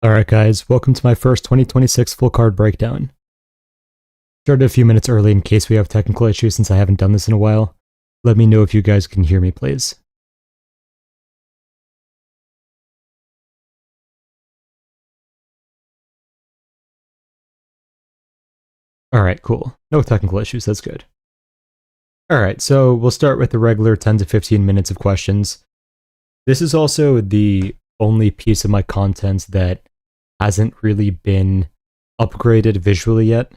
Alright guys, welcome to my first 2026 full card breakdown. Started a few minutes early in case we have technical issues since I haven't done this in a while. Let me know if you guys can hear me, please. Alright, cool. No technical issues, that's good. Alright, so we'll start with the regular 10 to 15 minutes of questions. This is also the only piece of my content that hasn't really been upgraded visually yet,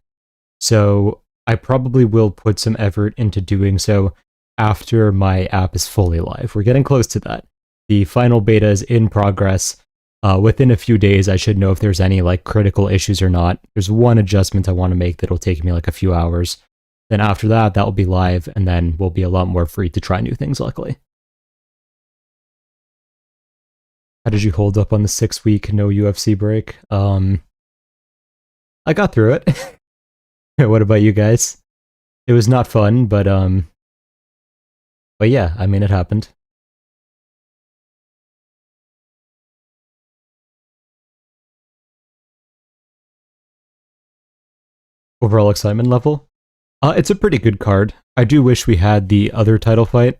so I probably will put some effort into doing so after my app is fully live. We're getting close to that. The final beta is in progress. Within a few days, I should know if there's any critical issues or not. There's one adjustment I want to make that'll take me a few hours. Then after that, that will be live, and then we'll be a lot more free to try new things, luckily. How did you hold up on the 6-week no UFC break? I got through it. What about you guys? It was not fun, but yeah, I mean, it happened. Overall excitement level? It's a pretty good card. I do wish we had the other title fight,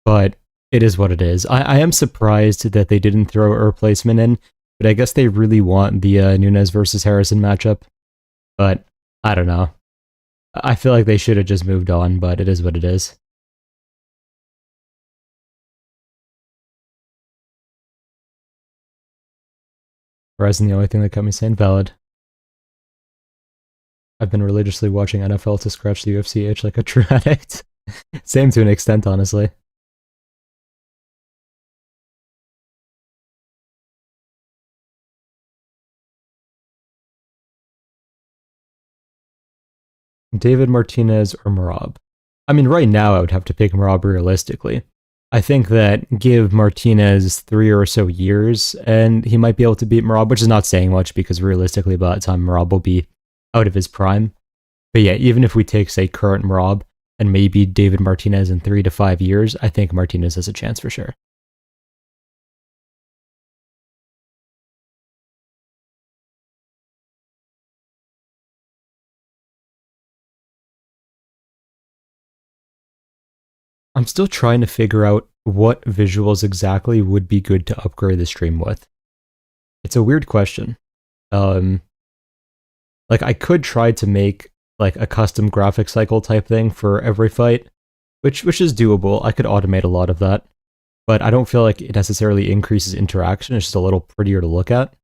but it is what it is. I am surprised that they didn't throw a replacement in, but I guess they really want the Nunes versus Harrison matchup. But I don't know. I feel like they should have just moved on, but it is what it is. Perez is the only thing that kept me sane. Valid. I've been religiously watching NFL to scratch the UFC itch like a true addict. Same to an extent, honestly. David Martinez or Merab? I mean, right now I would have to pick Merab realistically. I think that give Martinez 3 or so years and he might be able to beat Merab, which is not saying much because realistically by that time Merab will be out of his prime. But yeah, even if we take, say, current Merab and maybe David Martinez in 3 to 5 years, I think Martinez has a chance for sure. I'm still trying to figure out what visuals exactly would be good to upgrade the stream with. It's a weird question. I could try to make a custom graphic cycle type thing for every fight, which is doable. I could automate a lot of that, but I don't feel like it necessarily increases interaction. It's just a little prettier to look at. I've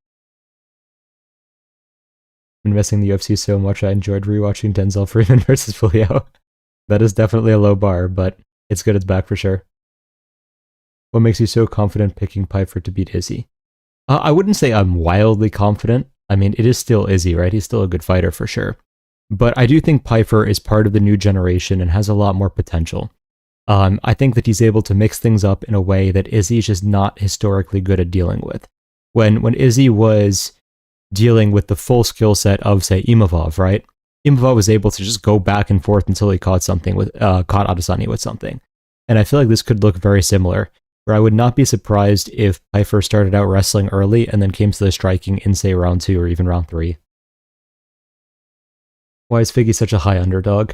been missing the UFC so much. I enjoyed rewatching Denzel Freeman versus Fulio. That is definitely a low bar, but it's good it's back for sure. What makes you so confident picking Piper to beat Izzy? I wouldn't say I'm wildly confident. I mean, it is still Izzy, right? He's still a good fighter for sure. But I do think Piper is part of the new generation and has a lot more potential. I think that he's able to mix things up in a way that Izzy's just not historically good at dealing with. When Izzy was dealing with the full skill set of, say, Imavov, right? Imavov was able to just go back and forth until he caught Adesanya with something. And I feel like this could look very similar, where I would not be surprised if Piper started out wrestling early and then came to the striking in, say, round 2 or even round 3. Why is Figgy such a high underdog?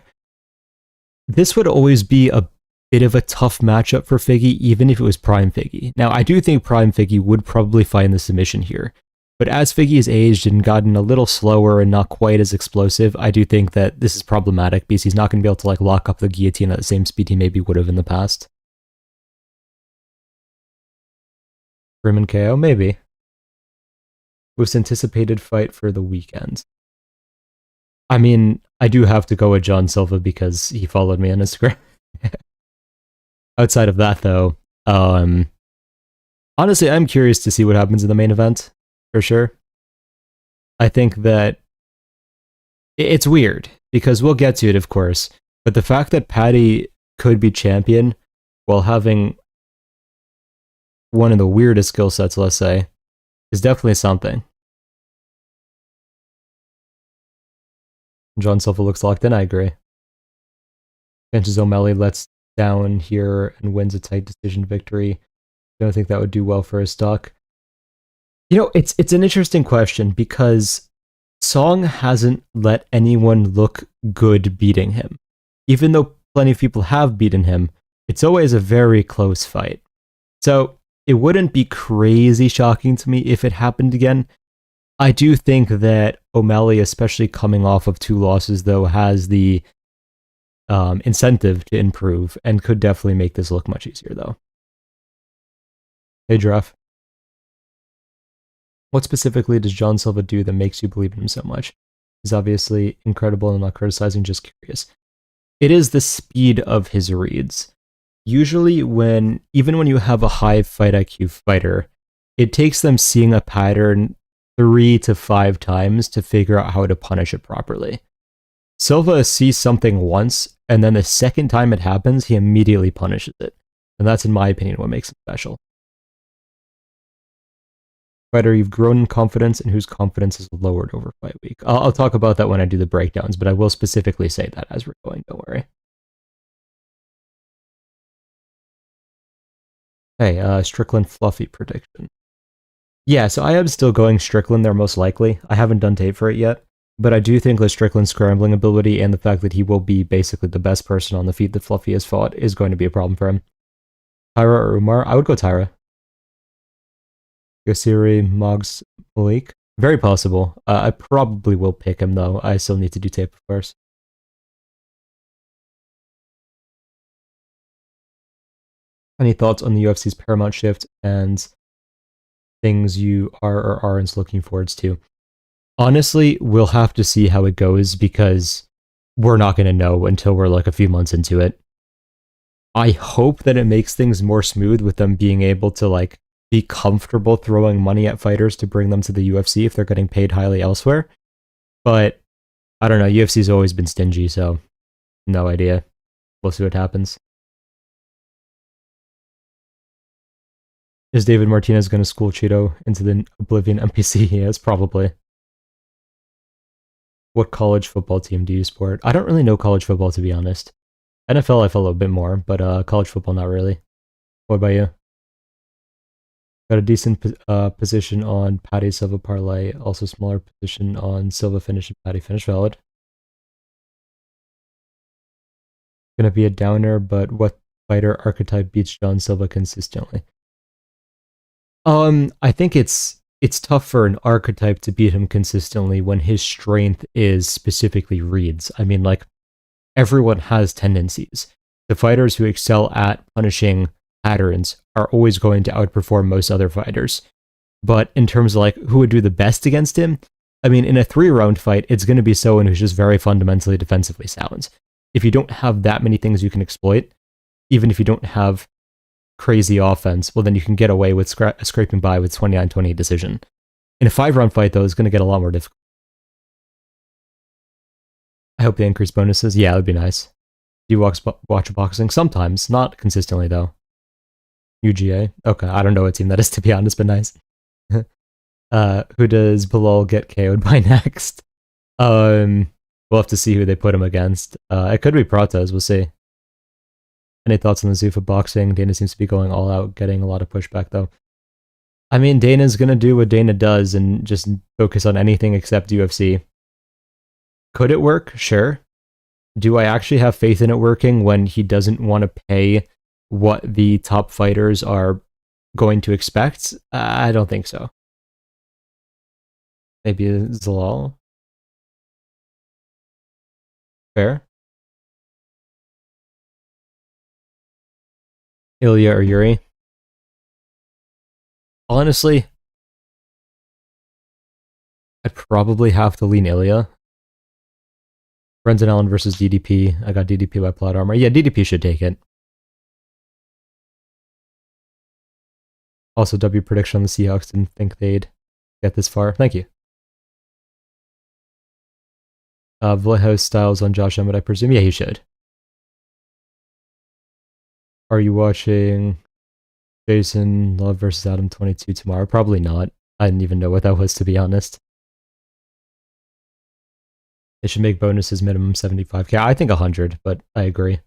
This would always be a bit of a tough matchup for Figgy, even if it was Prime Figgy. Now, I do think Prime Figgy would probably find the submission here, but as Figgy has aged and gotten a little slower and not quite as explosive, I do think that this is problematic because he's not going to be able to lock up the guillotine at the same speed he maybe would have in the past. Freeman KO? Maybe. Most anticipated fight for the weekend. I mean, I do have to go with Jean Silva because he followed me on Instagram. Outside of that, though, honestly, I'm curious to see what happens in the main event, for sure. I think that it's weird, because we'll get to it, of course, but the fact that Paddy could be champion while having one of the weirdest skill sets, let's say, is definitely something. Jean Silva looks locked in, I agree. Benches O'Malley lets down here and wins a tight decision victory. Don't think that would do well for his stock. It's an interesting question because Song hasn't let anyone look good beating him. Even though plenty of people have beaten him, it's always a very close fight. So it wouldn't be crazy shocking to me if it happened again. I do think that O'Malley, especially coming off of 2 losses, though, has the incentive to improve and could definitely make this look much easier, though. Hey, Giraffe. What specifically does Jean Silva do that makes you believe in him so much? He's obviously incredible and I'm not criticizing, just curious. It is the speed of his reads. Usually even when you have a high fight IQ fighter, it takes them seeing a pattern 3 to 5 times to figure out how to punish it properly. Silva sees something once, and then the second time it happens, he immediately punishes it. And that's, in my opinion, what makes him special. Fighter you've grown in confidence and whose confidence is lowered over fight week. I'll talk about that when I do the breakdowns, but I will specifically say that as we're going, don't worry. Hey, Strickland Fluffy prediction. Yeah, so I am still going Strickland there most likely. I haven't done tape for it yet, but I do think that Strickland's scrambling ability and the fact that he will be basically the best person on the feet that Fluffy has fought is going to be a problem for him. Tyra or Umar? I would go Tyra. Yosiri Moggs Malik? Very possible. I probably will pick him, though. I still need to do tape, of course. Any thoughts on the UFC's Paramount shift and things you are or aren't looking forward to? Honestly, we'll have to see how it goes because we're not going to know until we're like a few months into it. I hope that it makes things more smooth with them being able to like be comfortable throwing money at fighters to bring them to the UFC if they're getting paid highly elsewhere. But I don't know, UFC's always been stingy, so no idea. We'll see what happens. Is David Martinez going to school Cheeto into the Oblivion NPC he has? Probably. What college football team do you support? I don't really know college football, to be honest. NFL I follow a bit more, but college football not really. What about you? Got a decent position on Paddy Silva parlay, also smaller position on Silva finish and Paddy finish. Valid. Gonna be a downer, but what fighter archetype beats Jean Silva consistently? I think it's tough for an archetype to beat him consistently when his strength is specifically reads. I mean, like, everyone has tendencies. The fighters who excel at punishing patterns are always going to outperform most other fighters. But in terms of like who would do the best against him, I mean, in a 3-round fight, it's going to be someone who's just very fundamentally defensively sound. If you don't have that many things you can exploit, even if you don't have crazy offense, well, then you can get away with scraping by with 29-28 decision. In a 5-round fight, though, it's going to get a lot more difficult. I hope they increase bonuses. Yeah, it would be nice. Do you watch boxing? Sometimes, not consistently, though. UGA? Okay, I don't know what team that is, to be honest, but nice. Who does Bilal get KO'd by next? We'll have to see who they put him against. It could be Pratos, we'll see. Any thoughts on the Zuffa boxing? Dana seems to be going all out, getting a lot of pushback, though. I mean, Dana's gonna do what Dana does and just focus on anything except UFC. Could it work? Sure. Do I actually have faith in it working when he doesn't want to pay what the top fighters are going to expect? I don't think so. Maybe Zalal? Fair. Ilya or Yuri? Honestly, I'd probably have to lean Ilya. Brendan Allen versus DDP. I got DDP by plot armor. Yeah, DDP should take it. Also, W prediction on the Seahawks. Didn't think they'd get this far. Thank you. Vallejo Styles on Josh Emmett, I presume. Yeah, he should. Are you watching Jason Love versus Adam 22 tomorrow? Probably not. I didn't even know what that was, to be honest. They should make bonuses minimum 75k. I think 100, but I agree.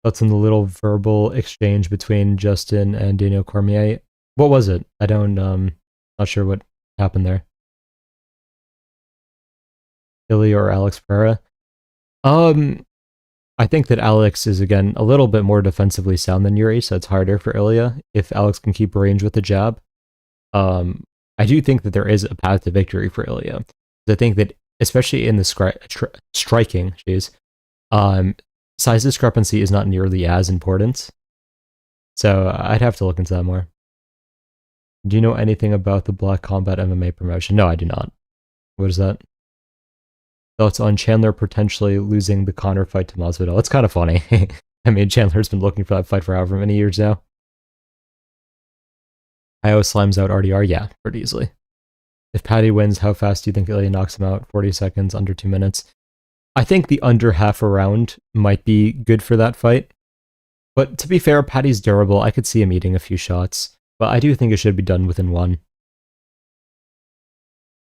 Thoughts on the little verbal exchange between Justin and Daniel Cormier? What was it? I don't Not sure what happened there. Ilya or Alex Pereira? I think that Alex is, again, a little bit more defensively sound than Yuri, so it's harder for Ilya if Alex can keep range with the jab. I do think that there is a path to victory for Ilya. I think that, especially in the striking, size discrepancy is not nearly as important. So I'd have to look into that more. Do you know anything about the Black Combat MMA promotion? No, I do not. What is that? Thoughts on Chandler potentially losing the Conor fight to Masvidal? It's kind of funny. I mean, Chandler's been looking for that fight for however many years now. Io slimes out RDR? Yeah, pretty easily. If Paddy wins, how fast do you think Ilya knocks him out? 40 seconds, under 2 minutes. I think the under half a round might be good for that fight. But to be fair, Paddy's durable. I could see him eating a few shots. But I do think it should be done within 1.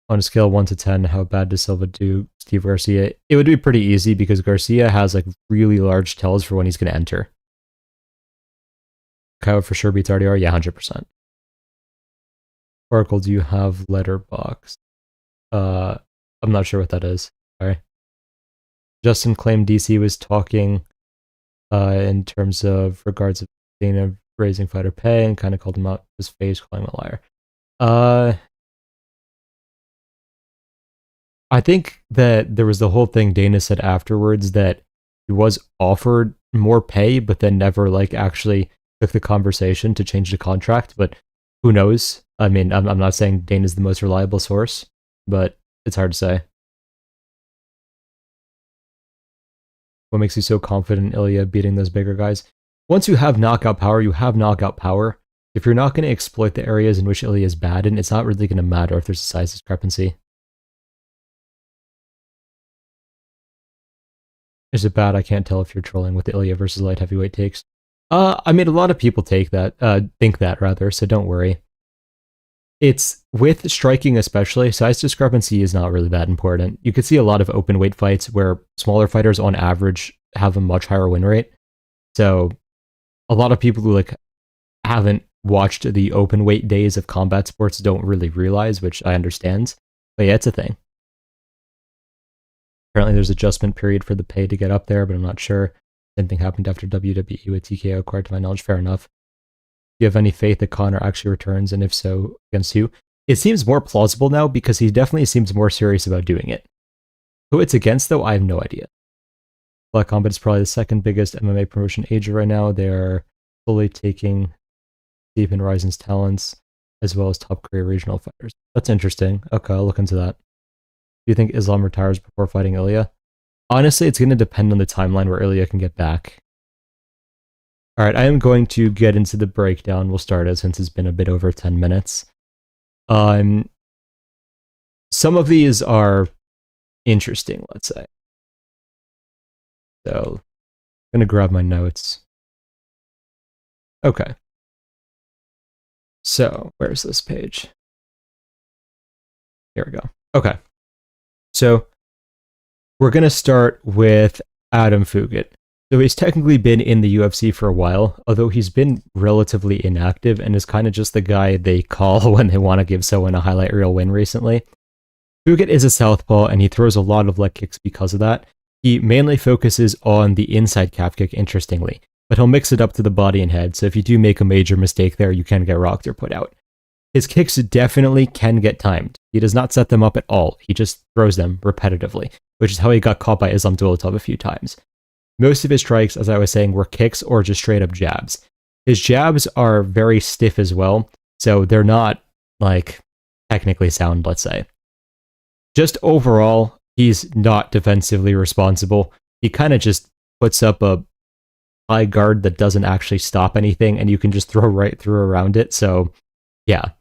On a scale of 1 to 10, how bad does Silva do Steve Garcia? It would be pretty easy because Garcia has like really large tells for when he's going to enter. Kyle for sure beats RDR? Yeah, 100%. Oracle, do you have Letterboxd? I'm not sure what that is. Sorry. Justin claimed DC was talking in terms of regards of Dana raising fighter pay and kind of called him out his face, calling him a liar. I think that there was the whole thing Dana said afterwards that he was offered more pay, but then never like actually took the conversation to change the contract. But who knows? I mean, I'm not saying Dana's the most reliable source, but it's hard to say. What makes you so confident in Ilya beating those bigger guys? Once you have knockout power, you have knockout power. If you're not going to exploit the areas in which Ilya is bad in, it's not really going to matter if there's a size discrepancy. Is it bad? I can't tell if you're trolling with the Ilya versus light heavyweight takes. I mean, a lot of people think that rather, so don't worry. It's with striking especially, size discrepancy is not really that important. You could see a lot of open weight fights where smaller fighters on average have a much higher win rate. So a lot of people who like haven't watched the open weight days of combat sports don't really realize, which I understand. But yeah, it's a thing. Apparently there's adjustment period for the pay to get up there, but I'm not sure. Same thing happened after WWE with TKO, according to my knowledge. Fair enough. Do you have any faith that Conor actually returns, and if so, against who? It seems more plausible now because he definitely seems more serious about doing it. Who it's against, though, I have no idea. Black Combat is probably the second biggest MMA promotion Asia right now. They are fully taking Stephen Risen's talents, as well as top career regional fighters. That's interesting. Okay, I'll look into that. Do you think Islam retires before fighting Ilya? Honestly, it's going to depend on the timeline where Ilya can get back. Alright, I am going to get into the breakdown. We'll start it since it's been a bit over 10 minutes. Some of these are interesting, let's say. So, I'm going to grab my notes. Okay. So, where's this page? Here we go. Okay. So, we're going to start with Adam Fugitt. So he's technically been in the UFC for a while, although he's been relatively inactive and is kind of just the guy they call when they want to give someone a highlight reel win recently. Fugitt is a southpaw and he throws a lot of leg kicks because of that. He mainly focuses on the inside calf kick, interestingly, but he'll mix it up to the body and head, so if you do make a major mistake there, you can get rocked or put out. His kicks definitely can get timed. He does not set them up at all, he just throws them repetitively, which is how he got caught by Islam Dulatov a few times. Most of his strikes, as I was saying, were kicks or just straight up jabs. His jabs are very stiff as well, so they're not, like, technically sound, let's say. Just overall, he's not defensively responsible. He kind of just puts up a high guard that doesn't actually stop anything, and you can just throw right through around it, so yeah.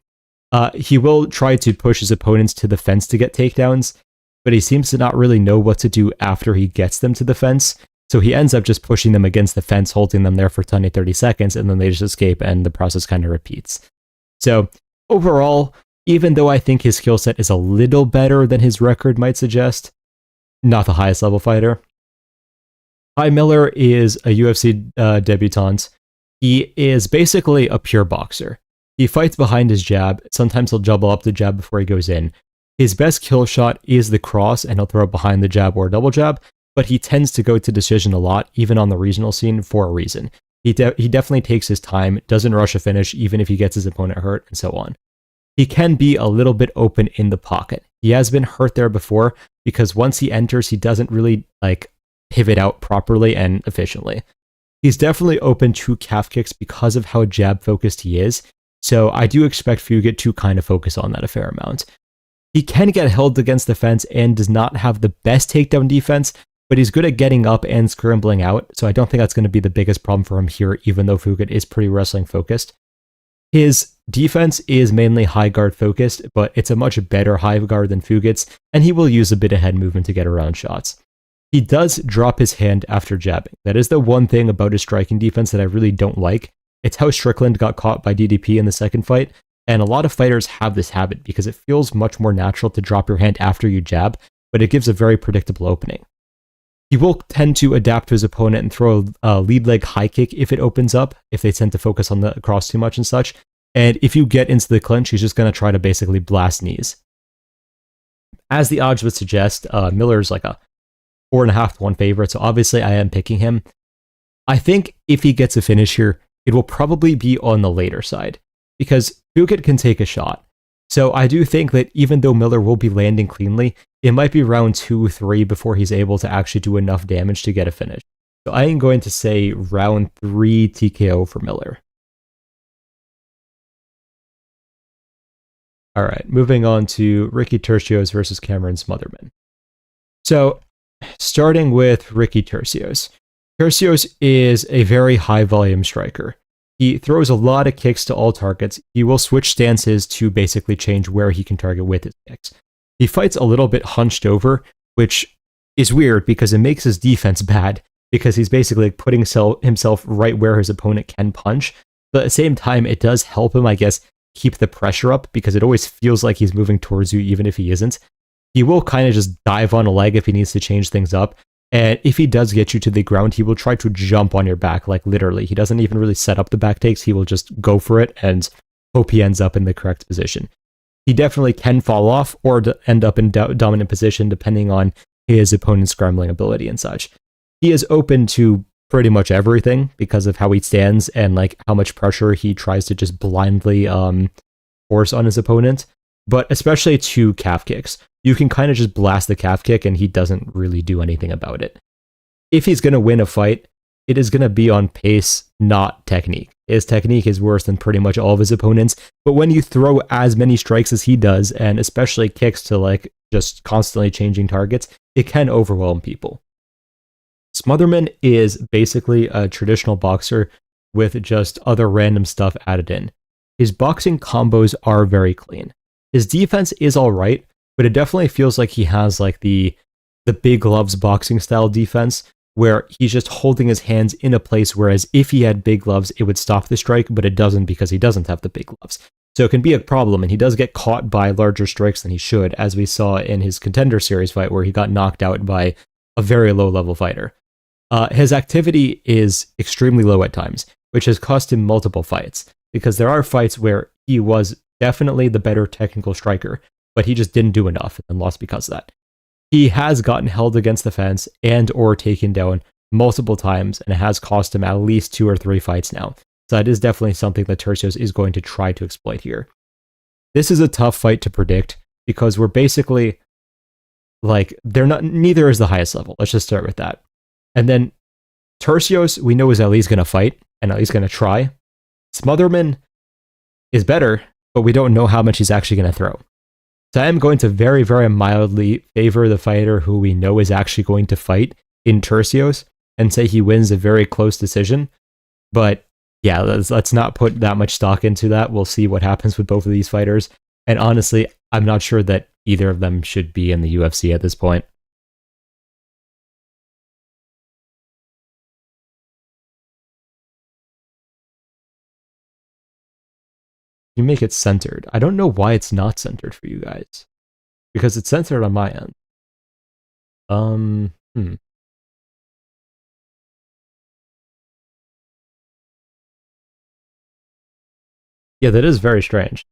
He will try to push his opponents to the fence to get takedowns, but he seems to not really know what to do after he gets them to the fence. So he ends up just pushing them against the fence, holding them there for 20, 30 seconds, and then they just escape, and the process kind of repeats. So, overall, even though I think his skill set is a little better than his record might suggest, not the highest level fighter. Ty Miller is a UFC debutant. He is basically a pure boxer. He fights behind his jab. Sometimes he'll double up the jab before he goes in. His best kill shot is the cross, and he'll throw it behind the jab or double jab, but he tends to go to decision a lot, even on the regional scene, for a reason. He definitely takes his time, doesn't rush a finish, even if he gets his opponent hurt, and so on. He can be a little bit open in the pocket. He has been hurt there before, because once he enters, he doesn't really pivot out properly and efficiently. He's definitely open to calf kicks because of how jab focused he is, so I do expect Fugitt to kind of focus on that a fair amount. He can get held against the fence and does not have the best takedown defense, but he's good at getting up and scrambling out, so I don't think that's going to be the biggest problem for him here, even though Fugitt is pretty wrestling focused. His defense is mainly high guard focused, but it's a much better high guard than Fugitt's, and he will use a bit of head movement to get around shots. He does drop his hand after jabbing. That is the one thing about his striking defense that I really don't like. It's how Strickland got caught by DDP in the second fight, and a lot of fighters have this habit because it feels much more natural to drop your hand after you jab, but it gives a very predictable opening. He will tend to adapt to his opponent and throw a lead leg high kick if it opens up, if they tend to focus on the cross too much and such. And if you get into the clinch, he's just going to try to basically blast knees. As the odds would suggest, Miller's like a 4.5 to 1 favorite, so obviously I am picking him. I think if he gets a finish here, it will probably be on the later side, because Fugitt can take a shot. So I do think that even though Miller will be landing cleanly, it might be round 2, 3 before he's able to actually do enough damage to get a finish. So I am going to say round 3 TKO for Miller. All right, moving on to Ricky Turcios versus Cameron Smotherman. So starting with Ricky Turcios. Turcios is a very high volume striker. He throws a lot of kicks to all targets. He will switch stances to basically change where he can target with his kicks. He fights a little bit hunched over, which is weird because it makes his defense bad, because he's basically putting himself right where his opponent can punch. But at the same time, it does help him, I guess, keep the pressure up, because it always feels like he's moving towards you even if he isn't. He will kind of just dive on a leg if he needs to change things up. And if he does get you to the ground, he will try to jump on your back, like literally. He doesn't even really set up the back takes. He will just go for it and hope he ends up in the correct position. He definitely can fall off or end up in dominant position depending on his opponent's scrambling ability and such. He is open to pretty much everything because of how he stands and like how much pressure he tries to just blindly force on his opponent. But especially to calf kicks. You can kind of just blast the calf kick and he doesn't really do anything about it. If he's going to win a fight, it is going to be on pace, not technique. His technique is worse than pretty much all of his opponents, but when you throw as many strikes as he does, and especially kicks to like just constantly changing targets, it can overwhelm people. Smotherman is basically a traditional boxer with just other random stuff added in. His boxing combos are very clean. His defense is alright, but it definitely feels like he has like the big gloves boxing style defense, where he's just holding his hands in a place, whereas if he had big gloves, it would stop the strike, but it doesn't because he doesn't have the big gloves. So it can be a problem, and he does get caught by larger strikes than he should, as we saw in his Contender Series fight, where he got knocked out by a very low-level fighter. His activity is extremely low at times, which has cost him multiple fights, because there are fights where he was definitely the better technical striker, but he just didn't do enough and lost because of that. He has gotten held against the fence and or taken down multiple times, and it has cost him at least 2 or 3 fights now. So that is definitely something that Turcios is going to try to exploit here. This is a tough fight to predict because we're basically like, neither is the highest level. Let's just start with that. And then Turcios, we know, is at least going to fight and at least going to try. Smotherman is better, but we don't know how much he's actually going to throw. So I am going to very, very mildly favor the fighter who we know is actually going to fight in Turcios and say he wins a very close decision. But yeah, let's not put that much stock into that. We'll see what happens with both of these fighters. And honestly, I'm not sure that either of them should be in the UFC at this point. You make it centered. I don't know why it's not centered for you guys. Because it's centered on my end. Yeah, that is very strange.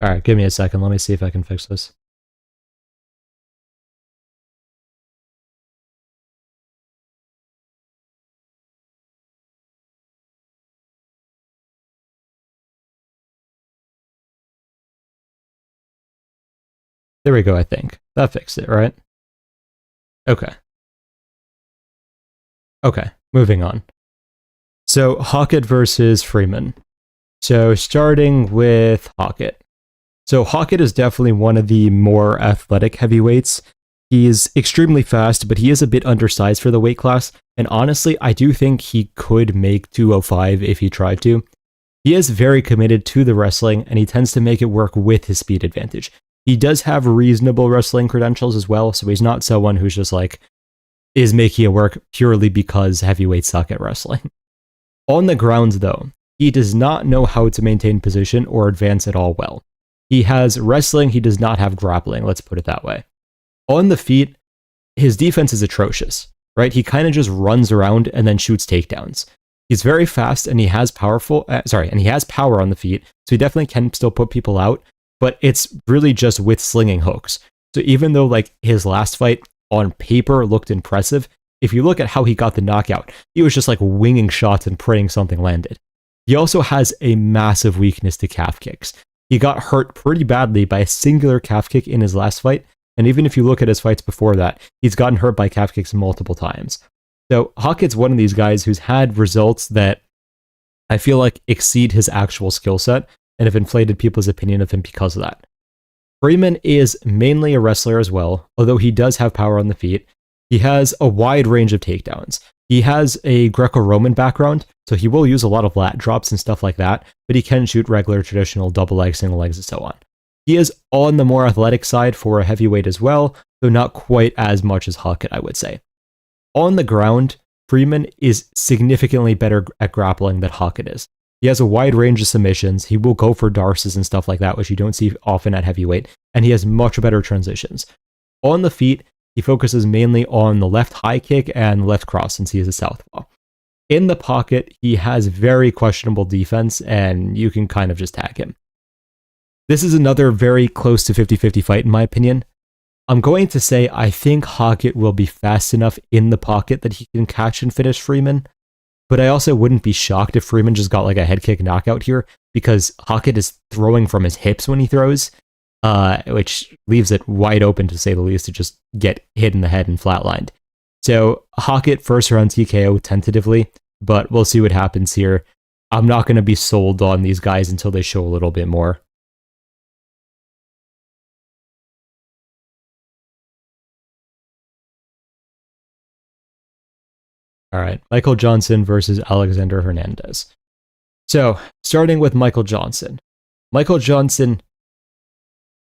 Alright, give me a second. Let me see if I can fix this. There we go, I think. That fixed it, right? Okay. Okay, moving on. So, Hokit versus Freeman. So, starting with Hokit. So, Hokit is definitely one of the more athletic heavyweights. He's extremely fast, but he is a bit undersized for the weight class. And honestly, I do think he could make 205 if he tried to. He is very committed to the wrestling, and he tends to make it work with his speed advantage. He does have reasonable wrestling credentials as well, so he's not someone who's just like, is making it work purely because heavyweights suck at wrestling. On the ground, though, he does not know how to maintain position or advance at all well. He has wrestling, he does not have grappling, let's put it that way. On the feet, his defense is atrocious, right? He kind of just runs around and then shoots takedowns. He's very fast and he has power on the feet, so he definitely can still put people out, but it's really just with slinging hooks. So even though like his last fight on paper looked impressive, if you look at how he got the knockout, he was just like winging shots and praying something landed. He also has a massive weakness to calf kicks. He got hurt pretty badly by a singular calf kick in his last fight, and even if you look at his fights before that, he's gotten hurt by calf kicks multiple times. So Hokit's one of these guys who's had results that I feel like exceed his actual skill set and have inflated people's opinion of him because of that. Freeman is mainly a wrestler as well, although he does have power on the feet. He has a wide range of takedowns. He has a Greco-Roman background, so he will use a lot of lat drops and stuff like that, but he can shoot regular, traditional double legs, single legs, and so on. He is on the more athletic side for a heavyweight as well, though not quite as much as Hokit, I would say. On the ground, Freeman is significantly better at grappling than Hokit is. He has a wide range of submissions. He will go for darces and stuff like that, which you don't see often at heavyweight, and he has much better transitions. On the feet, he focuses mainly on the left high kick and left cross since he is a southpaw. In the pocket, he has very questionable defense, and you can kind of just tag him. This is another very close to 50-50 fight in my opinion. I'm going to say I think Hokit will be fast enough in the pocket that he can catch and finish Freeman, but I also wouldn't be shocked if Freeman just got like a head kick knockout here, because Hokit is throwing from his hips when he throws, which leaves it wide open to say the least to just get hit in the head and flatlined. So Hokit first round TKO tentatively, but we'll see what happens here. I'm not going to be sold on these guys until they show a little bit more. All right, Michael Johnson versus Alexander Hernandez. So, starting with Michael Johnson. Michael Johnson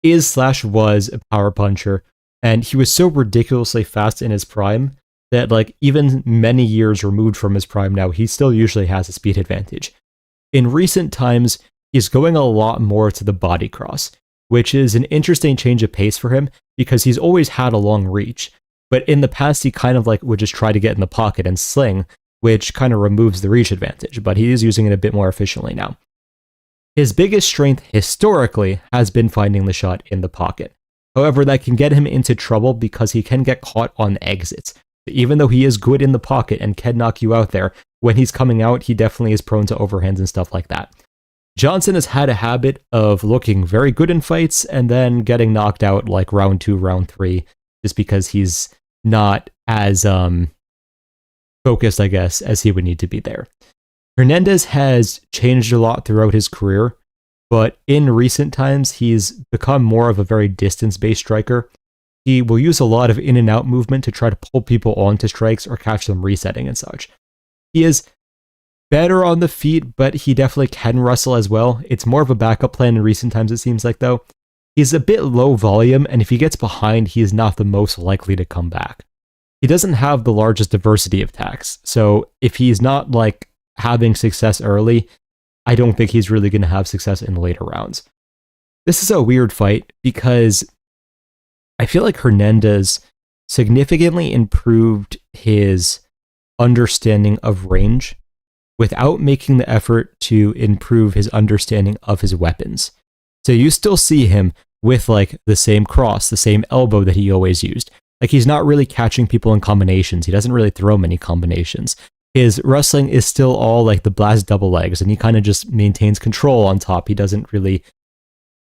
was a power puncher, and he was so ridiculously fast in his prime that like even many years removed from his prime now, he still usually has a speed advantage. In recent times, he's going a lot more to the body cross, which is an interesting change of pace for him because he's always had a long reach. But in the past, he kind of like would just try to get in the pocket and sling, which kind of removes the reach advantage, but he is using it a bit more efficiently now. His biggest strength historically has been finding the shot in the pocket. However, that can get him into trouble because he can get caught on exits. Even though he is good in the pocket and can knock you out there, when he's coming out, he definitely is prone to overhands and stuff like that. Johnson has had a habit of looking very good in fights and then getting knocked out like round 2, round 3, just because he's not as focused, I guess, as he would need to be there. Hernandez has changed a lot throughout his career, but in recent times, he's become more of a very distance-based striker. He will use a lot of in and out movement to try to pull people onto strikes or catch them resetting and such. He is better on the feet, but he definitely can wrestle as well. It's more of a backup plan in recent times, it seems like, though. He's a bit low volume, and if he gets behind, he is not the most likely to come back. He doesn't have the largest diversity of attacks, so if he's not like having success early, I don't think he's really going to have success in the later rounds. This is a weird fight because I feel like Hernandez significantly improved his understanding of range without making the effort to improve his understanding of his weapons. So you still see him with like the same cross, the same elbow that he always used. Like he's not really catching people in combinations. He doesn't really throw many combinations. His wrestling is still all like the blast double legs, and he kind of just maintains control on top. He doesn't really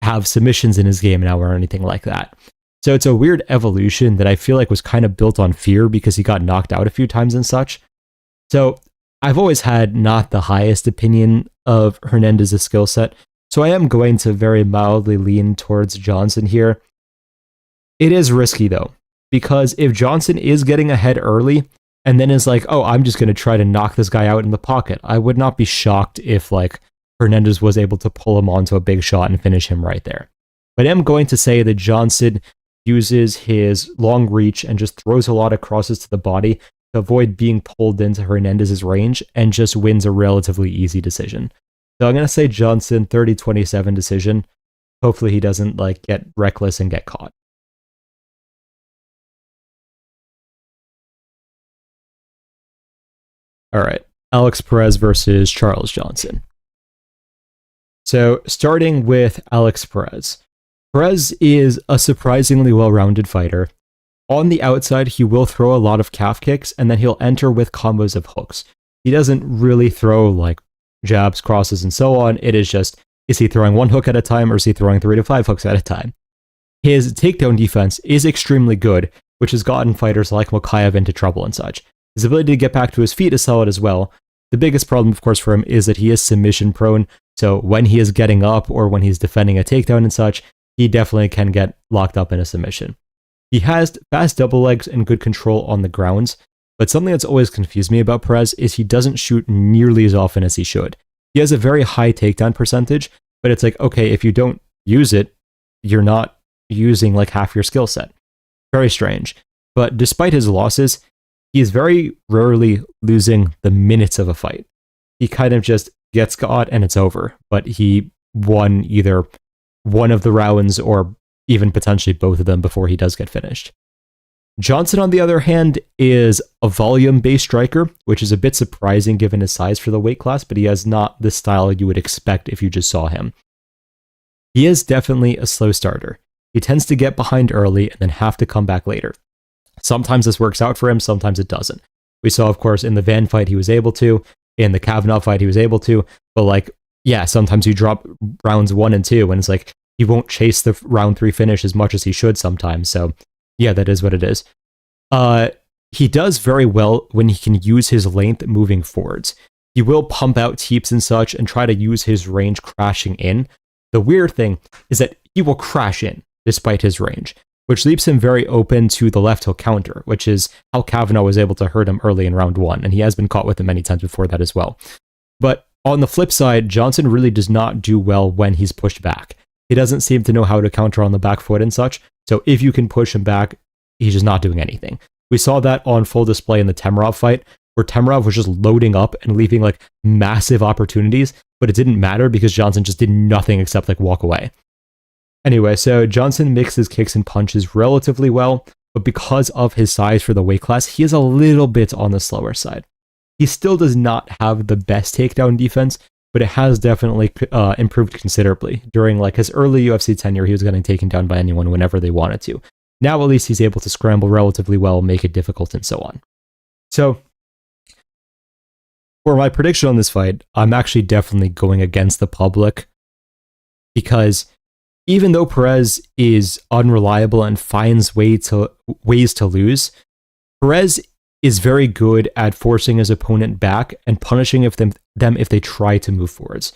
have submissions in his game now or anything like that. So it's a weird evolution that I feel like was kind of built on fear because he got knocked out a few times and such. So I've always had not the highest opinion of Hernandez's skill set. So I am going to very mildly lean towards Johnson here. It is risky though, because if Johnson is getting ahead early and then is like, oh, I'm just going to try to knock this guy out in the pocket, I would not be shocked if like Hernandez was able to pull him onto a big shot and finish him right there. But I'm going to say that Johnson uses his long reach and just throws a lot of crosses to the body to avoid being pulled into Hernandez's range and just wins a relatively easy decision. So I'm going to say Johnson 30-27 decision. Hopefully he doesn't like get reckless and get caught. All right, Alex Perez versus Charles Johnson. So starting with Alex Perez. Perez is a surprisingly well-rounded fighter. On the outside, he will throw a lot of calf kicks, and then he'll enter with combos of hooks. He doesn't really throw like jabs, crosses, and so on. It is just, is he throwing one hook at a time, or is he throwing 3 to 5 hooks at a time? His takedown defense is extremely good, which has gotten fighters like Mokaev into trouble and such. His ability to get back to his feet is solid as well. The biggest problem, of course, for him is that he is submission prone, so when he is getting up or when he's defending a takedown and such, he definitely can get locked up in a submission. He has fast double legs and good control on the grounds, but something that's always confused me about Perez is he doesn't shoot nearly as often as he should. He has a very high takedown percentage, but it's like, okay, if you don't use it, you're not using like half your skill set. Very strange. But despite his losses, he is very rarely losing the minutes of a fight. He kind of just gets caught and it's over, but he won either one of the rounds or even potentially both of them before he does get finished. Johnson, on the other hand, is a volume-based striker, which is a bit surprising given his size for the weight class, but he has not the style you would expect if you just saw him. He is definitely a slow starter. He tends to get behind early and then have to come back later. Sometimes this works out for him, sometimes it doesn't. We saw, of course, in the Van fight he was able to, in the Kavanaugh fight he was able to, but like, yeah, sometimes you drop rounds 1 and 2, and it's like, he won't chase the round 3 finish as much as he should sometimes, so yeah, that is what it is. He does very well when he can use his length moving forwards. He will pump out teeps and such and try to use his range crashing in. The weird thing is that he will crash in despite his range, which leaves him very open to the left hook counter, which is how Kavanaugh was able to hurt him early in round 1, and he has been caught with it many times before that as well. But on the flip side, Johnson really does not do well when he's pushed back. He doesn't seem to know how to counter on the back foot and such, so if you can push him back, he's just not doing anything. We saw that on full display in the Temerov fight, where Temerov was just loading up and leaving like massive opportunities, but it didn't matter because Johnson just did nothing except like walk away. Anyway, so Johnson mixes kicks and punches relatively well, but because of his size for the weight class, he is a little bit on the slower side. He still does not have the best takedown defense, but it has definitely improved considerably. During like his early UFC tenure, he was getting taken down by anyone whenever they wanted to. Now at least he's able to scramble relatively well, make it difficult, and so on. So, for my prediction on this fight, I'm actually definitely going against the public, because even though Perez is unreliable and finds ways to lose, Perez is very good at forcing his opponent back and punishing them if they try to move forwards.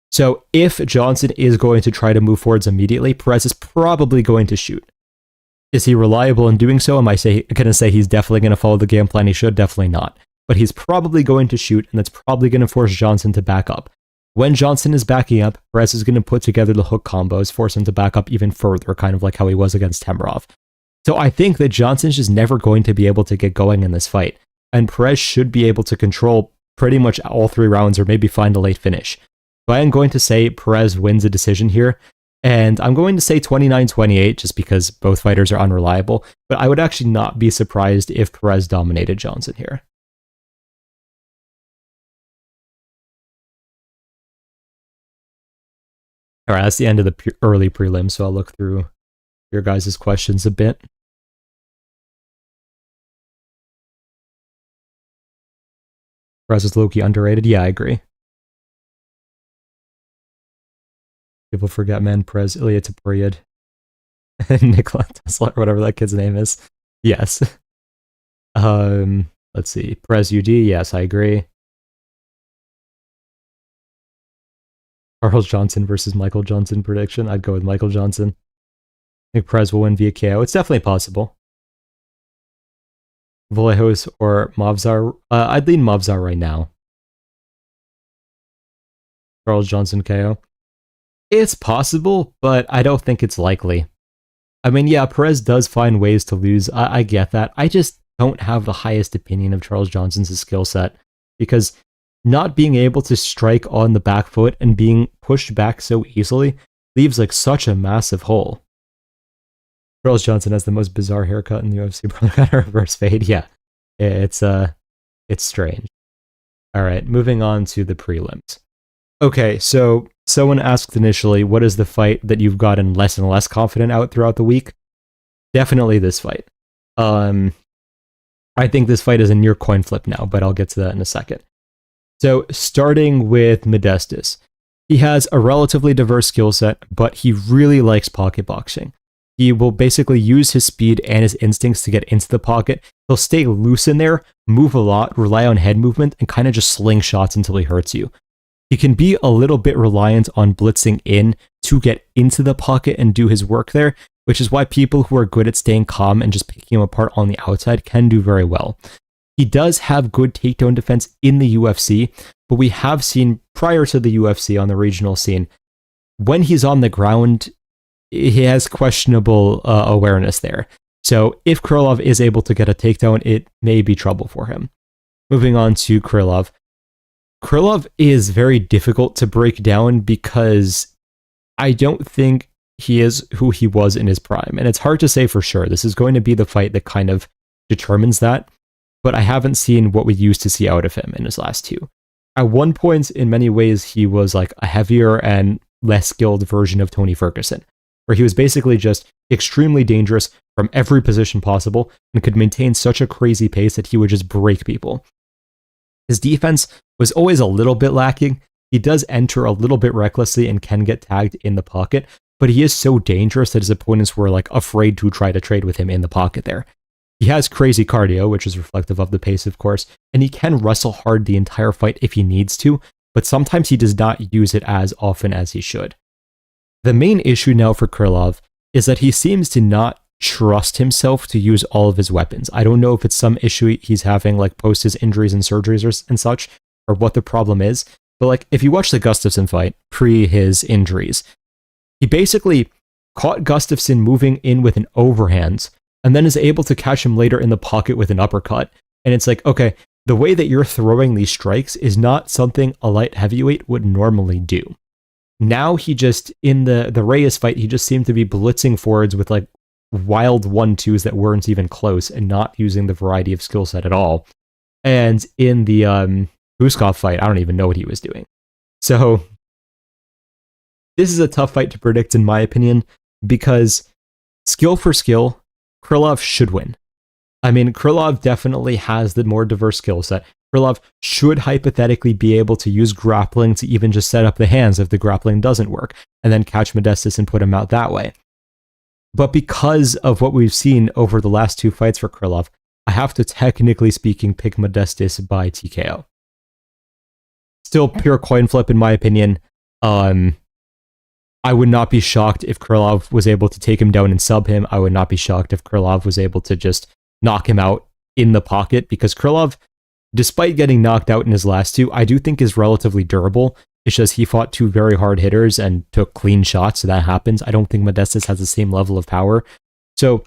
So if Johnson is going to try to move forwards immediately, Perez is probably going to shoot. Is he reliable in doing so? Am I going to say he's definitely going to follow the game plan he should? Definitely not. But he's probably going to shoot, and that's probably going to force Johnson to back up. When Johnson is backing up, Perez is going to put together the hook combos, force him to back up even further, kind of like how he was against Temerov. So I think that Johnson's just never going to be able to get going in this fight, and Perez should be able to control pretty much all 3 rounds or maybe find a late finish. So I am going to say Perez wins a decision here, and I'm going to say 29-28 just because both fighters are unreliable, but I would actually not be surprised if Perez dominated Johnson here. All right, that's the end of the early prelim, so I'll look through your guys' questions a bit. Perez is low-key underrated. Yeah, I agree. People forget, man. Perez, Ilya Tapuriad, Nikola Tesla, or whatever that kid's name is. Yes. Let's see. Perez UD. Yes, I agree. Charles Johnson versus Michael Johnson prediction. I'd go with Michael Johnson. I think Perez will win via KO. It's definitely possible. Vallejos or Movzar. I'd lean Movzar right now. Charles Johnson KO. It's possible, but I don't think it's likely. I mean, yeah, Perez does find ways to lose. I get that. I just don't have the highest opinion of Charles Johnson's skill set, because not being able to strike on the back foot and being pushed back so easily leaves like such a massive hole. Charles Johnson has the most bizarre haircut in the UFC. Got a reverse fade. Yeah, it's strange. All right, moving on to the prelims. Okay, so someone asked initially, what is the fight that you've gotten less and less confident out throughout the week? Definitely this fight. I think this fight is a near coin flip now, but I'll get to that in a second. So starting with Modestas, he has a relatively diverse skill set, but he really likes pocket boxing. He will basically use his speed and his instincts to get into the pocket. He'll stay loose in there, move a lot, rely on head movement, and kind of just sling shots until he hurts you. He can be a little bit reliant on blitzing in to get into the pocket and do his work there, which is why people who are good at staying calm and just picking him apart on the outside can do very well. He does have good takedown defense in the UFC, but we have seen prior to the UFC on the regional scene, when he's on the ground, he has questionable awareness there. So if Krylov is able to get a takedown, it may be trouble for him. Moving on to Krylov. Krylov is very difficult to break down because I don't think he is who he was in his prime. And it's hard to say for sure. This is going to be the fight that kind of determines that. But I haven't seen what we used to see out of him in his last two. At one point, in many ways, he was like a heavier and less skilled version of Tony Ferguson, where he was basically just extremely dangerous from every position possible and could maintain such a crazy pace that he would just break people. His defense was always a little bit lacking. He does enter a little bit recklessly and can get tagged in the pocket, but he is so dangerous that his opponents were like afraid to try to trade with him in the pocket there. He has crazy cardio, which is reflective of the pace, of course, and he can wrestle hard the entire fight if he needs to, but sometimes he does not use it as often as he should. The main issue now for Krylov is that he seems to not trust himself to use all of his weapons. I don't know if it's some issue he's having like post his injuries and surgeries and such, or what the problem is, but like if you watch the Gustafsson fight pre his injuries, he basically caught Gustafsson moving in with an overhand and then is able to catch him later in the pocket with an uppercut. And it's like, okay, the way that you're throwing these strikes is not something a light heavyweight would normally do. Now he just, in the Reyes fight, he just seemed to be blitzing forwards with like wild 1-2s that weren't even close and not using the variety of skill set at all. And in the Bukauskas fight, I don't even know what he was doing. So this is a tough fight to predict in my opinion, because skill for skill, Krylov should win. I mean, Krylov definitely has the more diverse skill set. Krylov should hypothetically be able to use grappling to even just set up the hands if the grappling doesn't work, and then catch Modestas and put him out that way. But because of what we've seen over the last two fights for Krylov, I have to, technically speaking, pick Modestas by TKO. Still pure coin flip in my opinion. I would not be shocked if Krylov was able to take him down and sub him. I would not be shocked if Krylov was able to just knock him out in the pocket, because Krylov, despite getting knocked out in his last two, I do think is relatively durable. It's just he fought two very hard hitters and took clean shots, so that happens. I don't think Modestas has the same level of power. So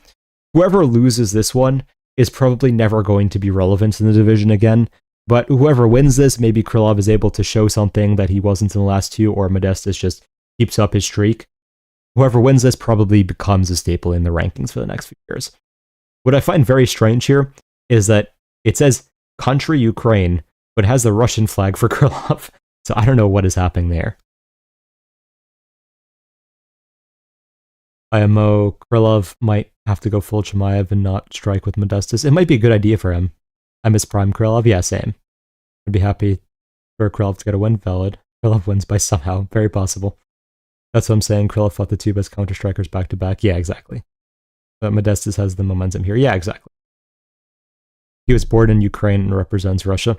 whoever loses this one is probably never going to be relevant in the division again. But whoever wins this, maybe Krylov is able to show something that he wasn't in the last two, or Modestas just keeps up his streak. Whoever wins this probably becomes a staple in the rankings for the next few years. What I find very strange here is that it says country Ukraine, but has the Russian flag for Krylov. So I don't know what is happening there. IMO, Krylov might have to go full Chimaev and not strike with Modestas. It might be a good idea for him. I miss Prime Krylov. Yeah, same. I'd be happy for Krylov to get a win. Valid. Krylov wins by somehow. Very possible. That's what I'm saying. Krylov fought the two best counter-strikers back-to-back. Yeah, exactly. But Modestas has the momentum here. Yeah, exactly. He was born in Ukraine and represents Russia.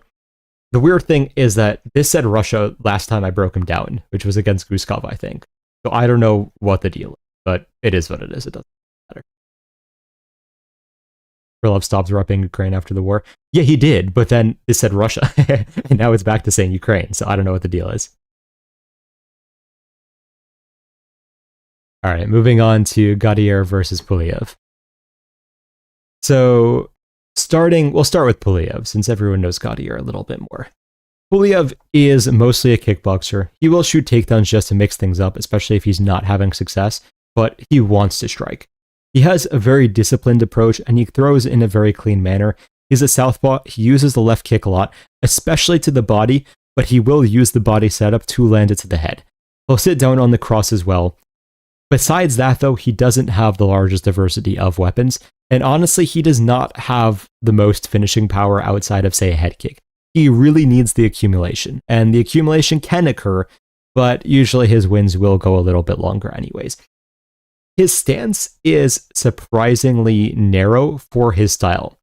The weird thing is that this said Russia last time I broke him down, which was against Guskov, I think. So I don't know what the deal is, but it is what it is. It doesn't matter. Krylov stopped repping Ukraine after the war. Yeah, he did, but then it said Russia, and now it's back to saying Ukraine, so I don't know what the deal is. All right, moving on to Gaethje versus Pulev. So, we'll start with Pulev, since everyone knows Gaethje a little bit more. Pulev is mostly a kickboxer. He will shoot takedowns just to mix things up, especially if he's not having success, but he wants to strike. He has a very disciplined approach, and he throws in a very clean manner. He's a southpaw. He uses the left kick a lot, especially to the body, but he will use the body setup to land it to the head. He'll sit down on the cross as well. Besides that, though, he doesn't have the largest diversity of weapons, and honestly, he does not have the most finishing power outside of, say, a head kick. He really needs the accumulation, and the accumulation can occur, but usually his wins will go a little bit longer anyways. His stance is surprisingly narrow for his style.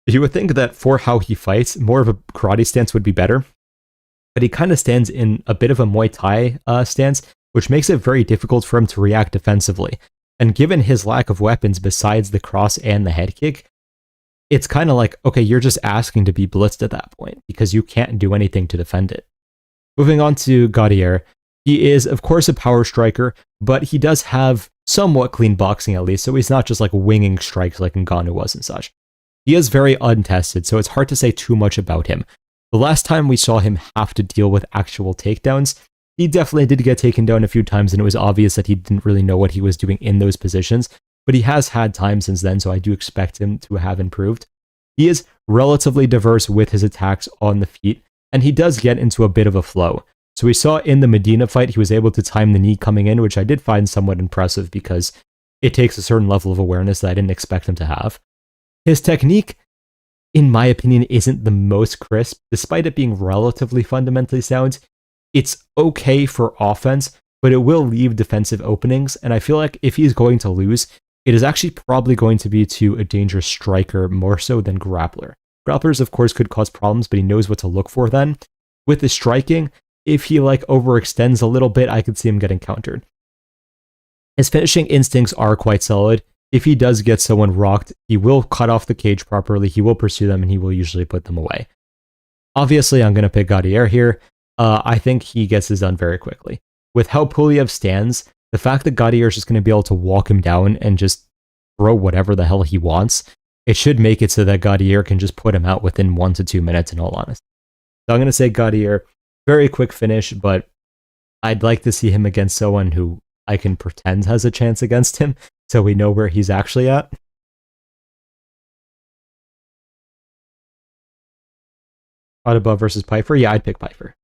You would think that for how he fights, more of a karate stance would be better, but he kind of stands in a bit of a Muay Thai stance, which makes it very difficult for him to react defensively. And given his lack of weapons besides the cross and the head kick, it's kind of like, okay, you're just asking to be blitzed at that point, because you can't do anything to defend it. Moving on to Gaethje. He is, of course, a power striker, but he does have somewhat clean boxing at least, so he's not just like winging strikes like Ngannou was and such. He is very untested, so it's hard to say too much about him. The last time we saw him have to deal with actual takedowns, he definitely did get taken down a few times, and it was obvious that he didn't really know what he was doing in those positions, but he has had time since then, so I do expect him to have improved. He is relatively diverse with his attacks on the feet, and he does get into a bit of a flow. So we saw in the Medina fight, he was able to time the knee coming in, which I did find somewhat impressive because it takes a certain level of awareness that I didn't expect him to have. His technique, in my opinion, isn't the most crisp, despite it being relatively fundamentally sound. It's okay for offense, but it will leave defensive openings, and I feel like if he's going to lose, it is actually probably going to be to a dangerous striker more so than grappler. Grapplers, of course, could cause problems, but he knows what to look for then. With the striking, if he overextends a little bit, I could see him getting countered. His finishing instincts are quite solid. If he does get someone rocked, he will cut off the cage properly, he will pursue them, and he will usually put them away. Obviously, I'm going to pick Gaethje here. I think he gets this done very quickly. With how Pulev stands, the fact that Gaethje is just going to be able to walk him down and just throw whatever the hell he wants, it should make it so that Gaethje can just put him out within 1 to 2 minutes, in all honesty. So I'm going to say Gaethje, very quick finish, but I'd like to see him against someone who I can pretend has a chance against him, so we know where he's actually at. Audubon versus Piper? Yeah, I'd pick Piper.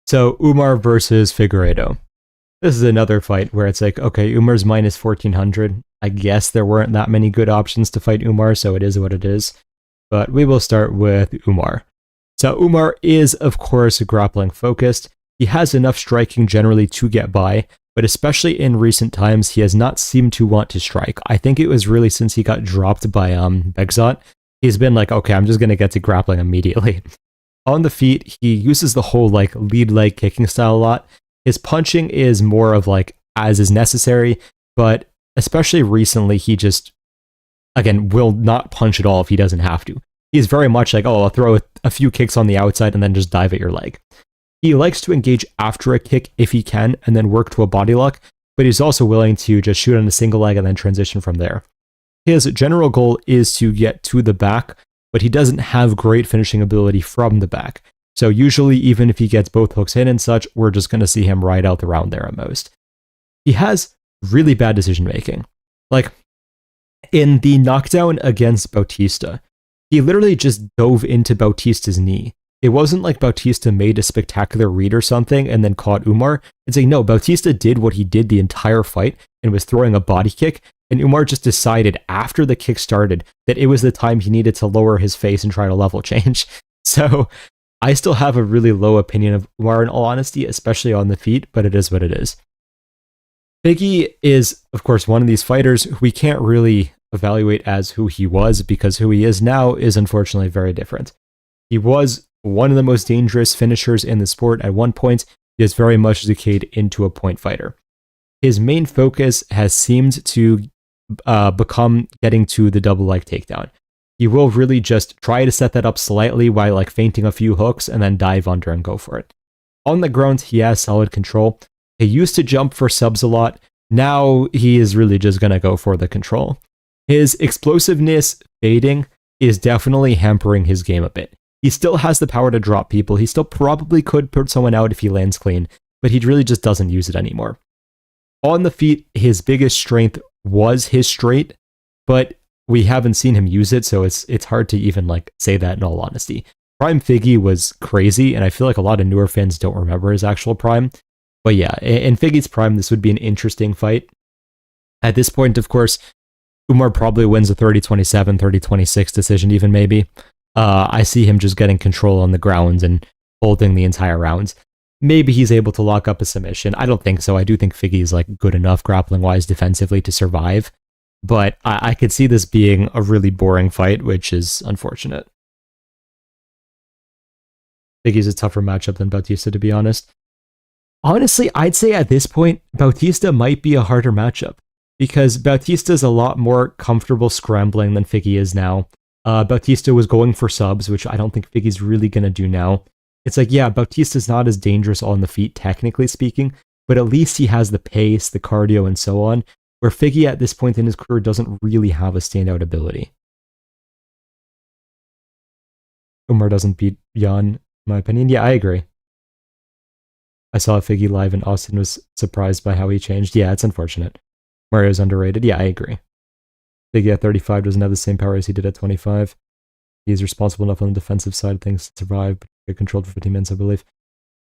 So, Umar versus Figueiredo. This is another fight where it's like, okay, Umar's minus 1400. I guess there weren't that many good options to fight Umar, so it is what it is. But we will start with Umar. So Umar is, of course, grappling focused. He has enough striking generally to get by, but especially in recent times, he has not seemed to want to strike. I think it was really since he got dropped by Begzot, he's been like, okay, I'm just going to get to grappling immediately. On the feet, he uses the whole lead leg kicking style a lot. His punching is more of as is necessary, but especially recently, he just, again, will not punch at all if he doesn't have to. He's very much like, oh, I'll throw a few kicks on the outside and then just dive at your leg. He likes to engage after a kick if he can and then work to a body lock, but he's also willing to just shoot on a single leg and then transition from there. His general goal is to get to the back, but he doesn't have great finishing ability from the back. So usually, even if he gets both hooks in and such, we're just going to see him ride out the round there at most. He has really bad decision making. In the knockdown against Bautista, he literally just dove into Bautista's knee. it wasn't like Bautista made a spectacular read or something and then caught Umar. It's like, no, Bautista did what he did the entire fight and was throwing a body kick, and Umar just decided after the kick started that it was the time he needed to lower his face and try to level change. So I still have a really low opinion of Umar in all honesty, especially on the feet, but it is what it is. Figgy is, of course, one of these fighters who we can't really evaluate as who he was, because who he is now is unfortunately very different. He was one of the most dangerous finishers in the sport at one point. He has very much decayed into a point fighter. His main focus has seemed to become getting to the double leg takedown. He will really just try to set that up slightly while like feinting a few hooks and then dive under and go for it. On the ground, he has solid control. He used to jump for subs a lot. Now he is really just going to go for the control. His explosiveness fading is definitely hampering his game a bit. He still has the power to drop people. He still probably could put someone out if he lands clean, but he really just doesn't use it anymore. On the feet, his biggest strength was his straight, but we haven't seen him use it, so it's hard to even like say that in all honesty. Prime Figgy was crazy, and I feel like a lot of newer fans don't remember his actual prime. But yeah, in Figgy's prime, this would be an interesting fight. At this point, of course, Umar probably wins a 30-27, 30-26 decision even maybe. I see him just getting control on the ground and holding the entire round. Maybe he's able to lock up a submission. I don't think so. I do think Figgy is like good enough grappling-wise defensively to survive. But I could see this being a really boring fight, which is unfortunate. Figgy's a tougher matchup than Bautista, to be honest. Honestly, I'd say at this point, Bautista might be a harder matchup, because Bautista is a lot more comfortable scrambling than Figgy is now. Bautista was going for subs, which I don't think Figgy's really going to do now. It's like, yeah, Bautista's not as dangerous on the feet, technically speaking, but at least he has the pace, the cardio, and so on, where Figgy at this point in his career doesn't really have a standout ability. Umar doesn't beat Jan, in my opinion. Yeah, I agree. I saw Figgy live and Austin was surprised by how he changed. Yeah, it's unfortunate. Mario's underrated. Yeah, I agree. Figgy at 35 doesn't have the same power as he did at 25. He's responsible enough on the defensive side of things to survive, but get controlled for 15 minutes, I believe.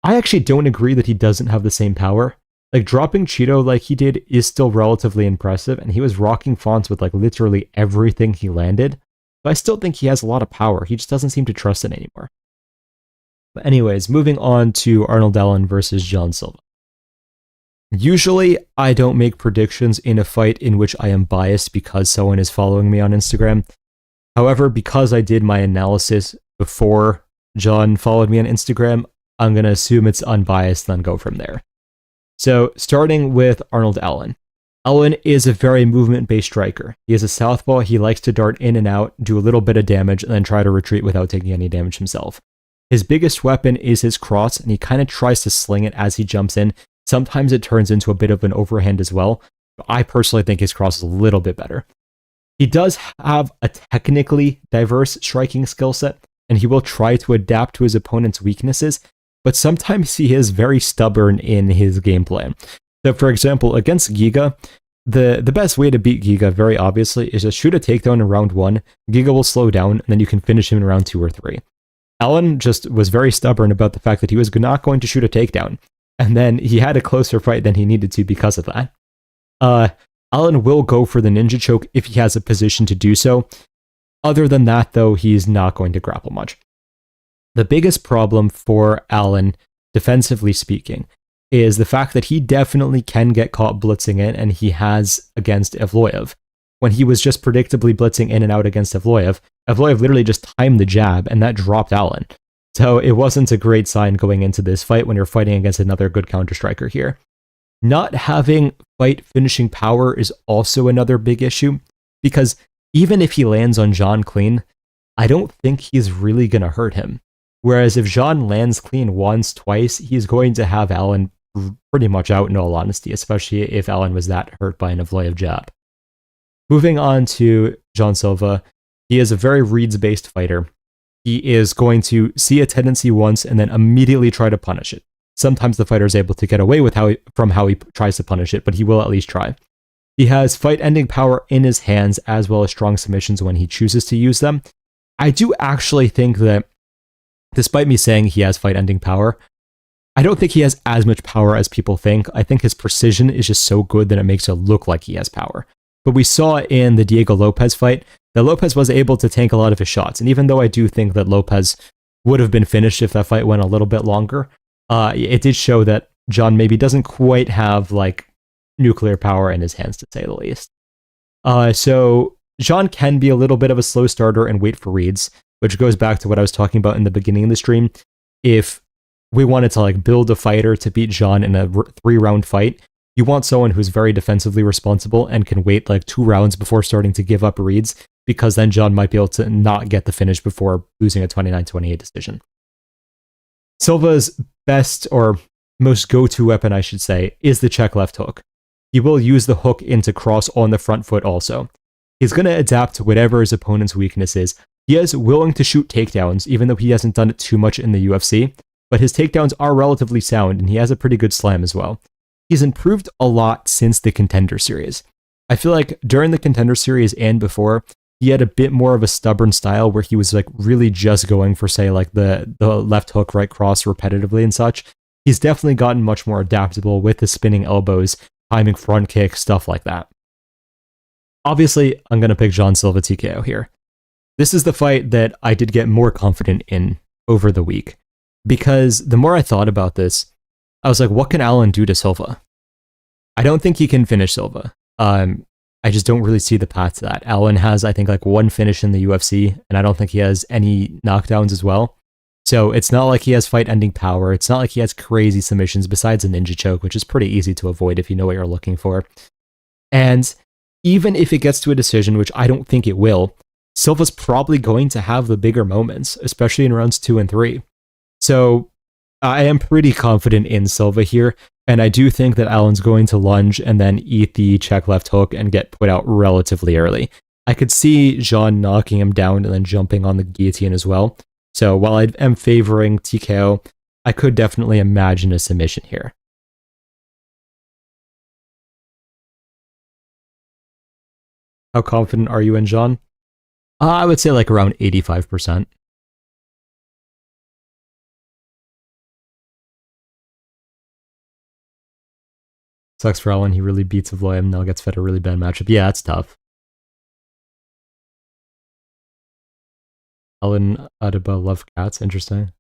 I actually don't agree that he doesn't have the same power. Like, dropping Cheeto like he did is still relatively impressive, and he was rocking Fonts with like literally everything he landed. But I still think he has a lot of power. He just doesn't seem to trust it anymore. But anyways, moving on to Arnold Allen versus Jean Silva. Usually, I don't make predictions in a fight in which I am biased because someone is following me on Instagram. However, because I did my analysis before John followed me on Instagram, I'm going to assume it's unbiased and then go from there. So, starting with Arnold Allen. Allen is a very movement-based striker. He is a southpaw. He likes to dart in and out, do a little bit of damage, and then try to retreat without taking any damage himself. His biggest weapon is his cross, and he kind of tries to sling it as he jumps in. Sometimes it turns into a bit of an overhand as well, but I personally think his cross is a little bit better. He does have a technically diverse striking skill set, and he will try to adapt to his opponent's weaknesses, but sometimes he is very stubborn in his game plan. So, for example, against Giga, the best way to beat Giga, very obviously, is just shoot a takedown in round 1, Giga will slow down, and then you can finish him in round 2 or 3. Allen just was very stubborn about the fact that he was not going to shoot a takedown, and then he had a closer fight than he needed to because of that. Allen will go for the ninja choke if he has a position to do so. Other than that, though, he's not going to grapple much. The biggest problem for Allen, defensively speaking, is the fact that he definitely can get caught blitzing in, and he has against Evloev. When he was just predictably blitzing in and out against Evloev, Evloev literally just timed the jab, and that dropped Allen. So it wasn't a great sign going into this fight when you're fighting against another good counter-striker here. Not having fight finishing power is also another big issue, because even if he lands on Jean clean, I don't think he's really going to hurt him. Whereas if Jean lands clean once, twice, he's going to have Allen pretty much out in all honesty, especially if Allen was that hurt by an Evloev jab. Moving on to Jean Silva, he is a very reads-based fighter. He is going to see a tendency once and then immediately try to punish it. Sometimes the fighter is able to get away with how he tries to punish it, but he will at least try. He has fight-ending power in his hands as well as strong submissions when he chooses to use them. I do actually think that despite me saying he has fight-ending power, I don't think he has as much power as people think. I think his precision is just so good that it makes it look like he has power. But we saw in the Diego Lopez fight that Lopez was able to tank a lot of his shots. And even though I do think that Lopez would have been finished if that fight went a little bit longer, it did show that Jean maybe doesn't quite have like nuclear power in his hands, to say the least. So Jean can be a little bit of a slow starter and wait for reads, which goes back to what I was talking about in the beginning of the stream. If we wanted to like build a fighter to beat Jean in a 3-round fight, you want someone who's very defensively responsible and can wait like 2 rounds before starting to give up reads, because then Jean might be able to not get the finish before losing a 29-28 decision. Silva's best or most go-to weapon, I should say, is the check left hook. He will use the hook into cross on the front foot also. He's going to adapt to whatever his opponent's weakness is. He is willing to shoot takedowns, even though he hasn't done it too much in the UFC, but his takedowns are relatively sound, and he has a pretty good slam as well. He's improved a lot since the Contender Series. I feel like during the Contender Series and before, he had a bit more of a stubborn style where he was like really just going for, say, like the left hook, right cross repetitively and such. He's definitely gotten much more adaptable with his spinning elbows, timing front kick, stuff like that. Obviously, I'm going to pick Jean Silva TKO here. This is the fight that I did get more confident in over the week, because the more I thought about this, I was like, what can Allen do to Silva? I don't think he can finish Silva. I just don't really see the path to that. Allen has, I think, like 1 finish in the UFC, and I don't think he has any knockdowns as well. So it's not like he has fight-ending power. It's not like he has crazy submissions besides a ninja choke, which is pretty easy to avoid if you know what you're looking for. And even if it gets to a decision, which I don't think it will, Silva's probably going to have the bigger moments, especially in rounds 2 and 3. So I am pretty confident in Silva here, and I do think that Allen's going to lunge and then eat the check left hook and get put out relatively early. I could see Jean knocking him down and then jumping on the guillotine as well. So while I am favoring TKO, I could definitely imagine a submission here. How confident are you in Jean? I would say like around 85%. Sucks for Allen, he really beats Avloyam, now gets fed a really bad matchup. Yeah, that's tough. Allen Adeba love cats, interesting.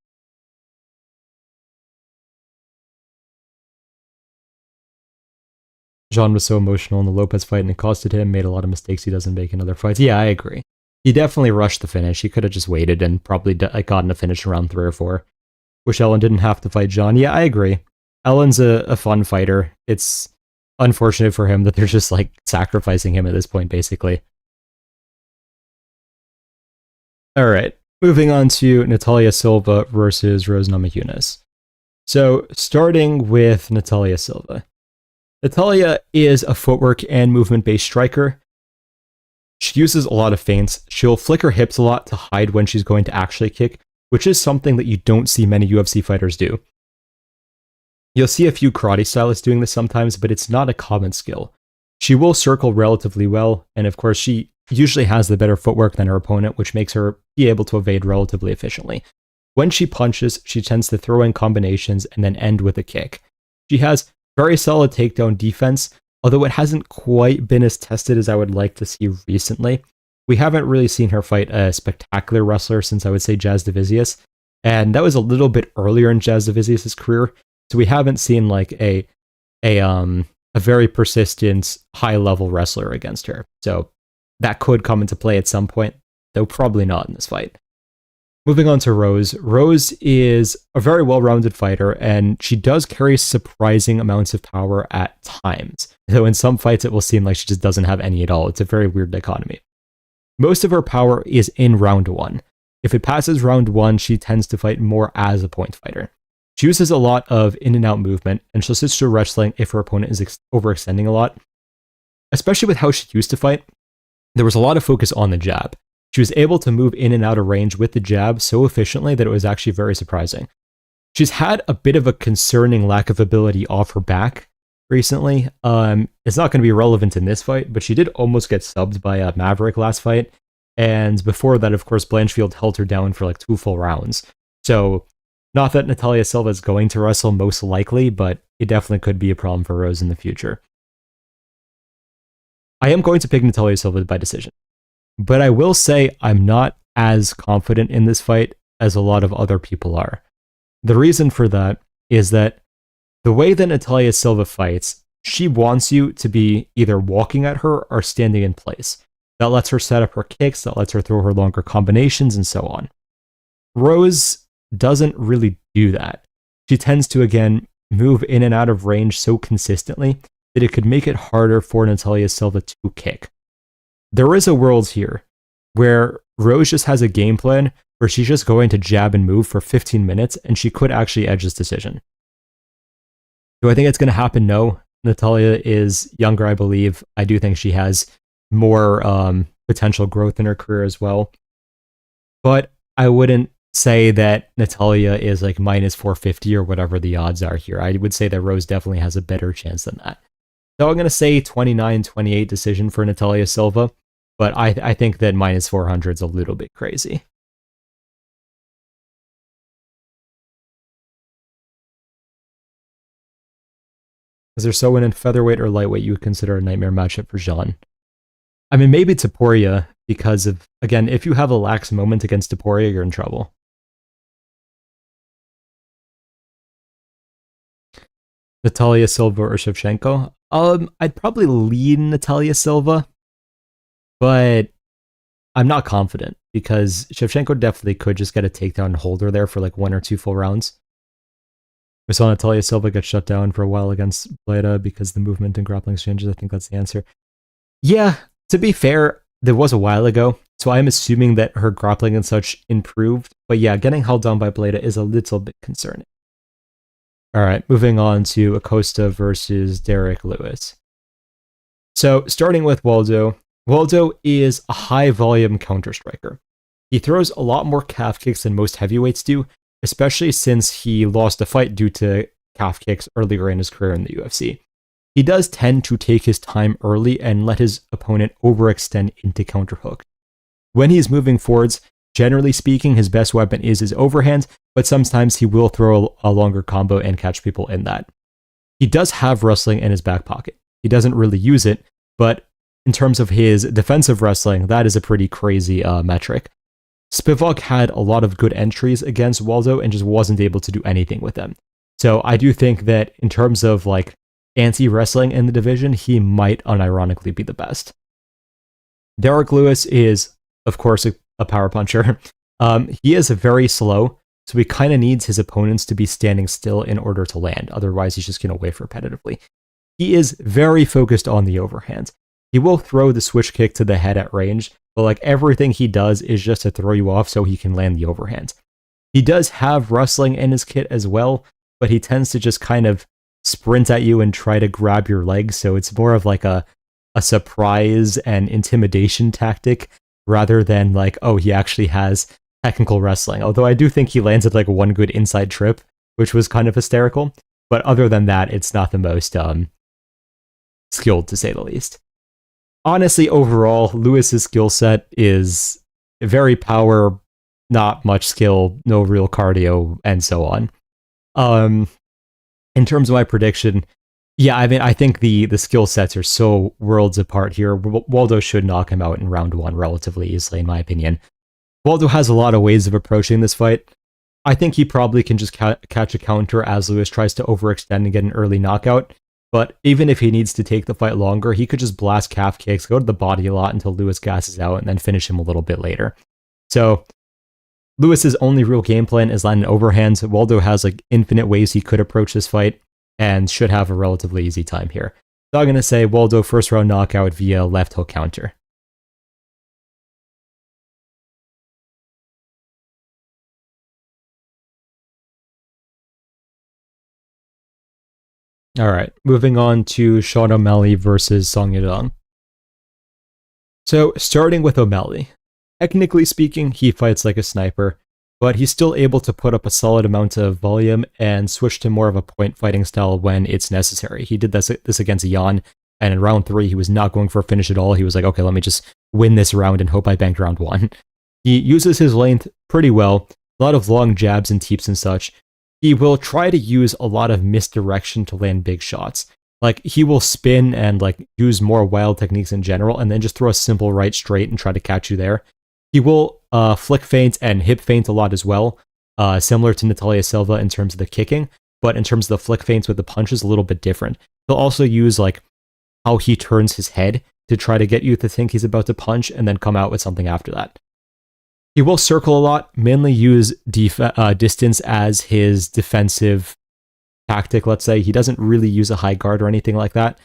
Jean was so emotional in the Lopez fight and it costed him, made a lot of mistakes he doesn't make in other fights. Yeah, I agree. He definitely rushed the finish. He could have just waited and probably gotten a finish around 3 or 4. Wish Allen didn't have to fight Jean. Yeah, I agree. Allen's a fun fighter. It's unfortunate for him that they're just like sacrificing him at this point, basically. All right, moving on to Natalia Silva versus Rose Namajunas. So starting with Natalia Silva. Natalia is a footwork and movement-based striker. She uses a lot of feints. She'll flick her hips a lot to hide when she's going to actually kick, which is something that you don't see many UFC fighters do. You'll see a few karate stylists doing this sometimes, but it's not a common skill. She will circle relatively well, and of course she usually has the better footwork than her opponent, which makes her be able to evade relatively efficiently. When she punches, she tends to throw in combinations and then end with a kick. She has very solid takedown defense, although it hasn't quite been as tested as I would like to see recently. We haven't really seen her fight a spectacular wrestler since I would say Jazz Divisius, and that was a little bit earlier in Jazz Divisius' career, so we haven't seen like a very persistent, high-level wrestler against her. So that could come into play at some point, though probably not in this fight. Moving on to Rose. Rose is a very well-rounded fighter, and she does carry surprising amounts of power at times. Though in some fights it will seem like she just doesn't have any at all. It's a very weird dichotomy. Most of her power is in round 1. If it passes round 1, she tends to fight more as a point fighter. She uses a lot of in and out movement, and she'll switch to wrestling if her opponent is overextending a lot. Especially with how she used to fight, there was a lot of focus on the jab. She was able to move in and out of range with the jab so efficiently that it was actually very surprising. She's had a bit of a concerning lack of ability off her back recently. It's not going to be relevant in this fight, but she did almost get subbed by Maverick last fight. And before that, of course, Blanchfield held her down for like 2 full rounds. So, not that Natalia Silva is going to wrestle most likely, but it definitely could be a problem for Rose in the future. I am going to pick Natalia Silva by decision, but I will say I'm not as confident in this fight as a lot of other people are. The reason for that is that the way that Natalia Silva fights, she wants you to be either walking at her or standing in place. That lets her set up her kicks, that lets her throw her longer combinations, and so on. Rose doesn't really do that. She tends to, again, move in and out of range so consistently that it could make it harder for Natalia Silva to kick. There is a world here where Rose just has a game plan where she's just going to jab and move for 15 minutes, and she could actually edge this decision. Do I think it's going to happen? No. Natalia is younger, I believe. I do think she has more potential growth in her career as well. But I wouldn't say that Natalia is like minus 450 or whatever the odds are here. I would say that Rose definitely has a better chance than that. So I'm going to say 29-28 decision for Natalia Silva, but I think that minus 400 is a little bit crazy. Is there someone in featherweight or lightweight you would consider a nightmare matchup for Jean? I mean, maybe Topuria, because of, again, if you have a lax moment against Topuria, you're in trouble. Natalia Silva or Shevchenko? I'd probably lean Natalia Silva, but I'm not confident because Shevchenko definitely could just get a takedown and hold her there for like 1 or 2 full rounds. We saw Natalia Silva get shut down for a while against Bleda because the movement and grappling exchanges. I think that's the answer. Yeah, to be fair, there was a while ago, so I'm assuming that her grappling and such improved. But yeah, getting held down by Bleda is a little bit concerning. All right, moving on to Acosta versus Derrick Lewis. So starting with Waldo. Waldo is a high-volume counter-striker. He throws a lot more calf kicks than most heavyweights do, especially since he lost a fight due to calf kicks earlier in his career in the UFC. He does tend to take his time early and let his opponent overextend into counterhook. When he's moving forwards, generally speaking, his best weapon is his overhand, but sometimes he will throw a longer combo and catch people in that. He does have wrestling in his back pocket. He doesn't really use it, but in terms of his defensive wrestling, that is a pretty crazy metric. Spivak had a lot of good entries against Waldo and just wasn't able to do anything with them. So I do think that in terms of like anti-wrestling in the division, he might unironically be the best. Derrick Lewis is, of course, a power puncher. He is very slow, so he kind of needs his opponents to be standing still in order to land. Otherwise, he's just going to wait repetitively. He is very focused on the overhand. He will throw the switch kick to the head at range, but like everything he does is just to throw you off so he can land the overhand. He does have wrestling in his kit as well, but he tends to just kind of sprint at you and try to grab your legs, so it's more of like a surprise and intimidation tactic rather than like, oh, he actually has technical wrestling. Although I do think he landed like one good inside trip, which was kind of hysterical, but other than that, it's not the most skilled, to say the least. Honestly, overall, Lewis's skill set is very power, not much skill, no real cardio, and so on. In terms of my prediction, yeah, I mean, I think the skill sets are so worlds apart here. Waldo should knock him out in round 1 relatively easily, in my opinion. Waldo has a lot of ways of approaching this fight. I think he probably can just catch a counter as Lewis tries to overextend and get an early knockout. But even if he needs to take the fight longer, he could just blast calf kicks, go to the body a lot until Lewis gasses out, and then finish him a little bit later. So Lewis's only real game plan is landing overhands. Waldo has like infinite ways he could approach this fight and should have a relatively easy time here. So I'm going to say Waldo first round knockout via left hook counter. All right, moving on to Sean O'Malley versus Song Yadong. So starting with O'Malley. Technically speaking, he fights like a sniper, but he's still able to put up a solid amount of volume and switch to more of a point fighting style when it's necessary. He did this against Jan, and in round 3, he was not going for a finish at all. He was like, okay, let me just win this round and hope I banked round 1. He uses his length pretty well, a lot of long jabs and teeps and such, he will try to use a lot of misdirection to land big shots. Like, he will spin and like use more wild techniques in general, and then just throw a simple right straight and try to catch you there. He will flick feint and hip feint a lot as well, similar to Natalia Silva in terms of the kicking, but in terms of the flick feints with the punches, a little bit different. He'll also use like how he turns his head to try to get you to think he's about to punch and then come out with something after that. He will circle a lot, mainly use distance as his defensive tactic, let's say. He doesn't really use a high guard or anything like that.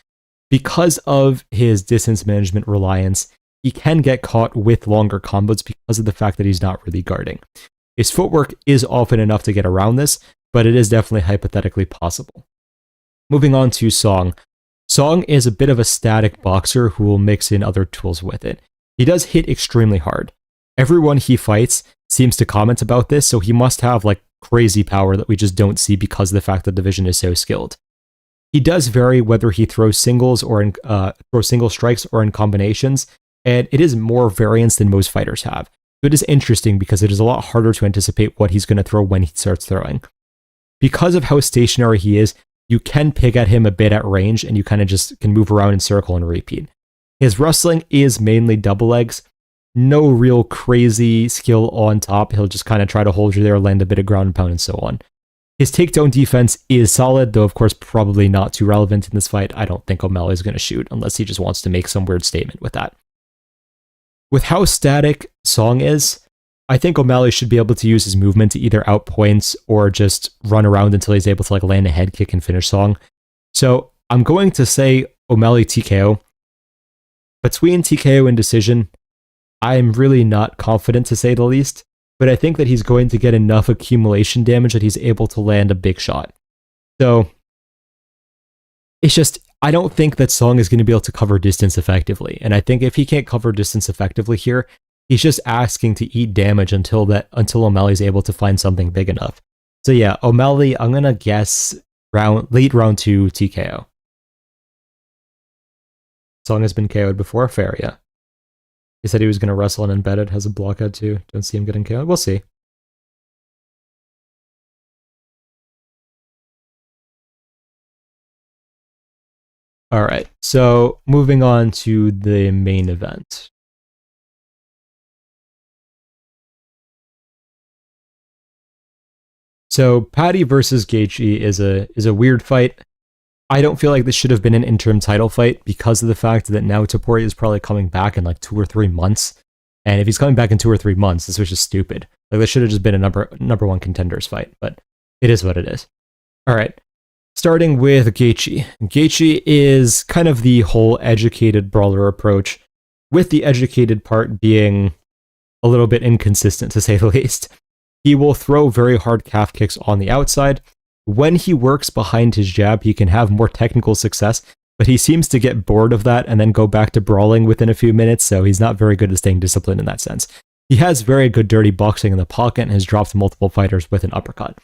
Because of his distance management reliance, he can get caught with longer combos because of the fact that he's not really guarding. His footwork is often enough to get around this, but it is definitely hypothetically possible. Moving on to Song. Song is a bit of a static boxer who will mix in other tools with it. He does hit extremely hard. Everyone he fights seems to comment about this, so he must have like crazy power that we just don't see because of the fact that the division is so skilled. He does vary whether he throws singles or throws single strikes or in combinations, and it is more variance than most fighters have. So it is interesting because it is a lot harder to anticipate what he's going to throw when he starts throwing. Because of how stationary he is, you can pick at him a bit at range, and you kind of just can move around in circle and repeat. His wrestling is mainly double legs. No real crazy skill on top. He'll just kind of try to hold you there, land a bit of ground and pound, and so on. His takedown defense is solid, though of course probably not too relevant in this fight. I don't think O'Malley is going to shoot unless he just wants to make some weird statement with that. With how static Song is, I think O'Malley should be able to use his movement to either outpoint or just run around until he's able to like land a head kick and finish Song. So I'm going to say O'Malley TKO. Between TKO and decision, I'm really not confident, to say the least, but I think that he's going to get enough accumulation damage that he's able to land a big shot. So it's just, I don't think that Song is going to be able to cover distance effectively. And I think if he can't cover distance effectively here, he's just asking to eat damage until O'Malley's able to find something big enough. So yeah, O'Malley, I'm going to guess late round 2 TKO. Song has been KO'd before, fair, yeah. He said he was going to wrestle and embed it, has a blockhead too. Don't see him getting KO'd. We'll see. Alright, so moving on to the main event. So Paddy versus Gaethje is a weird fight. I don't feel like this should have been an interim title fight because of the fact that now Topuria is probably coming back in like 2 or 3 months. And if he's coming back in 2 or 3 months, this was just stupid. Like, this should have just been a number one contenders fight, but it is what it is. All right, starting with Gaethje. Gaethje is kind of the whole educated brawler approach, with the educated part being a little bit inconsistent, to say the least. He will throw very hard calf kicks on the outside. When he works behind his jab, he can have more technical success, but he seems to get bored of that and then go back to brawling within a few minutes, so he's not very good at staying disciplined in that sense. He has very good dirty boxing in the pocket and has dropped multiple fighters with an uppercut.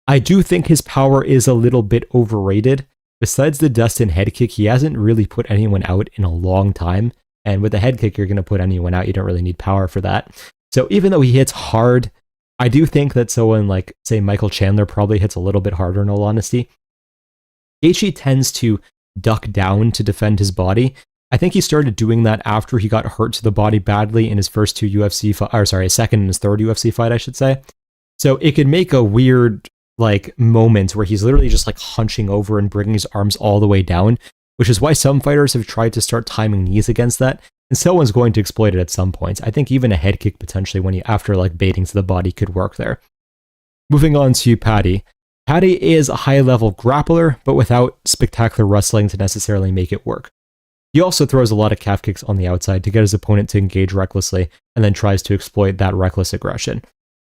I do think his power is a little bit overrated. Besides the Dustin head kick, he hasn't really put anyone out in a long time, and with a head kick, you're going to put anyone out. You don't really need power for that. So even though he hits hard, I do think that someone like, say, Michael Chandler probably hits a little bit harder in all honesty. Gaethje tends to duck down to defend his body. I think he started doing that after he got hurt to the body badly in his first 2 UFC his second and his third UFC fight, I should say. So it could make a weird like moment where he's literally just like hunching over and bringing his arms all the way down, which is why some fighters have tried to start timing knees against that. And someone's going to exploit it at some points. I think even a head kick potentially after like baiting to the body could work there. Moving on to Paddy. Paddy is a high-level grappler, but without spectacular wrestling to necessarily make it work. He also throws a lot of calf kicks on the outside to get his opponent to engage recklessly, and then tries to exploit that reckless aggression.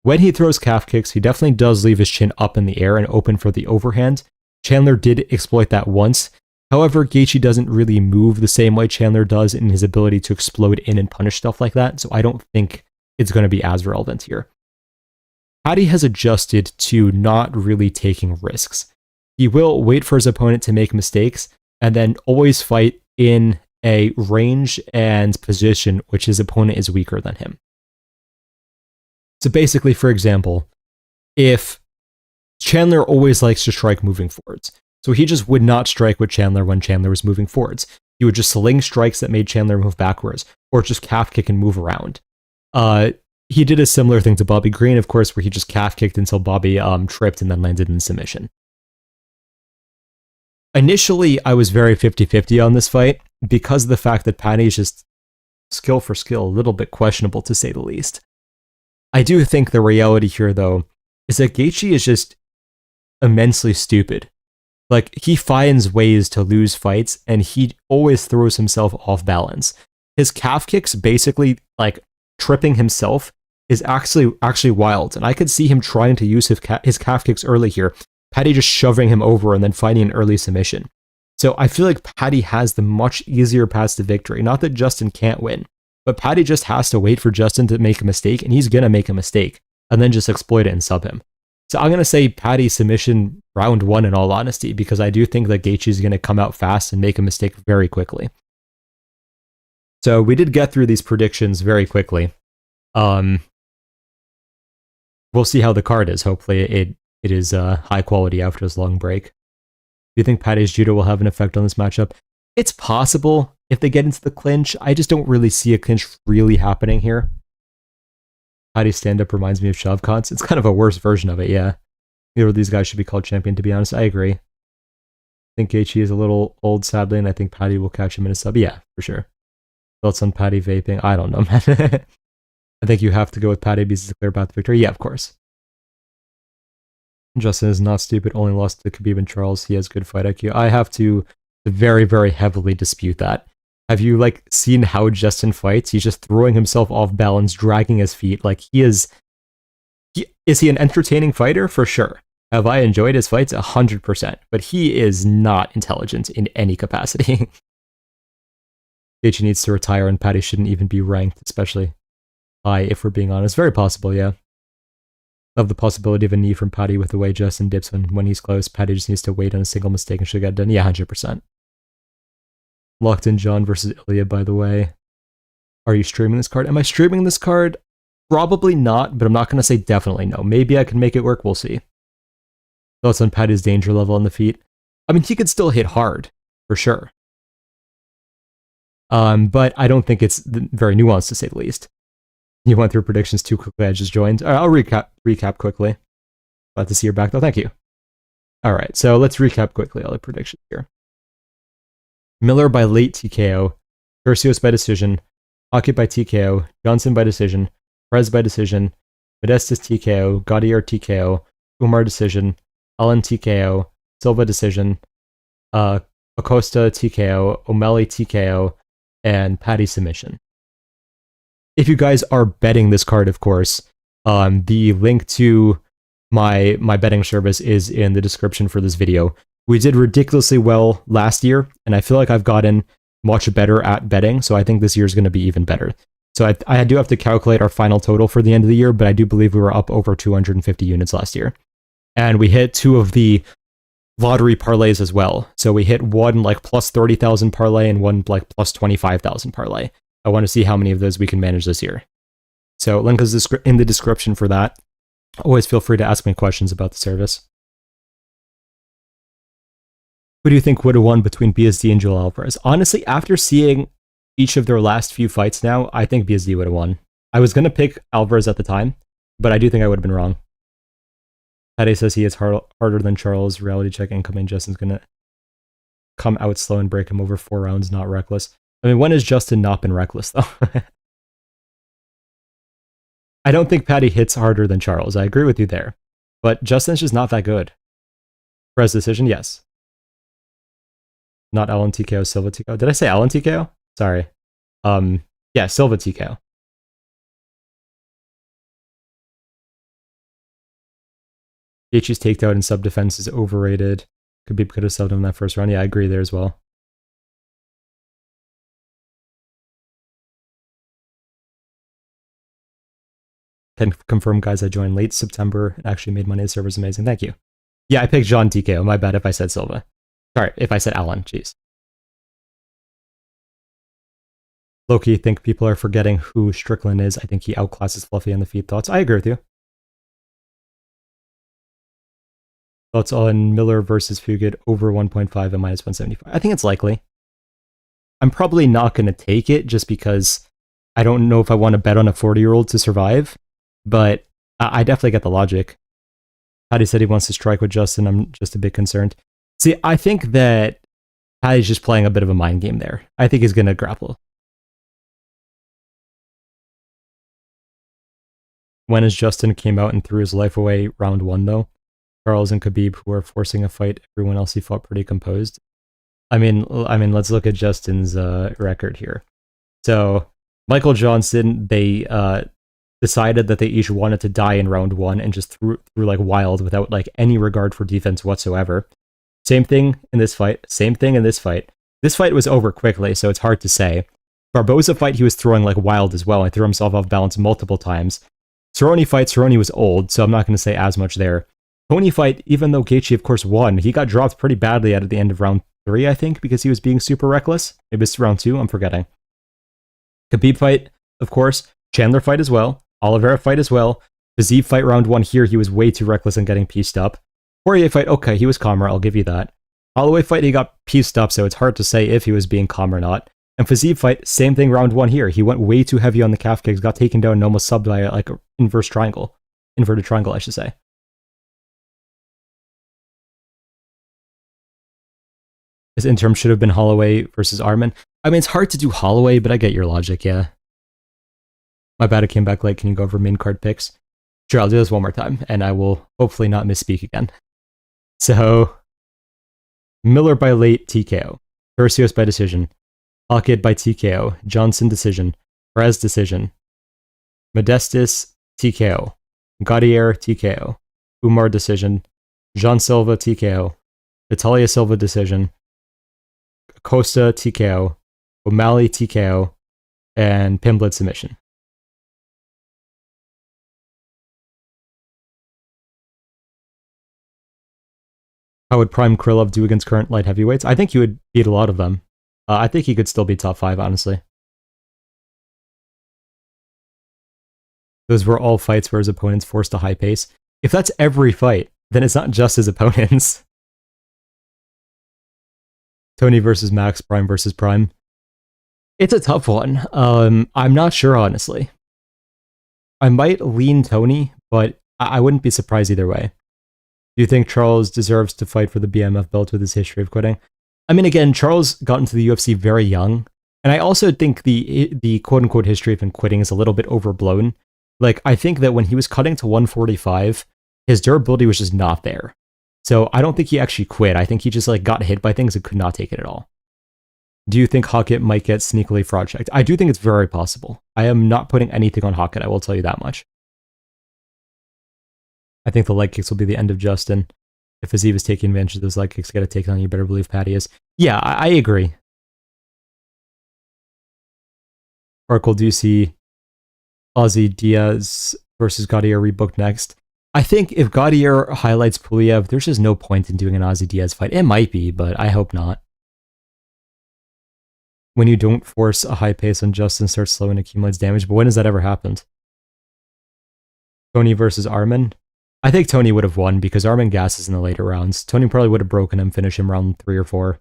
When he throws calf kicks, he definitely does leave his chin up in the air and open for the overhand. Chandler did exploit that once. However, Gaethje doesn't really move the same way Chandler does in his ability to explode in and punish stuff like that, so I don't think it's going to be as relevant here. Paddy has adjusted to not really taking risks. He will wait for his opponent to make mistakes, and then always fight in a range and position which his opponent is weaker than him. So basically, for example, if Chandler always likes to strike moving forwards, so he just would not strike with Chandler when Chandler was moving forwards. He would just sling strikes that made Chandler move backwards, or just calf kick and move around. He did a similar thing to Bobby Green, of course, where he just calf kicked until Bobby tripped and then landed in submission. Initially, I was very 50-50 on this fight because of the fact that Paddy is just skill for skill, a little bit questionable to say the least. I do think the reality here, though, is that Gaethje is just immensely stupid. Like, he finds ways to lose fights, and he always throws himself off balance. His calf kicks, basically, like, tripping himself, is actually wild, and I could see him trying to use his calf kicks early here, Paddy just shoving him over and then finding an early submission. So I feel like Paddy has the much easier path to victory. Not that Justin can't win, but Paddy just has to wait for Justin to make a mistake, and he's going to make a mistake, and then just exploit it and sub him. So I'm going to say Paddy submission round 1 in all honesty, because I do think that Gaethje is going to come out fast and make a mistake very quickly. So we did get through these predictions very quickly. We'll see how the card is. Hopefully it is high quality after this long break. Do you think Paddy's judo will have an effect on this matchup? It's possible if they get into the clinch. I just don't really see a clinch really happening here. Paddy's stand-up reminds me of Shavkat's. It's kind of a worse version of it, yeah. Either of these guys should be called champion, to be honest. I agree. I think Gaethje is a little old, sadly, and I think Paddy will catch him in a sub. Yeah, for sure. Thoughts on Paddy vaping? I don't know, man. I think you have to go with Paddy because it's a clear path to victory. Yeah, of course. Justin is not stupid, only lost to Khabib and Charles. He has good fight IQ. I have to very, very heavily dispute that. Have you, like, seen how Justin fights? He's just throwing himself off balance, dragging his feet. Like, is he an entertaining fighter? For sure. Have I enjoyed his fights? 100%. But he is not intelligent in any capacity. Gaethje needs to retire, and Paddy shouldn't even be ranked, especially high, if we're being honest. Very possible, yeah. Love the possibility of a knee from Paddy with the way Justin dips when he's close. Paddy just needs to wait on a single mistake and should get done. Yeah, 100%. Locked in John versus Ilya, by the way. Are you streaming this card? Am I streaming this card? Probably not, but I'm not going to say definitely no. Maybe I can make it work. We'll see. Thoughts on Paddy's danger level on the feet? I mean, he could still hit hard, for sure. But I don't think it's very nuanced, to say the least. You went through predictions too quickly. I just joined. All right, I'll recap quickly. Glad to see you're back, though. Thank you. All right, so let's recap quickly all the predictions here. Miller by late TKO, Turcios by decision, Hokit by TKO, Johnson by decision, Perez by decision, Modestas TKO, Gaethje TKO, Umar decision, Allen TKO, Silva decision, Acosta TKO, O'Malley TKO, and Paddy submission. If you guys are betting this card, of course, the link to my betting service is in the description for this video. We did ridiculously well last year, and I feel like I've gotten much better at betting, so I think this year is going to be even better. So I do have to calculate our final total for the end of the year, but I do believe we were up over 250 units last year. And we hit 2 of the lottery parlays as well. So we hit one like plus 30,000 parlay and one like plus 25,000 parlay. I want to see how many of those we can manage this year. So link is in the description for that. Always feel free to ask me questions about the service. Who do you think would have won between BSD and Joel Alvarez? Honestly, after seeing each of their last few fights now, I think BSD would have won. I was going to pick Alvarez at the time, but I do think I would have been wrong. Paddy says he is harder than Charles. Reality check incoming. Justin's going to come out slow and break him over 4 rounds, not reckless. I mean, when has Justin not been reckless, though? I don't think Paddy hits harder than Charles. I agree with you there. But Justin's just not that good. Perez decision, yes. Not Allen TKO, Silva TKO. Did I say Allen TKO? Sorry. Yeah, Silva TKO. Gaethje's takedown and sub-defense is overrated. Khabib could have subbed him in that first round. Yeah, I agree there as well. Can confirm, guys, I joined late September and actually made money. The server's amazing. Thank you. Yeah, I picked Jean TKO. My bad if I said Silva. Sorry, if I said Allen. Jeez. Loki, think people are forgetting who Strickland is. I think he outclasses Fluffy on the feet. Thoughts? I agree with you. Thoughts on Miller versus Fugitt over 1.5 and minus 175? I think it's likely. I'm probably not going to take it just because I don't know if I want to bet on a 40-year-old to survive, but I definitely get the logic. Paddy said he wants to strike with Justin. I'm just a bit concerned. See, I think that Paddy's just playing a bit of a mind game there. I think he's going to grapple. When as Justin came out and threw his life away round 1, though, Charles and Khabib, who are forcing a fight, everyone else he fought pretty composed. I mean, let's look at Justin's record here. So, Michael Johnson, they decided that they each wanted to die in round 1 and just threw like wild without like any regard for defense whatsoever. Same thing in this fight. Same thing in this fight. This fight was over quickly, so it's hard to say. Barboza fight, he was throwing like wild as well. He threw himself off balance multiple times. Cerrone fight, Cerrone was old, so I'm not going to say as much there. Tony fight, even though Gaethje of course won, he got dropped pretty badly at the end of round 3, I think, because he was being super reckless. Maybe it's round 2, I'm forgetting. Khabib fight, of course. Chandler fight as well. Oliveira fight as well. Fiziev fight round 1 here, he was way too reckless and getting pieced up. Poirier fight, okay, he was calmer, I'll give you that. Holloway fight, he got pieced up, so it's hard to say if he was being calm or not. And Fiziev fight, same thing round 1 here. He went way too heavy on the calf kicks, got taken down and almost subbed by like an inverted triangle, I should say. His interim should have been Holloway versus Arman. I mean, it's hard to do Holloway, but I get your logic, yeah. My bad, I came back late. Can you go over main card picks? Sure, I'll do this one more time, and I will hopefully not misspeak again. So, Miller by late TKO. Turcios by decision. Hokit by TKO. Johnson decision. Perez decision. Modestas TKO. Gaethje TKO. Umar decision. Jean Silva TKO. Natalia Silva decision. Acosta TKO. O'Malley TKO. And Pimblett submission. How would Prime Krylov do against current light heavyweights? I think he would beat a lot of them. I think he could still be top 5, honestly. Those were all fights where his opponents forced a high pace. If that's every fight, then it's not just his opponents. Tony versus Max, Prime versus Prime. It's a tough one. I'm not sure, honestly. I might lean Tony, but I wouldn't be surprised either way. Do you think Charles deserves to fight for the BMF belt with his history of quitting? I mean, again, Charles got into the UFC very young, and I also think the quote-unquote history of him quitting is a little bit overblown. Like, I think that when he was cutting to 145, his durability was just not there. So I don't think he actually quit. I think he just like got hit by things and could not take it at all. Do you think Hokit might get sneakily fraud checked? I do think it's very possible. I am not putting anything on Hokit, I will tell you that much. I think the leg kicks will be the end of Justin. If Fiziev is taking advantage of those leg kicks, get a takedown, you better believe Paddy is. Yeah, I agree. Oracle, do you see Ozzy Diaz versus Gaethje rebooked next? I think if Gaethje highlights Pulev, there's just no point in doing an Ozzy Diaz fight. It might be, but I hope not. When you don't force a high pace on Justin, starts slow and accumulates damage, but when has that ever happened? Tony versus Arman? I think Tony would have won because Arman gasses in the later rounds. Tony probably would have broken him, finish him round 3 or 4.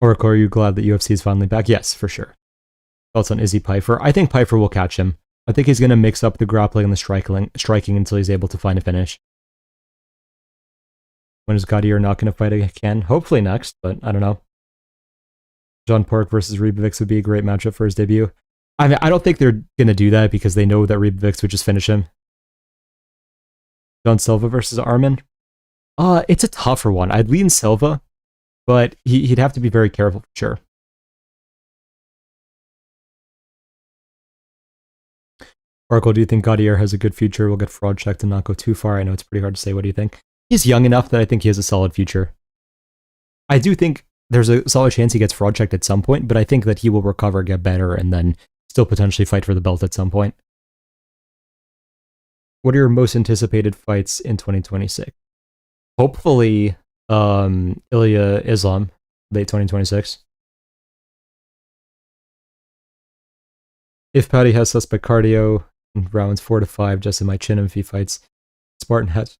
Oracle, are you glad that UFC is finally back? Yes, for sure. Thoughts on Izzy Pyfer? I think Pyfer will catch him. I think he's going to mix up the grappling and the striking until he's able to find a finish. When is Gaethje not going to fight again? Hopefully next, but I don't know. John Park versus Ribovics would be a great matchup for his debut. I mean, I don't think they're going to do that because they know that Ribovics would just finish him. John Silva versus Arman? It's a tougher one. I'd lean Silva, but he'd have to be very careful for sure. Oracle, do you think Gaethje has a good future? Will get fraud checked and not go too far? I know it's pretty hard to say. What do you think? He's young enough that I think he has a solid future. I do think there's a solid chance he gets fraud checked at some point, but I think that he will recover, get better, and then still potentially fight for the belt at some point. What are your most anticipated fights in 2026? Hopefully, Ilya Islam, late 2026. If Paddy has suspect cardio in rounds 4 to 5, just in my chin him if he fights. Spartan has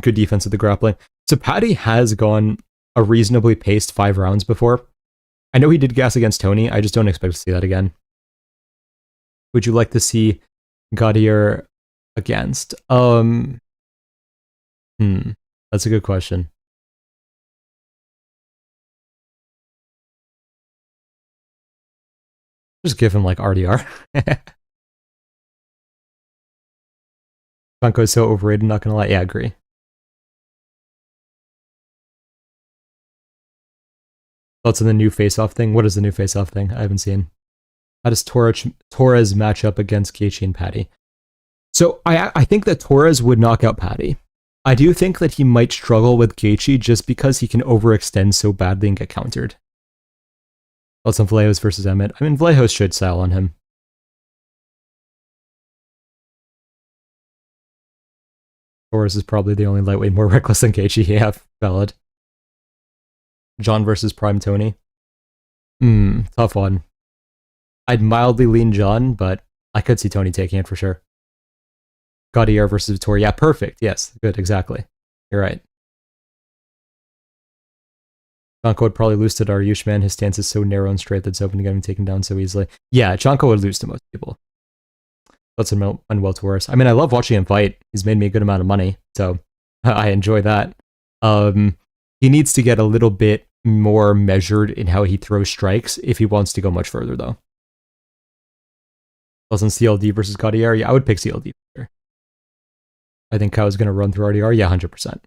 good defense with the grappling. So Paddy has gone a reasonably paced 5 rounds before. I know he did gas against Tony. I just don't expect to see that again. Would you like to see Gaethje against? That's a good question. Just give him like RDR. Franco is so overrated, not gonna lie. Yeah, I agree. Thoughts on the new face-off thing? What is the new face-off thing? I haven't seen. How does Torres match up against Gaethje and Paddy? So I think that Torres would knock out Paddy. I do think that he might struggle with Gaethje just because he can overextend so badly and get countered. Thoughts on Vallejos versus Emmett? I mean, Vallejos should style on him. Torres is probably the only lightweight more reckless than Gaethje. Yeah, valid. John versus Prime Tony. Tough one. I'd mildly lean John, but I could see Tony taking it for sure. Gaethje versus Vittori. Yeah, perfect. Yes, good, exactly. You're right. Chanko would probably lose to Dariush, man. His stance is so narrow and straight that it's open to get him taken down so easily. Yeah, Chanko would lose to most people. That's on Welterweight. I mean, I love watching him fight. He's made me a good amount of money, so I enjoy that. He needs to get a little bit more measured in how he throws strikes if he wants to go much further, though. On CLD versus Gaethje, yeah, I would pick CLD. I think Kyle is going to run through RDR. Yeah, 100%.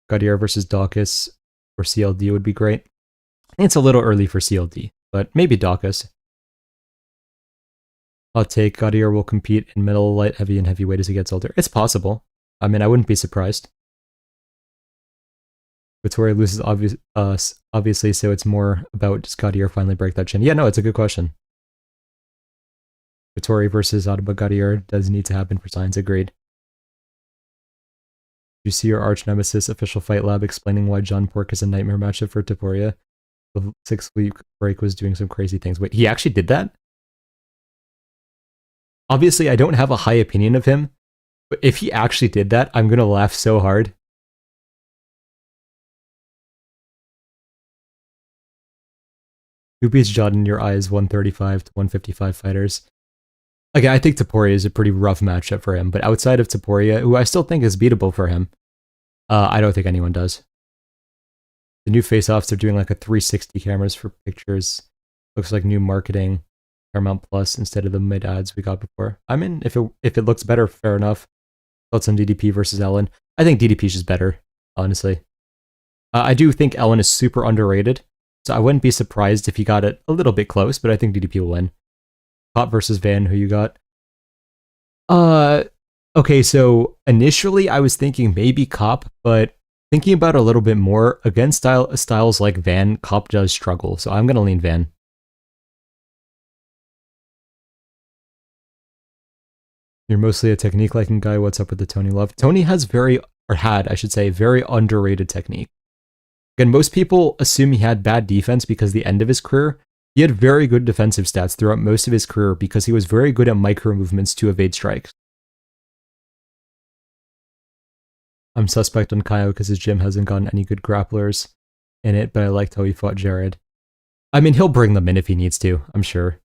Gaethje versus Dawkins or CLD would be great. I think it's a little early for CLD, but maybe Dawkins. Hot take, Gaethje will compete in middle, light, heavy, and heavyweight as he gets older. It's possible. I mean, I wouldn't be surprised. Vittori loses obviously, so it's more about does Gaethje finally break that chin? Yeah, no, it's a good question. Vittori versus Adama Gaethje does need to happen for science. Agreed. You see your arch nemesis official fight lab explaining why John Pork is a nightmare matchup for Topuria. The 6-week break was doing some crazy things. Wait, he actually did that? Obviously, I don't have a high opinion of him, but if he actually did that, I'm gonna laugh so hard. Who beats John in your eyes? 135 to 155 fighters. Again, I think Topuria is a pretty rough matchup for him, but outside of Topuria, who I still think is beatable for him, I don't think anyone does. The new face-offs are doing like a 360 cameras for pictures. Looks like new marketing, Paramount Plus instead of the mid ads we got before. I mean, if it looks better, fair enough. Thoughts on DDP versus Ellen? I think DDP is just better, honestly. I do think Ellen is super underrated, so I wouldn't be surprised if he got it a little bit close, but I think DDP will win. Pop versus Van, who you got? Okay, so initially I was thinking maybe Cop, but thinking about it a little bit more, against styles like Van, Cop does struggle, so I'm going to lean Van. You're mostly a technique-liking guy. What's up with the Tony love? Tony has very underrated technique. Again, most people assume he had bad defense because the end of his career. He had very good defensive stats throughout most of his career because he was very good at micro movements to evade strikes. I'm suspect on Kaio because his gym hasn't gotten any good grapplers in it, but I liked how he fought Jared. I mean, he'll bring them in if he needs to, I'm sure.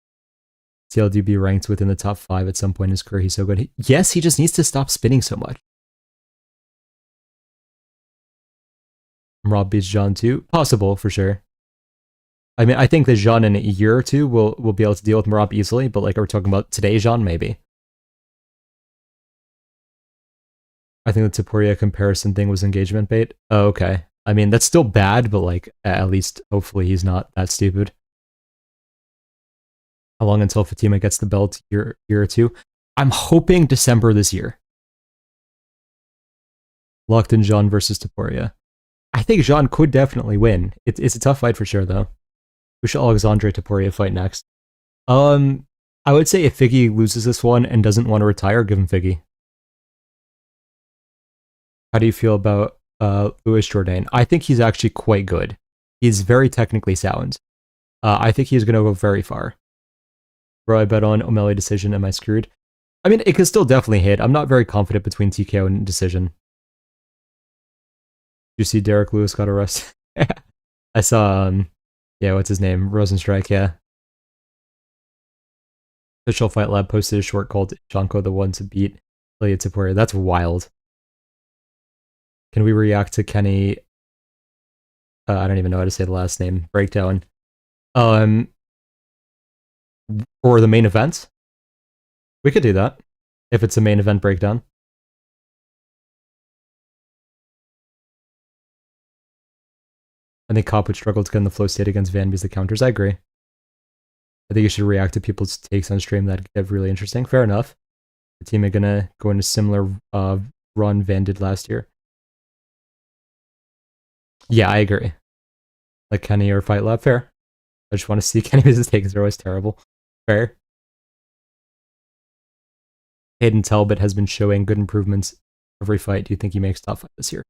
CLD be ranked within the top 5 at some point in his career. He's so good. Yes, he just needs to stop spinning so much. Rob beats John too. Possible, for sure. I mean, I think that Jean in a year or two will be able to deal with Marab easily, but like, are we talking about today, Jean? Maybe. I think the Topuria comparison thing was engagement bait. Oh, okay. I mean, that's still bad, but like, at least, hopefully he's not that stupid. How long until Fatima gets the belt? Year or two? I'm hoping December this year. Locked in Jean versus Topuria. I think Jean could definitely win. It's a tough fight for sure, though. Who should Alexander Topuria fight next? I would say if Figgy loses this one and doesn't want to retire, give him Figgy. How do you feel about Louis Jourdain? I think he's actually quite good. He's very technically sound. I think he's going to go very far. Bro, I bet on O'Malley decision. Am I screwed? I mean, it could still definitely hit. I'm not very confident between TKO and decision. You see Derrick Lewis got arrested? I saw, yeah, what's his name? Rosenstrike, yeah. Official Fight Lab posted a short called Shanko the one to beat Ilya Topuria. That's wild. Can we react to Kenny? I don't even know how to say the last name. Breakdown. For the main event? We could do that. If it's a main event breakdown. I think Kopp would struggle to get in the flow state against Van because the counters. I agree. I think you should react to people's takes on stream that get really interesting. Fair enough. The team are gonna go in a similar run Van did last year. Yeah, I agree. Like Kenny or Fight Lab, fair. I just want to see Kenny's takes are always terrible. Fair. Hayden Talbot has been showing good improvements every fight. Do you think he makes top 5 this year?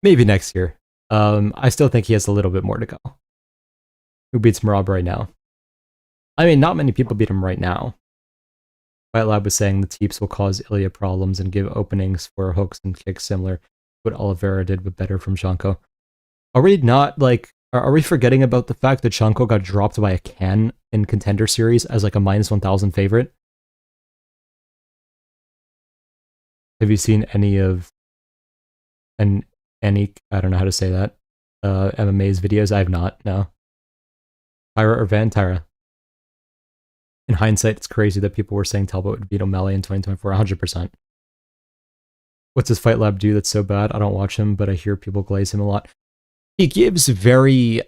Maybe next year. I still think he has a little bit more to go. Who beats Marab right now? I mean, not many people beat him right now. Fight Lab was saying the Teeps will cause Ilya problems and give openings for hooks and kicks similar to what Oliveira did, but better from Shanko. Are we not, like, are we forgetting about the fact that Shanko got dropped by a Ken in Contender Series as like a -1000 favorite? Have you seen any of any I don't know how to say that MMA's videos? I have not. No. Tyra or Van? Tyra. In hindsight, it's crazy that people were saying Talbot would beat O'Malley in 2024. 100%. What's his Fight Lab do that's so bad? I don't watch him, but I hear people glaze him a lot. He gives very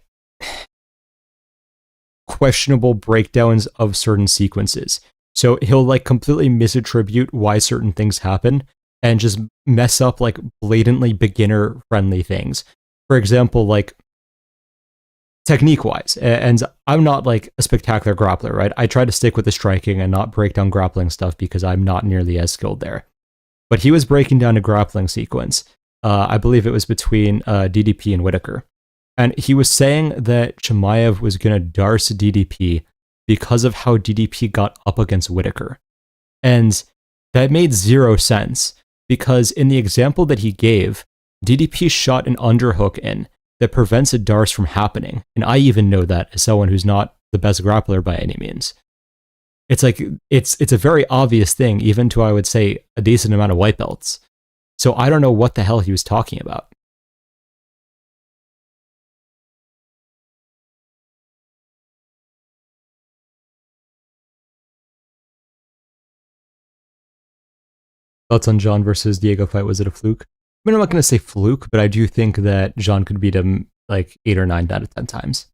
questionable breakdowns of certain sequences. So he'll like completely misattribute why certain things happen and just mess up like blatantly beginner friendly things. For example, like technique wise, and I'm not like a spectacular grappler, right? I try to stick with the striking and not break down grappling stuff because I'm not nearly as skilled there. But he was breaking down a grappling sequence. I believe it was between DDP and Whitaker. And he was saying that Chimaev was going to darce DDP because of how DDP got up against Whitaker. And that made zero sense because in the example that he gave, DDP shot an underhook in that prevents a darce from happening. And I even know that as someone who's not the best grappler by any means. It's like, it's a very obvious thing, even to, I would say, a decent amount of white belts. So I don't know what the hell he was talking about. Thoughts on Jean versus Diego fight? Was it a fluke? I mean, I'm not going to say fluke, but I do think that Jean could beat him like 8 or 9 out of 10 times.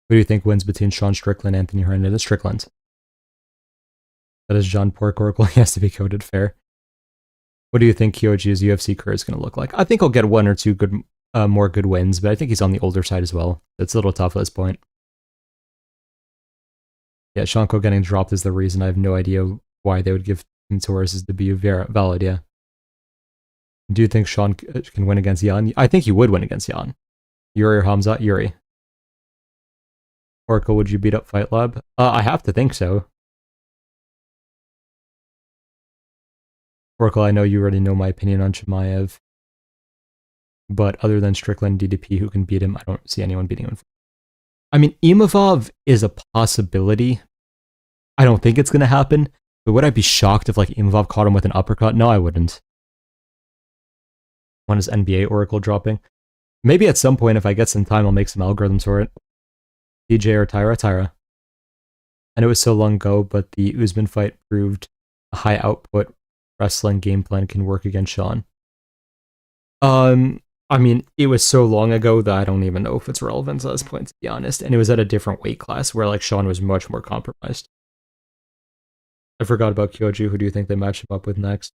Who do you think wins between Sean Strickland, Anthony Hernandez? Strickland. That is John Pork Oracle. He has to be coded fair. What do you think Kyoji's UFC career is going to look like? I think he'll get 1 or 2 good, more good wins, but I think he's on the older side as well. It's a little tough at this point. Yeah, Shanko getting dropped is the reason. I have no idea why they would give him Torres' debut. Valid, yeah. Do you think Sean can win against Jan? I think he would win against Jan. Yuri or Hamza? Yuri. Oracle, would you beat up Fight Lab? I have to think so. Oracle, I know you already know my opinion on Chimaev. But other than Strickland, DDP, who can beat him, I don't see anyone beating him. I mean, Imavov is a possibility. I don't think it's going to happen. But would I be shocked if like Imavov caught him with an uppercut? No, I wouldn't. When is NBA Oracle dropping? Maybe at some point, if I get some time, I'll make some algorithms for it. DJ or Tyra? Tyra. I know it was so long ago, but the Usman fight proved a high output wrestling game plan can work against Sean. I mean, it was so long ago that I don't even know if it's relevant at this point, to be honest. And it was at a different weight class where like Sean was much more compromised. I forgot about Kyoji. Who do you think they match him up with next?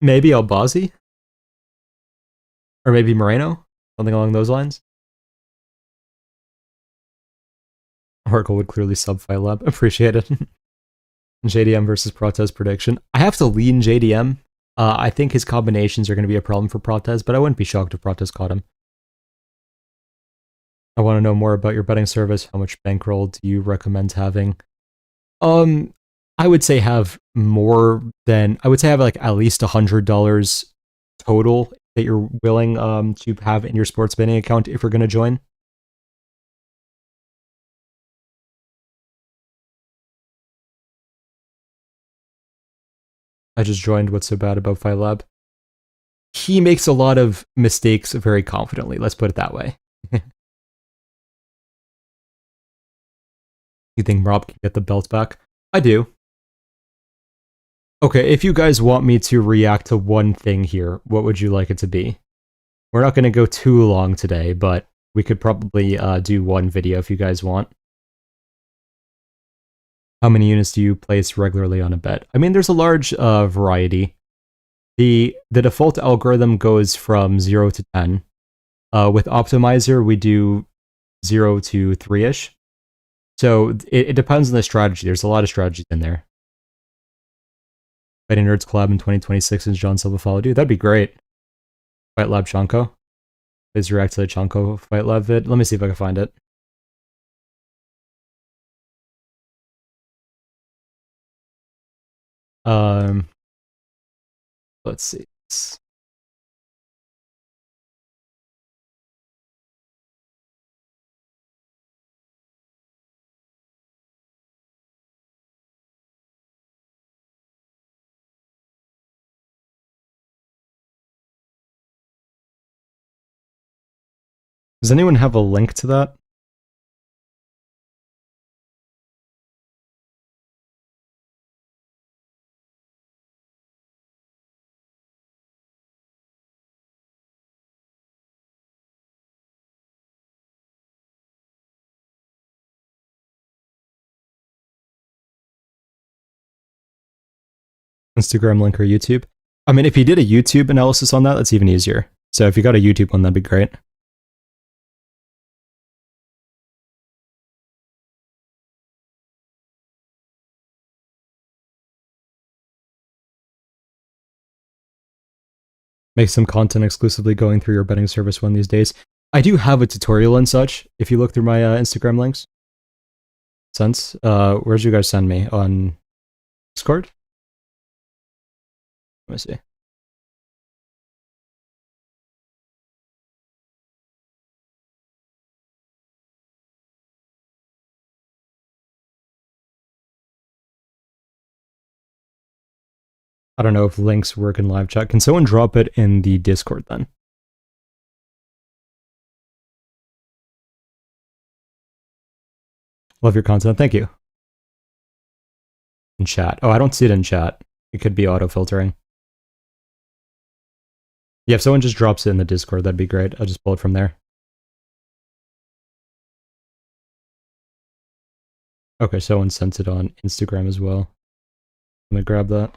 Maybe Albazi? Or maybe Moreno? Something along those lines? Oracle would clearly sub Fight Lab. Appreciate it. JDM versus Protez prediction. I have to lean JDM. I think his combinations are going to be a problem for Protez, but I wouldn't be shocked if Protez caught him. I want to know more about your betting service. How much bankroll do you recommend having? I would say have more than, I would say have like at least $100 total that you're willing to have in your sports betting account if you're going to join. I just joined. What's so bad about Fight Lab? He makes a lot of mistakes very confidently, let's put it that way. You think Rob can get the belt back? I do. Okay, if you guys want me to react to one thing here, what would you like it to be? We're not going to go too long today, but we could probably do one video if you guys want. How many units do you place regularly on a bet? I mean, there's a large variety. The default algorithm goes from 0 to 10. With Optimizer, we do 0 to 3-ish. So it depends on the strategy. There's a lot of strategies in there. Betting Nerds collab in 2026 and Jean Silva followed you. That'd be great. Fight Lab Chanko. Please react to the Chanko Fight Lab vid. Let me see if I can find it. Let's see. Does anyone have a link to that? Instagram link or YouTube? I mean, if you did a YouTube analysis on that, that's even easier. So if you got a YouTube one, that'd be great. Make some content exclusively going through your betting service one these days. I do have a tutorial and such, if you look through my Instagram links. Sense? Where'd you guys send me? On Discord? Let me see. I don't know if links work in live chat. Can someone drop it in the Discord then? Love your content. Thank you. In chat. Oh, I don't see it in chat. It could be auto-filtering. Yeah, if someone just drops it in the Discord, that'd be great. I'll just pull it from there. Okay, someone sent it on Instagram as well. Let me grab that.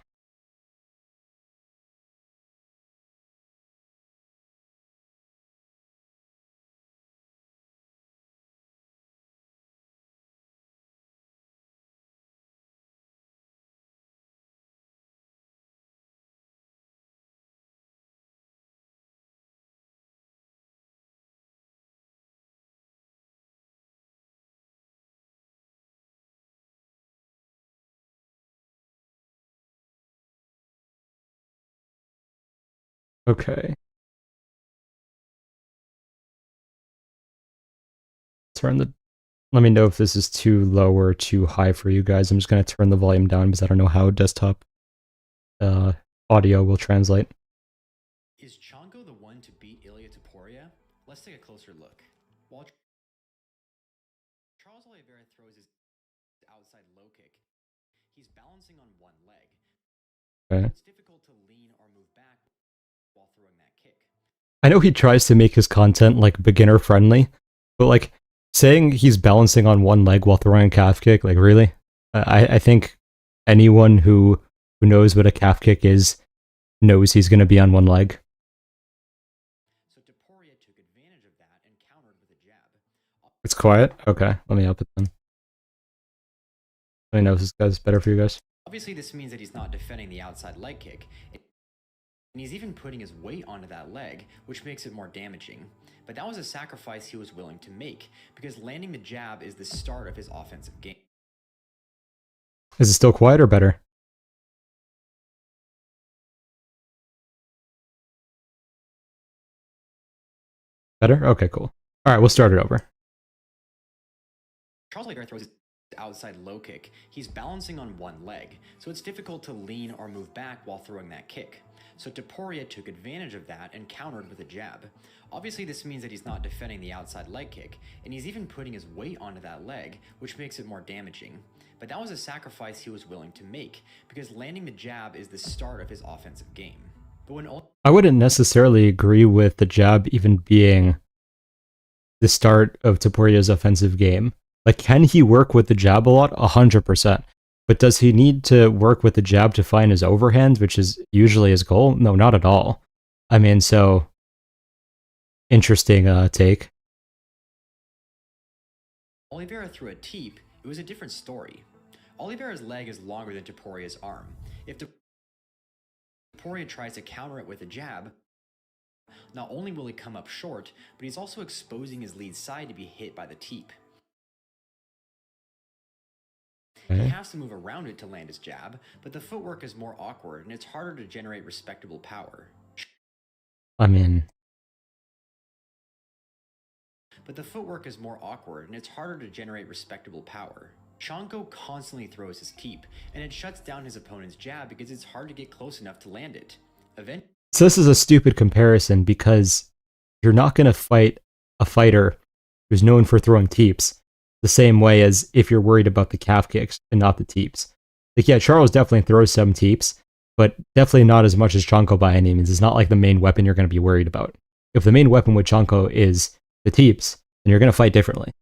Okay. Let me know if this is too low or too high for you guys. I'm just going to turn the volume down because I don't know how desktop audio will translate. Is Chanko the one to beat Ilia Topuria? Let's take a closer look. While Charles Oliveira throws his outside low kick, he's balancing on one leg. Okay. It's difficult to lean or move back while throwing that kick. I know he tries to make his content like beginner friendly, but like saying he's balancing on one leg while throwing a calf kick, like really? I think anyone who knows what a calf kick is knows he's going to be on one leg. So Topuria took advantage of that and countered with a jab. It's quiet? Okay, let me up it then. Let me know if this guy's better for you guys. Obviously, this means that he's not defending the outside leg kick. And he's even putting his weight onto that leg, which makes it more damaging. But that was a sacrifice he was willing to make, because landing the jab is the start of his offensive game. Is it still quiet or better? Better? Okay, cool. Alright, we'll start it over. Charles Oliveira throws his outside low kick. He's balancing on one leg, so it's difficult to lean or move back while throwing that kick. So Topuria took advantage of that and countered with a jab. Obviously this means that he's not defending the outside leg kick, and he's even putting his weight onto that leg, which makes it more damaging. But that was a sacrifice he was willing to make, because landing the jab is the start of his offensive game. But when I wouldn't necessarily agree with the jab even being the start of Topuria's offensive game. Like, can he work with the jab a lot? 100%. But does he need to work with the jab to find his overhand, which is usually his goal? No, not at all. I mean, so interesting take. Oliveira threw a teep, it was a different story. Oliveira's leg is longer than Topuria's arm. If Topuria tries to counter it with a jab, not only will he come up short, but he's also exposing his lead side to be hit by the teep. Okay. He has to move around it to land his jab, but the footwork is more awkward and it's harder to generate respectable power. I mean... But the footwork is more awkward and it's harder to generate respectable power. Shanko constantly throws his teep, and it shuts down his opponent's jab because it's hard to get close enough to land it. So this is a stupid comparison because you're not going to fight a fighter who's known for throwing teeps the same way as if you're worried about the calf kicks and not the teeps. Like, yeah, Charles definitely throws some teeps, but definitely not as much as Chanko by any means. It's not like the main weapon you're going to be worried about. If the main weapon with Chanko is the teeps, then you're going to fight differently.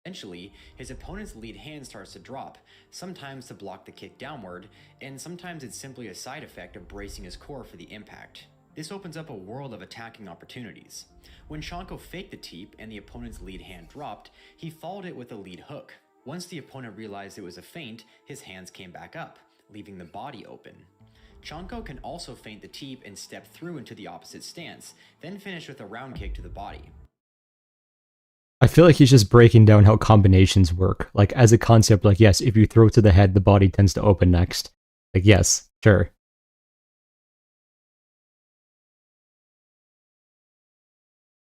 Eventually, his opponent's lead hand starts to drop, sometimes to block the kick downward, and sometimes it's simply a side effect of bracing his core for the impact. This opens up a world of attacking opportunities. When Shanko faked the teep and the opponent's lead hand dropped, he followed it with a lead hook. Once the opponent realized it was a feint, his hands came back up, leaving the body open. Shanko can also feint the teep and step through into the opposite stance, then finish with a round kick to the body. I feel like he's just breaking down how combinations work. Like, as a concept, like, yes, if you throw to the head, the body tends to open next. Like, yes, sure.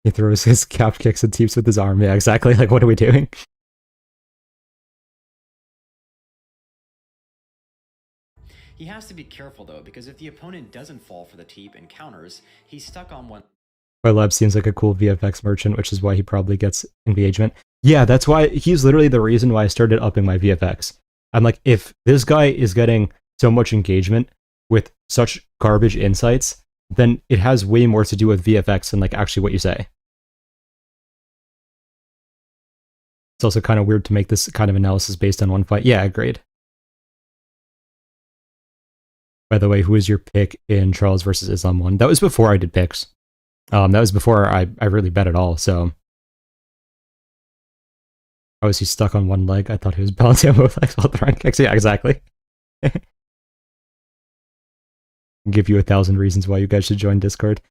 He throws his calf kicks and teeps with his arm. Yeah, exactly. Like, what are we doing? He has to be careful though, because if the opponent doesn't fall for the teep and counters, he's stuck on one. My lab seems like a cool VFX merchant, which is why he probably gets engagement. Yeah, that's why he's literally the reason why I started upping my VFX. I'm like, if this guy is getting so much engagement with such garbage insights, then it has way more to do with VFX than like actually what you say. It's also kind of weird to make this kind of analysis based on one fight. Yeah, agreed. By the way, who is your pick in Charles versus Islam 1? That was before I did picks. That was before I really bet at all, so... Oh, is he stuck on one leg? I thought he was balancing on both legs while throwing kicks. Yeah, exactly. Give you 1,000 reasons why you guys should join Discord.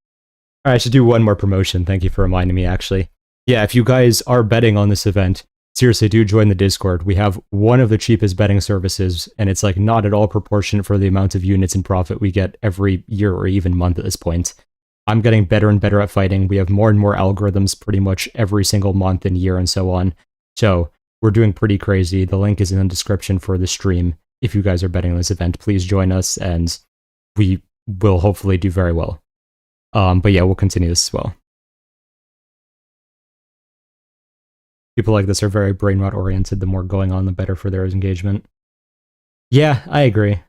Alright, I should do one more promotion. Thank you for reminding me, actually. Yeah, if you guys are betting on this event, seriously, do join the Discord. We have one of the cheapest betting services, and it's like not at all proportionate for the amount of units and profit we get every year or even month at this point. I'm getting better and better at fighting. We have more and more algorithms pretty much every single month and year and so on. So we're doing pretty crazy. The link is in the description for the stream. If you guys are betting on this event, please join us and we will hopefully do very well. But yeah, we'll continue this as well. People like this are very brain rot oriented. The more going on, the better for their engagement. Yeah, I agree.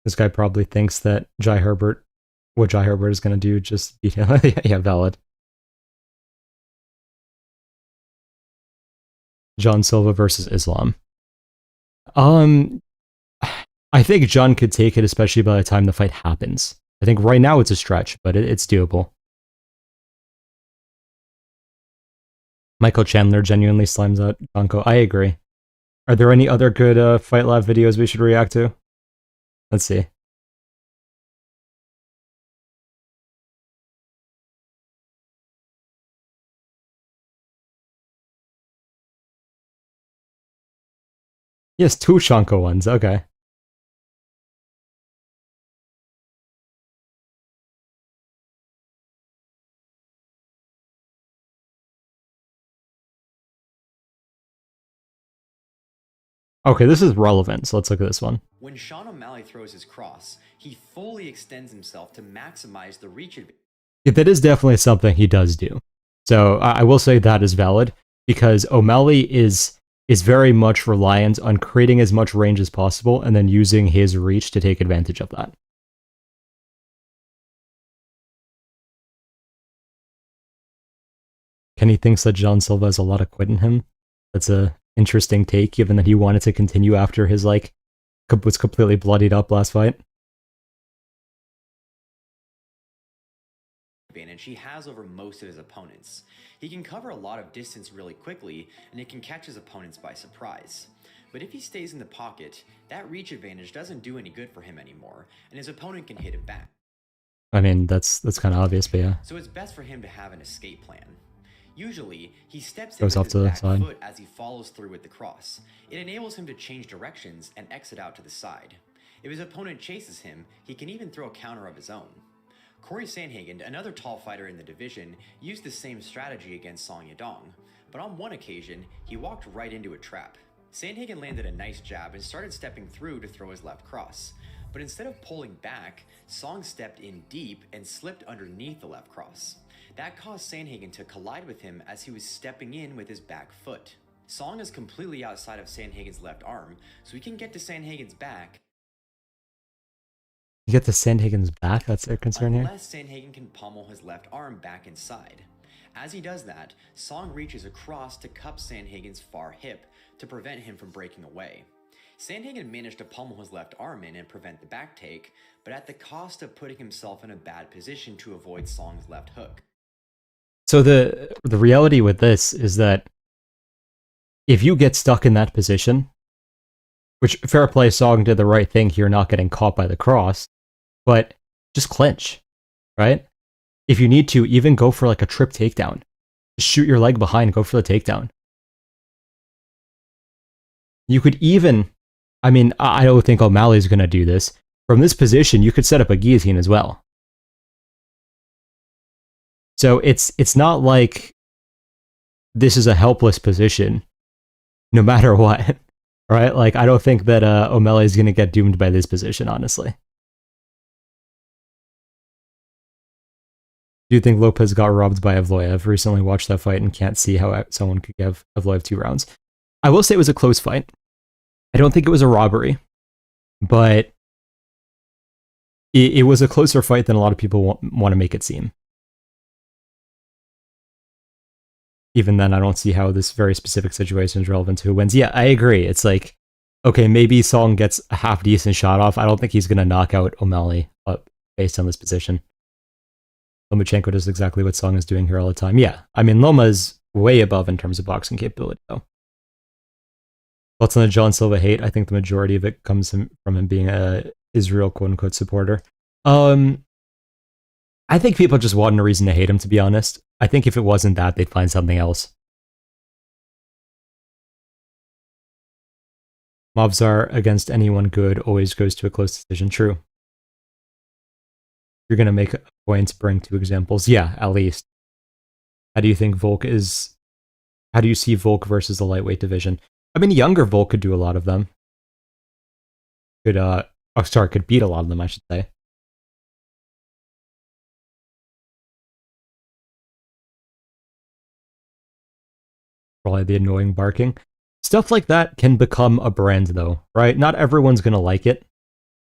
This guy probably thinks that what Jai Herbert is going to do, just beat him. Yeah, valid. Jean Silva versus Islam. I think John could take it, especially by the time the fight happens. I think right now it's a stretch, but it's doable. Michael Chandler genuinely slimes out Jonko. I agree. Are there any other good Fight Lab videos we should react to? Let's see. Yes, two Shanko ones. Okay. Okay, this is relevant, so let's look at this one. When Sean O'Malley throws his cross, he fully extends himself to maximize the reach advantage. Yeah, that is definitely something he does do. So I will say that is valid, because O'Malley is very much reliant on creating as much range as possible and then using his reach to take advantage of that. Kenny thinks that Jean Silva has a lot of quit in him. That's a interesting take, given that he wanted to continue after his, like, was completely bloodied up last fight. Advantage he has over most of his opponents. He can cover a lot of distance really quickly, and it can catch his opponents by surprise. But if he stays in the pocket, that reach advantage doesn't do any good for him anymore, and his opponent can hit him back. I mean, that's kind of obvious, but yeah. So it's best for him to have an escape plan. Usually, he steps in Goes with off his to the back side. foot as he follows through with the cross. It enables him to change directions and exit out to the side. If his opponent chases him, he can even throw a counter of his own. Corey Sandhagen, another tall fighter in the division, used the same strategy against Song Yadong, but on one occasion, he walked right into a trap. Sandhagen landed a nice jab and started stepping through to throw his left cross, but instead of pulling back, Song stepped in deep and slipped underneath the left cross. That caused Sandhagen to collide with him as he was stepping in with his back foot. Song is completely outside of Sandhagen's left arm, so he can get to Sandhagen's back. You get to Sandhagen's back? That's their concern here? Unless Sandhagen can pummel his left arm back inside. As he does that, Song reaches across to cup Sandhagen's far hip to prevent him from breaking away. Sandhagen managed to pummel his left arm in and prevent the back take, but at the cost of putting himself in a bad position to avoid Song's left hook. So the reality with this is that if you get stuck in that position, which fair play, Song did the right thing here, not getting caught by the cross, but just clinch, right? If you need to, even go for like a trip takedown. Just shoot your leg behind, go for the takedown. You could even, I mean, I don't think O'Malley's going to do this. From this position, you could set up a guillotine as well. So it's not like this is a helpless position, no matter what, right? Like, I don't think that O'Malley's going to get doomed by this position, honestly. Do you think Lopez got robbed by Evloev? I've recently watched that fight and can't see how someone could give Evloev 2 rounds. I will say it was a close fight. I don't think it was a robbery, but it was a closer fight than a lot of people want to make it seem. Even then, I don't see how this very specific situation is relevant to who wins. Yeah, I agree. It's like, okay, maybe Song gets a half-decent shot off. I don't think he's going to knock out O'Malley based on this position. Lomachenko does exactly what Song is doing here all the time. Yeah, I mean, Loma is way above in terms of boxing capability, though. What's on the Jean Silva hate? I think the majority of it comes from him being a Israel quote-unquote supporter. I think people just want a reason to hate him, to be honest. I think if it wasn't that, they'd find something else. Mobzar against anyone good always goes to a close decision. True. You're going to make a point to bring 2 examples. Yeah, at least. How do you think Volk is... How do you see Volk versus the lightweight division? I mean, younger Volk could do a lot of them. Could beat a lot of them, I should say. Probably the annoying barking. Stuff like that can become a brand, though, right? Not everyone's going to like it,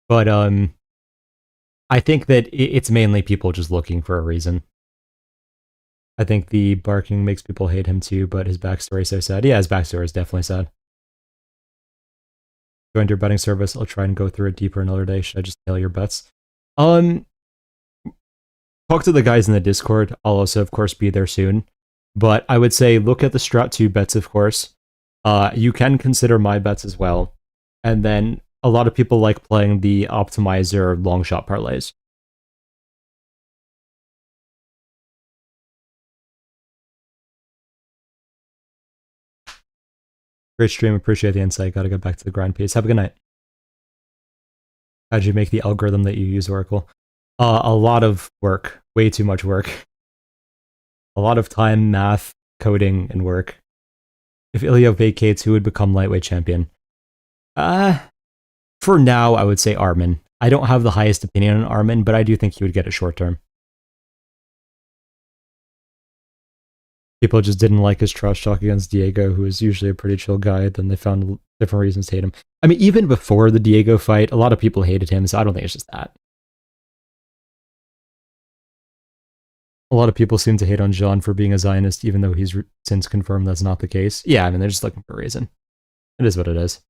but I think that it's mainly people just looking for a reason. I think the barking makes people hate him too, but his backstory is so sad. Yeah, his backstory is definitely sad. Joined your betting service. I'll try and go through it deeper another day. Should I just tail your bets? Talk to the guys in the Discord. I'll also, of course, be there soon. But I would say look at the Strat 2 bets, of course. You can consider my bets as well. And then a lot of people like playing the optimizer long shot parlays. Great stream, appreciate the insight. Gotta get back to the grind piece. Have a good night. How'd you make the algorithm that you use, Oracle? A lot of work. Way too much work. A lot of time, math, coding, and work. If Ilya vacates, who would become lightweight champion? For now, I would say Armin. I don't have the highest opinion on Armin, but I do think he would get it short term. People just didn't like his trash talk against Diego, who is usually a pretty chill guy. Then they found different reasons to hate him. I mean, even before the Diego fight, a lot of people hated him, so I don't think it's just that. A lot of people seem to hate on Jean for being a Zionist, even though he's since confirmed that's not the case. Yeah, I mean, they're just looking for a reason. It is what it is.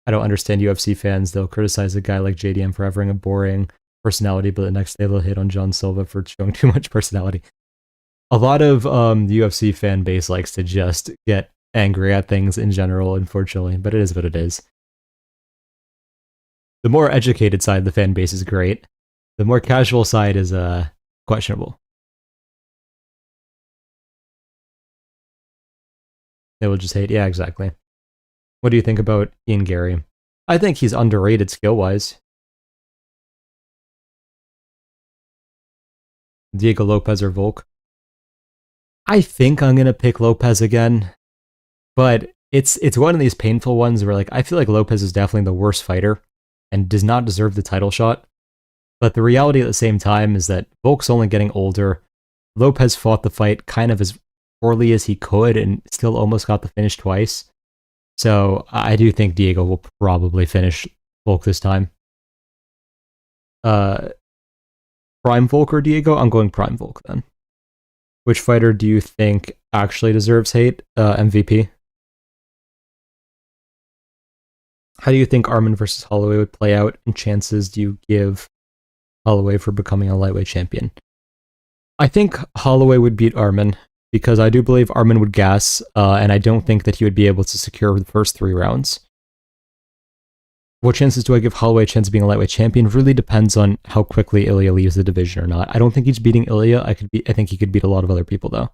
I don't understand UFC fans. They'll criticize a guy like JDM for having a boring personality, but the next day they'll hate on Jean Silva for showing too much personality. A lot of the UFC fan base likes to just get angry at things in general, unfortunately, but it is what it is. The more educated side of the fan base is great. The more casual side is questionable. They will just hate. Yeah, exactly. What do you think about Ian Gary? I think he's underrated skill-wise. Diego Lopez or Volk? I think I'm gonna pick Lopez again, but it's one of these painful ones where like I feel like Lopez is definitely the worst fighter and does not deserve the title shot. But the reality at the same time is that Volk's only getting older. Lopez fought the fight kind of as poorly as he could and still almost got the finish twice. So I do think Diego will probably finish Volk this time. Prime Volk or Diego? I'm going Prime Volk then. Which fighter do you think actually deserves hate? MVP. How do you think Armin versus Holloway would play out, and chances do you give Holloway for becoming a lightweight champion? I think Holloway would beat Armin, because I do believe Armin would gas, and I don't think that he would be able to secure the first 3 rounds. What chances do I give Holloway a chance of being a lightweight champion? Really depends on how quickly Ilya leaves the division or not. I don't think he's beating Ilya. I think he could beat a lot of other people, though.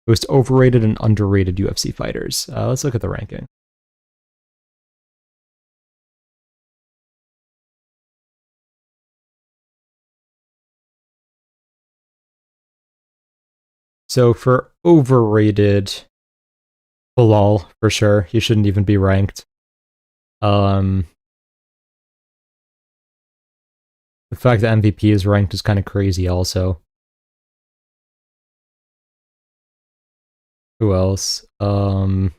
Most overrated and underrated UFC fighters. Let's look at the ranking. So for overrated, Bilal, for sure. He shouldn't even be ranked. The fact that MVP is ranked is kind of crazy also. Who else? To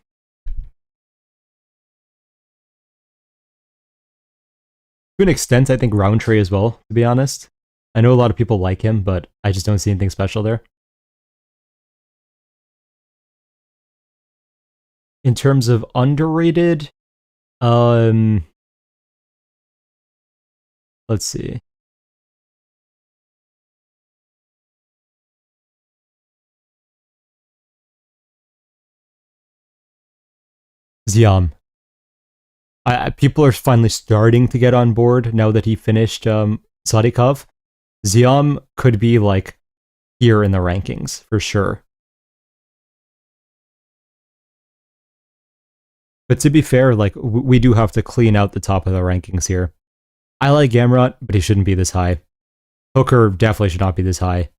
an extent, I think Roundtree as well, to be honest. I know a lot of people like him, but I just don't see anything special there. In terms of underrated, let's see. Ziam. People are finally starting to get on board now that he finished Sadikov. Ziam could be like here in the rankings for sure. But to be fair, like we do have to clean out the top of the rankings here. I like Gamrot, but he shouldn't be this high. Hooker definitely should not be this high.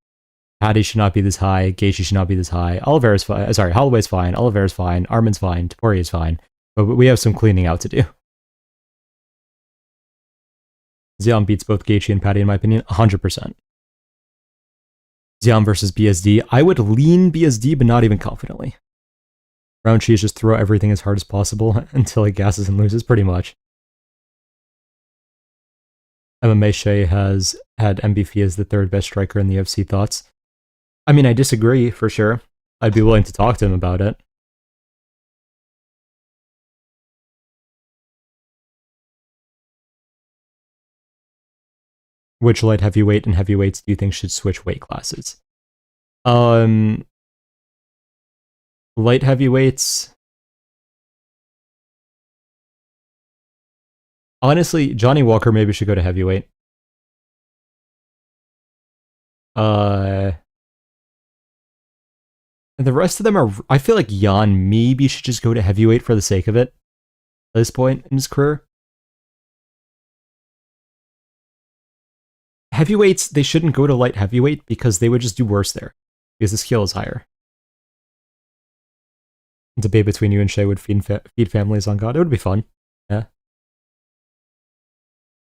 Paddy should not be this high. Gaethje should not be this high. Oliveira's fine. Sorry, Holloway's fine. Oliveira's fine. Armin's fine. Poirier's fine. But we have some cleaning out to do. Ziam beats both Gaethje and Paddy, in my opinion, 100%. Ziam versus BSD. I would lean BSD, but not even confidently. Roundtree is just throw everything as hard as possible until he gasses and loses, pretty much. MMA Shea has had MVP as the 3rd best striker in the UFC. Thoughts? I mean, I disagree, for sure. I'd be willing to talk to him about it. Which light heavyweight and heavyweights do you think should switch weight classes? Light heavyweights, Honestly, Johnny Walker maybe should go to heavyweight. And the rest of them are... I feel like Jan maybe should just go to heavyweight for the sake of it at this point in his career. Heavyweights, they shouldn't go to light heavyweight because they would just do worse there. Because the skill is higher. Debate between you and Shay would feed families on God. It would be fun. Yeah.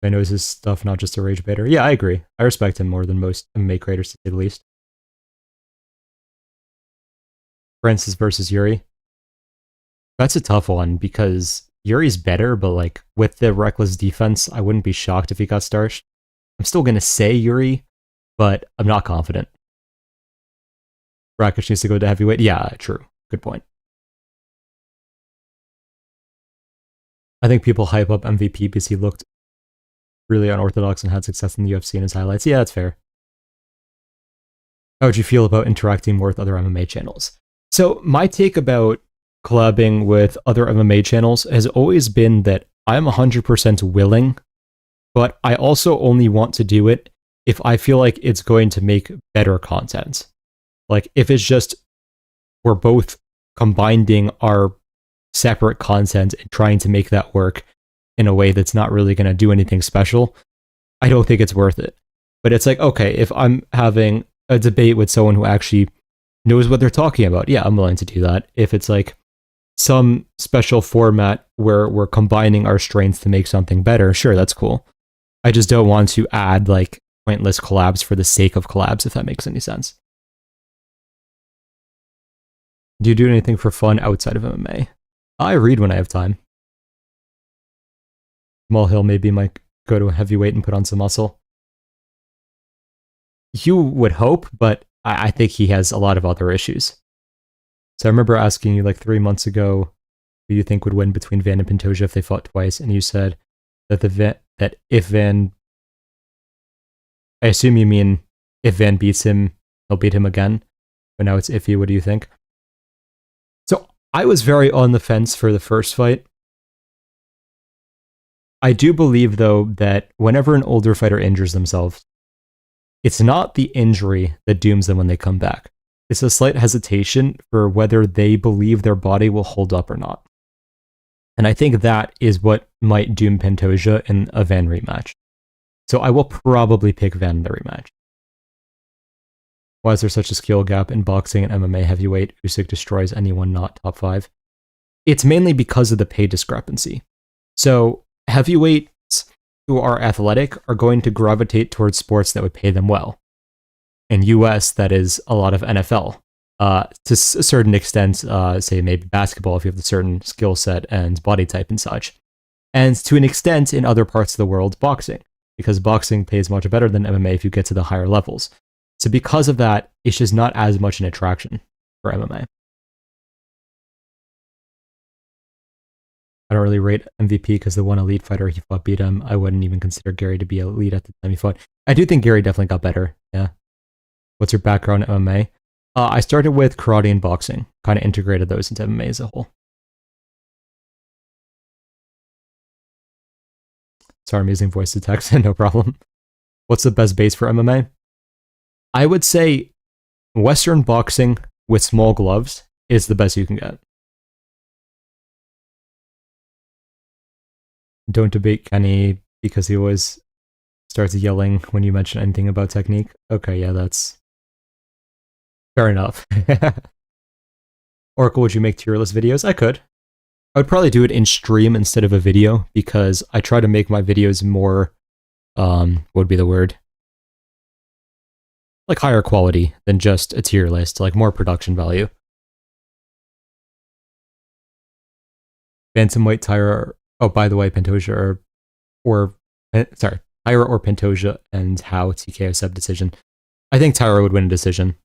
I know his stuff, not just a rage baiter. Yeah, I agree. I respect him more than most MMA creators, to say the least. Francis versus Yuri. That's a tough one because Yuri's better, but like with the reckless defense, I wouldn't be shocked if he got starched. I'm still going to say Yuri, but I'm not confident. Rakic needs to go to heavyweight. Yeah, true. Good point. I think people hype up MVP because he looked really unorthodox and had success in the UFC in his highlights. Yeah, that's fair. How would you feel about interacting more with other MMA channels? So my take about collabing with other MMA channels has always been that I'm 100% willing, but I also only want to do it if I feel like it's going to make better content. Like, if it's just we're both combining our separate content and trying to make that work in a way that's not really going to do anything special, I don't think it's worth it. But it's like, okay, if I'm having a debate with someone who actually knows what they're talking about, yeah, I'm willing to do that. If it's like some special format where we're combining our strengths to make something better, sure, that's cool. I just don't want to add like pointless collabs for the sake of collabs, if that makes any sense. Do you do anything for fun outside of MMA? I read when I have time. Jamal Hill maybe might go to a heavyweight and put on some muscle. You would hope, but I think he has a lot of other issues. So I remember asking you like 3 months ago who you think would win between Van and Pantoja if they fought twice, and you said that if Van... I assume you mean if Van beats him, he'll beat him again, but now it's iffy. What do you think? So I was very on the fence for the first fight. I do believe, though, that whenever an older fighter injures themselves, it's not the injury that dooms them when they come back. It's a slight hesitation for whether they believe their body will hold up or not. And I think that is what might doom Pantoja in a Van rematch. So I will probably pick Van in the rematch. Why is there such a skill gap in boxing and MMA heavyweight? Usyk destroys anyone not top 5. It's mainly because of the pay discrepancy. So heavyweights who are athletic are going to gravitate towards sports that would pay them well. In US, that is a lot of NFL. To a certain extent, say maybe basketball if you have a certain skill set and body type and such. And to an extent in other parts of the world, boxing. Because boxing pays much better than MMA if you get to the higher levels. So because of that, it's just not as much an attraction for MMA. I don't really rate MVP because the one elite fighter he fought beat him. I wouldn't even consider Gary to be elite at the time he fought. I do think Gary definitely got better, yeah. What's your background in MMA? I started with karate and boxing. Kind of integrated those into MMA as a whole. Sorry, I'm using voice to text, no problem. What's the best base for MMA? I would say Western boxing with small gloves is the best you can get. Don't debate Kenny because he always starts yelling when you mention anything about technique. Okay, yeah, that's fair enough. Oracle, would you make tier list videos? I could. I would probably do it in stream instead of a video because I try to make my videos more, what would be the word? Like higher quality than just a tier list, like more production value. Bantamweight, Tyra, oh, by the way, Pantoja Tyra or Pantoja, and how TKO sub decision. I think Tyra would win a decision.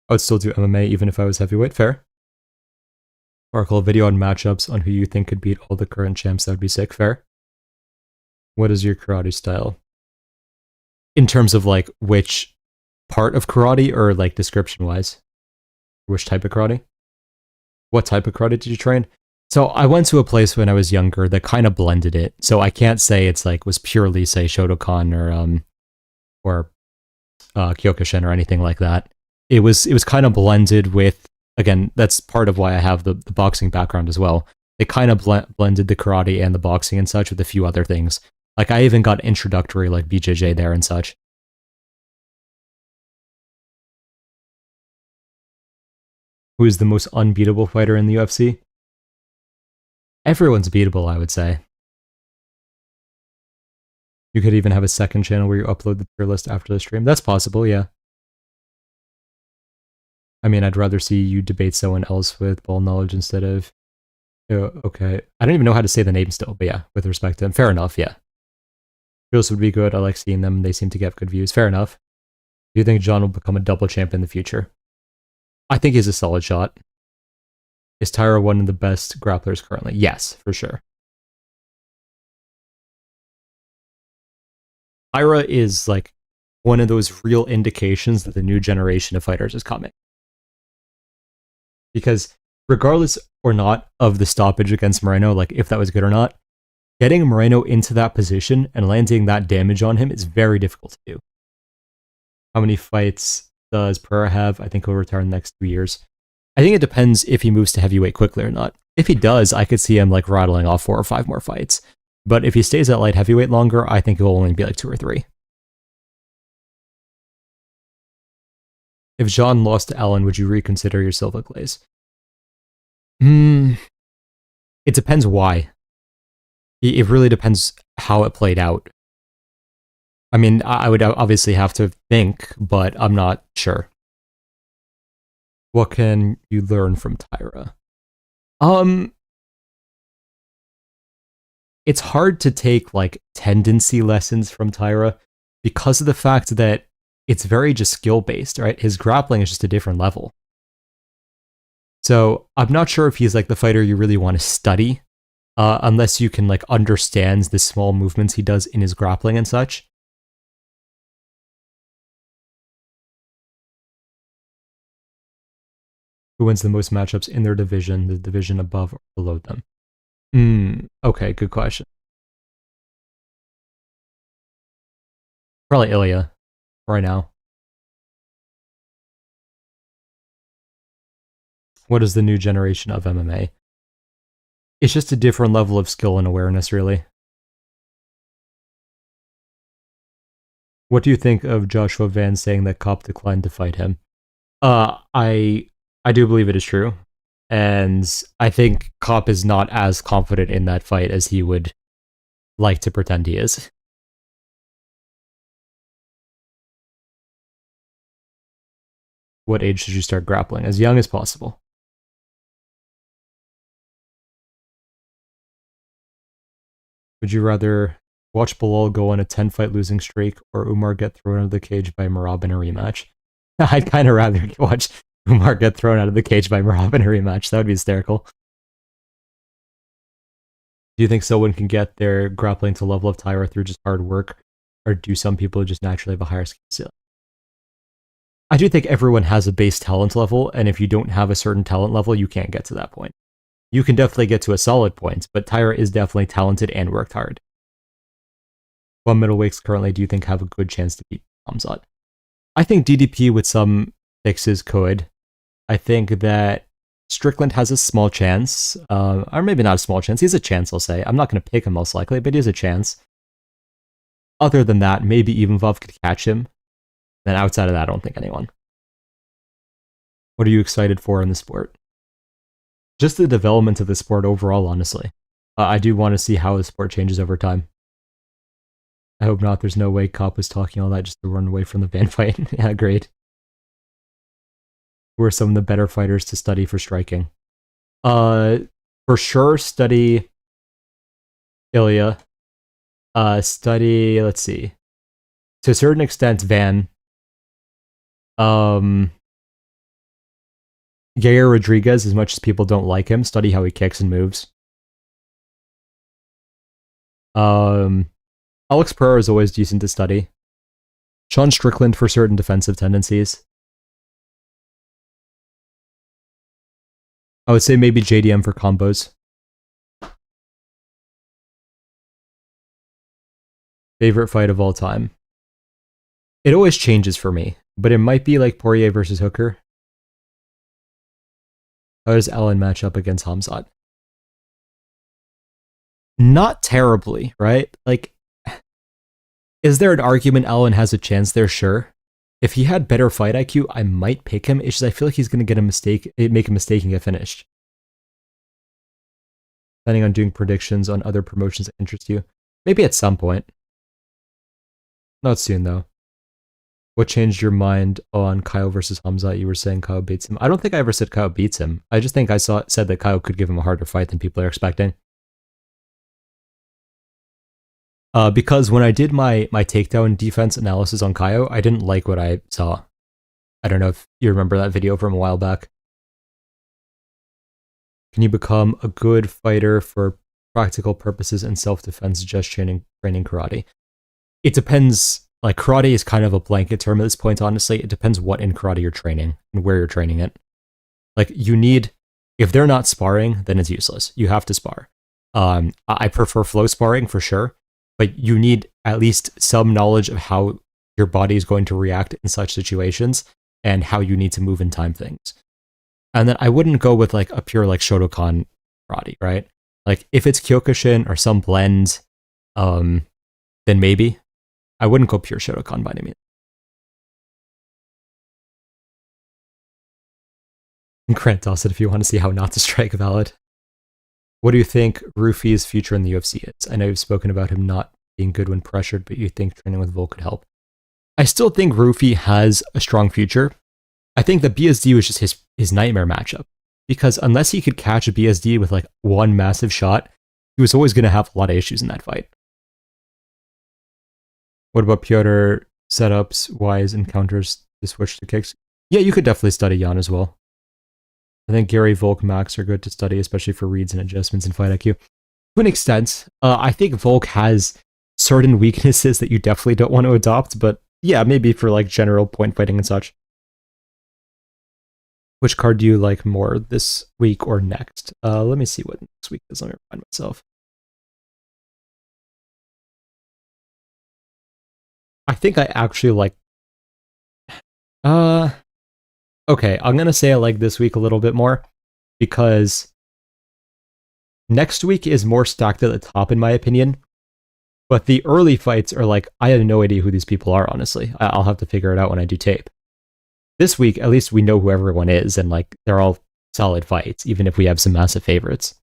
I would still do MMA even if I was heavyweight. Fair. Oracle, a video on matchups on who you think could beat all the current champs. That would be sick. Fair. What is your karate style? In terms of like which part of karate or like description wise? Which type of karate? What type of karate did you train? So I went to a place when I was younger that kind of blended it. So I can't say it's like was purely say Shotokan or Kyokushin or anything like that. It was kind of blended with, again, that's part of why I have the boxing background as well. It kind of blended the karate and the boxing and such with a few other things. Like I even got introductory like BJJ there and such. Who is the most unbeatable fighter in the UFC? Everyone's beatable, I would say. You could even have a second channel where you upload the tier list after the stream. That's possible, yeah. I mean, I'd rather see you debate someone else with ball knowledge instead of... Oh, okay. I don't even know how to say the name still, but yeah, with respect to him. Fair enough, yeah. Feels would be good. I like seeing them. They seem to get good views. Fair enough. Do you think John will become a double champ in the future? I think he's a solid shot. Is Tyra one of the best grapplers currently? Yes, for sure. Tyra is like one of those real indications that the new generation of fighters is coming. Because regardless or not of the stoppage against Moreno, like if that was good or not, getting Moreno into that position and landing that damage on him is very difficult to do. How many fights does Pereira have? I think he'll retire in the next 2 years. I think it depends if he moves to heavyweight quickly or not. If he does, I could see him like rattling off 4 or 5 more fights. But if he stays at light heavyweight longer, I think it will only be like 2 or 3. If Jean lost to Allen, would you reconsider your Silva glaze? It depends why. It really depends how it played out. I mean, I would obviously have to think, but I'm not sure. What can you learn from Tyra? It's hard to take like tendency lessons from Tyra because of the fact that it's very just skill based, right? His grappling is just a different level. So I'm not sure if he's like the fighter you really want to study, unless you can like understand the small movements he does in his grappling and such. Who wins the most matchups in their division, the division above or below them? Okay, good question. Probably Ilya right now. What is the new generation of MMA? It's just a different level of skill and awareness, really. What do you think of Joshua Van saying that Kopp declined to fight him? I do believe it is true. And I think Kopp is not as confident in that fight as he would like to pretend he is. What age should you start grappling? As young as possible. Would you rather watch Bilal go on a 10-fight losing streak or Umar get thrown out of the cage by Merab in a rematch? I'd kind of rather watch Umar get thrown out of the cage by Merab in a rematch. That would be hysterical. Do you think someone can get their grappling to level of Tyra through just hard work, or do some people just naturally have a higher skill ceiling? I do think everyone has a base talent level, and if you don't have a certain talent level, you can't get to that point. You can definitely get to a solid point, but Tyra is definitely talented and worked hard. What middleweights currently do you think have a good chance to beat Khamzat? I think DDP with some fixes could. I think that Strickland has a small chance, or maybe not a small chance. He has a chance, I'll say. I'm not going to pick him most likely, but he has a chance. Other than that, maybe Ivanov could catch him. Then outside of that, I don't think anyone. What are you excited for in the sport? Just the development of the sport overall, honestly. I do want to see how the sport changes over time. I hope not. There's no way Kopp was talking all that just to run away from the Van fight. Yeah, great. Who are some of the better fighters to study for striking? For sure, study Ilya. Study, let's see. To a certain extent, Van. Yair Rodriguez, as much as people don't like him, study how he kicks and moves. Alex Pereira is always decent to study. Sean Strickland for certain defensive tendencies. I would say maybe JDM for combos. Favorite fight of all time. It always changes for me, but it might be like Poirier versus Hooker. How does Allen match up against Khamzat? Not terribly, right? Like, is there an argument Allen has a chance there? Sure. If he had better fight IQ, I might pick him. It's just I feel like he's going to make a mistake and get finished. Planning on doing predictions on other promotions that interest you? Maybe at some point. Not soon, though. What changed your mind on Kyle versus Khamzat? You were saying Kyle beats him. I don't think I ever said Kyle beats him. I just think I said that Kyle could give him a harder fight than people are expecting. Because when I did my takedown defense analysis on Kyle, I didn't like what I saw. I don't know if you remember that video from a while back. Can you become a good fighter for practical purposes and self-defense just training karate? It depends. Like, karate is kind of a blanket term at this point, honestly. It depends what in karate you're training and where you're training it. Like, you need, if they're not sparring, then it's useless. You have to spar. I prefer flow sparring for sure, but you need at least some knowledge of how your body is going to react in such situations and how you need to move and time things. And then I wouldn't go with like a pure like Shotokan karate, right? Like if it's Kyokushin or some blend, then maybe. I wouldn't go pure Shotokan by any means. Grant toss it if you want to see how not to strike valid. What do you think Rufi's future in the UFC is? I know you've spoken about him not being good when pressured, but you think training with Volk could help. I still think Rufi has a strong future. I think the BSD was just his nightmare matchup. Because unless he could catch a BSD with like one massive shot, he was always going to have a lot of issues in that fight. What about Piotr setups, wise encounters to switch to kicks? Yeah, you could definitely study Jan as well. I think Gary, Volk, Max are good to study, especially for reads and adjustments in fight IQ. To an extent, I think Volk has certain weaknesses that you definitely don't want to adopt, but yeah, maybe for like general point fighting and such. Which card do you like more, this week or next? Let me see what next week is. Let me remind myself. I think I actually like... Okay, I'm going to say I like this week a little bit more, because next week is more stacked at the top, in my opinion. But the early fights are like, I have no idea who these people are, honestly. I'll have to figure it out when I do tape. This week, at least we know who everyone is, and like they're all solid fights, even if we have some massive favorites.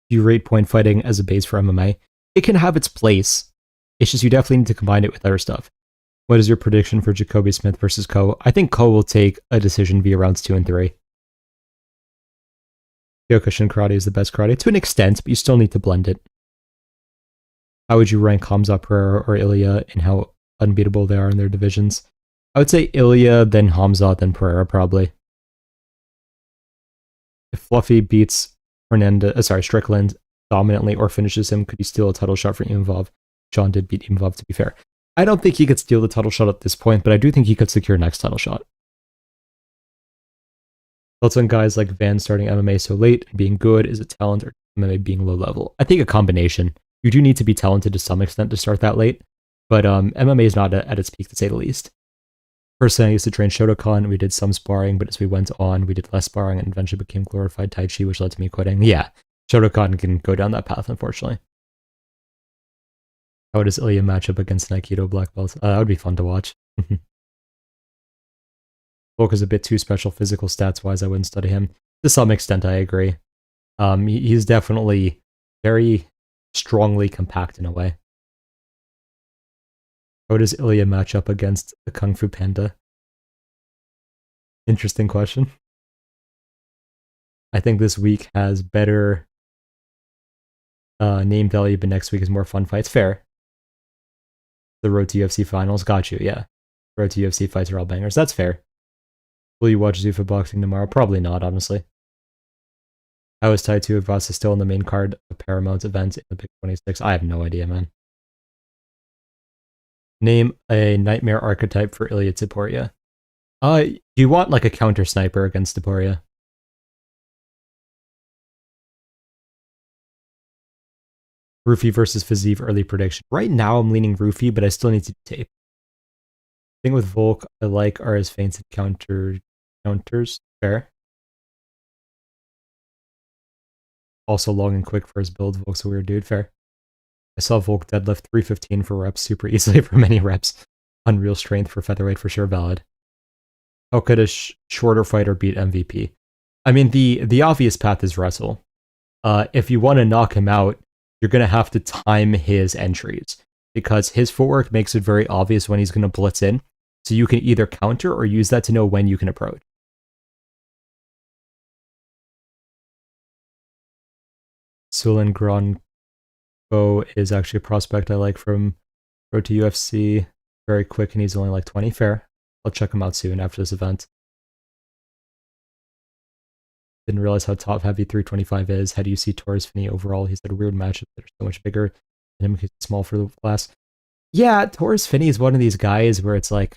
Do you rate point fighting as a base for MMA? It can have its place. It's just you definitely need to combine it with other stuff. What is your prediction for Jacoby Smith versus Ko? I think Ko will take a decision via rounds 2 and 3. Kyokushin karate is the best karate to an extent, but you still need to blend it. How would you rank Khamzat, Pereira, or Ilya in how unbeatable they are in their divisions? I would say Ilya, then Khamzat, then Pereira, probably. If Fluffy beats Strickland dominantly or finishes him, could he steal a title shot from Imavov? John did beat Imavov, to be fair. I don't think he could steal the title shot at this point, but I do think he could secure next title shot. Thoughts on guys like Van starting MMA so late and being good? Is it talent or MMA being low level? I think a combination. You do need to be talented to some extent to start that late, but MMA is not at its peak, to say the least. Personally, I used to train Shotokan. We did some sparring, but as we went on, we did less sparring and eventually became glorified Tai Chi, which led to me quitting. Yeah, Shotokan can go down that path, unfortunately. How does Ilya match up against an Aikido black belt? That would be fun to watch. Volk is a bit too special physical stats-wise. I wouldn't study him. To some extent, I agree. He's definitely very strongly compact in a way. How does Ilya match up against the Kung Fu Panda? Interesting question. I think this week has better name value, but next week is more fun fights. Fair. The road to UFC finals. Got you, yeah. Road to UFC fights are all bangers. That's fair. Will you watch Zuffa boxing tomorrow? Probably not, honestly. How is Taito Ivasa still in the main card of Paramount event in the Big 26? I have no idea, man. Name a nightmare archetype for Ilya Topuria. You want like a counter sniper against Topuria. Roofie versus Fiziev early prediction. Right now, I'm leaning Roofie, but I still need to tape. The thing with Volk I like are his feints and counters. Fair. Also long and quick for his build. Volk's a weird dude. Fair. I saw Volk deadlift 315 for reps super easily for many reps. Unreal strength for featherweight for sure. Valid. How could a shorter fighter beat MVP? I mean, the obvious path is wrestle. If you want to knock him out, you're going to have to time his entries, because his footwork makes it very obvious when he's going to blitz in, so you can either counter or use that to know when you can approach. Sulin Gronko is actually a prospect I like from Road to UFC. Very quick, and he's only like 20. Fair. I'll check him out soon after this event. Didn't realize how top heavy 325 is. How do you see Torres Finney overall? He's had a weird matchup that are so much bigger than him. He's small for the class. Yeah, Torres Finney is one of these guys where it's like,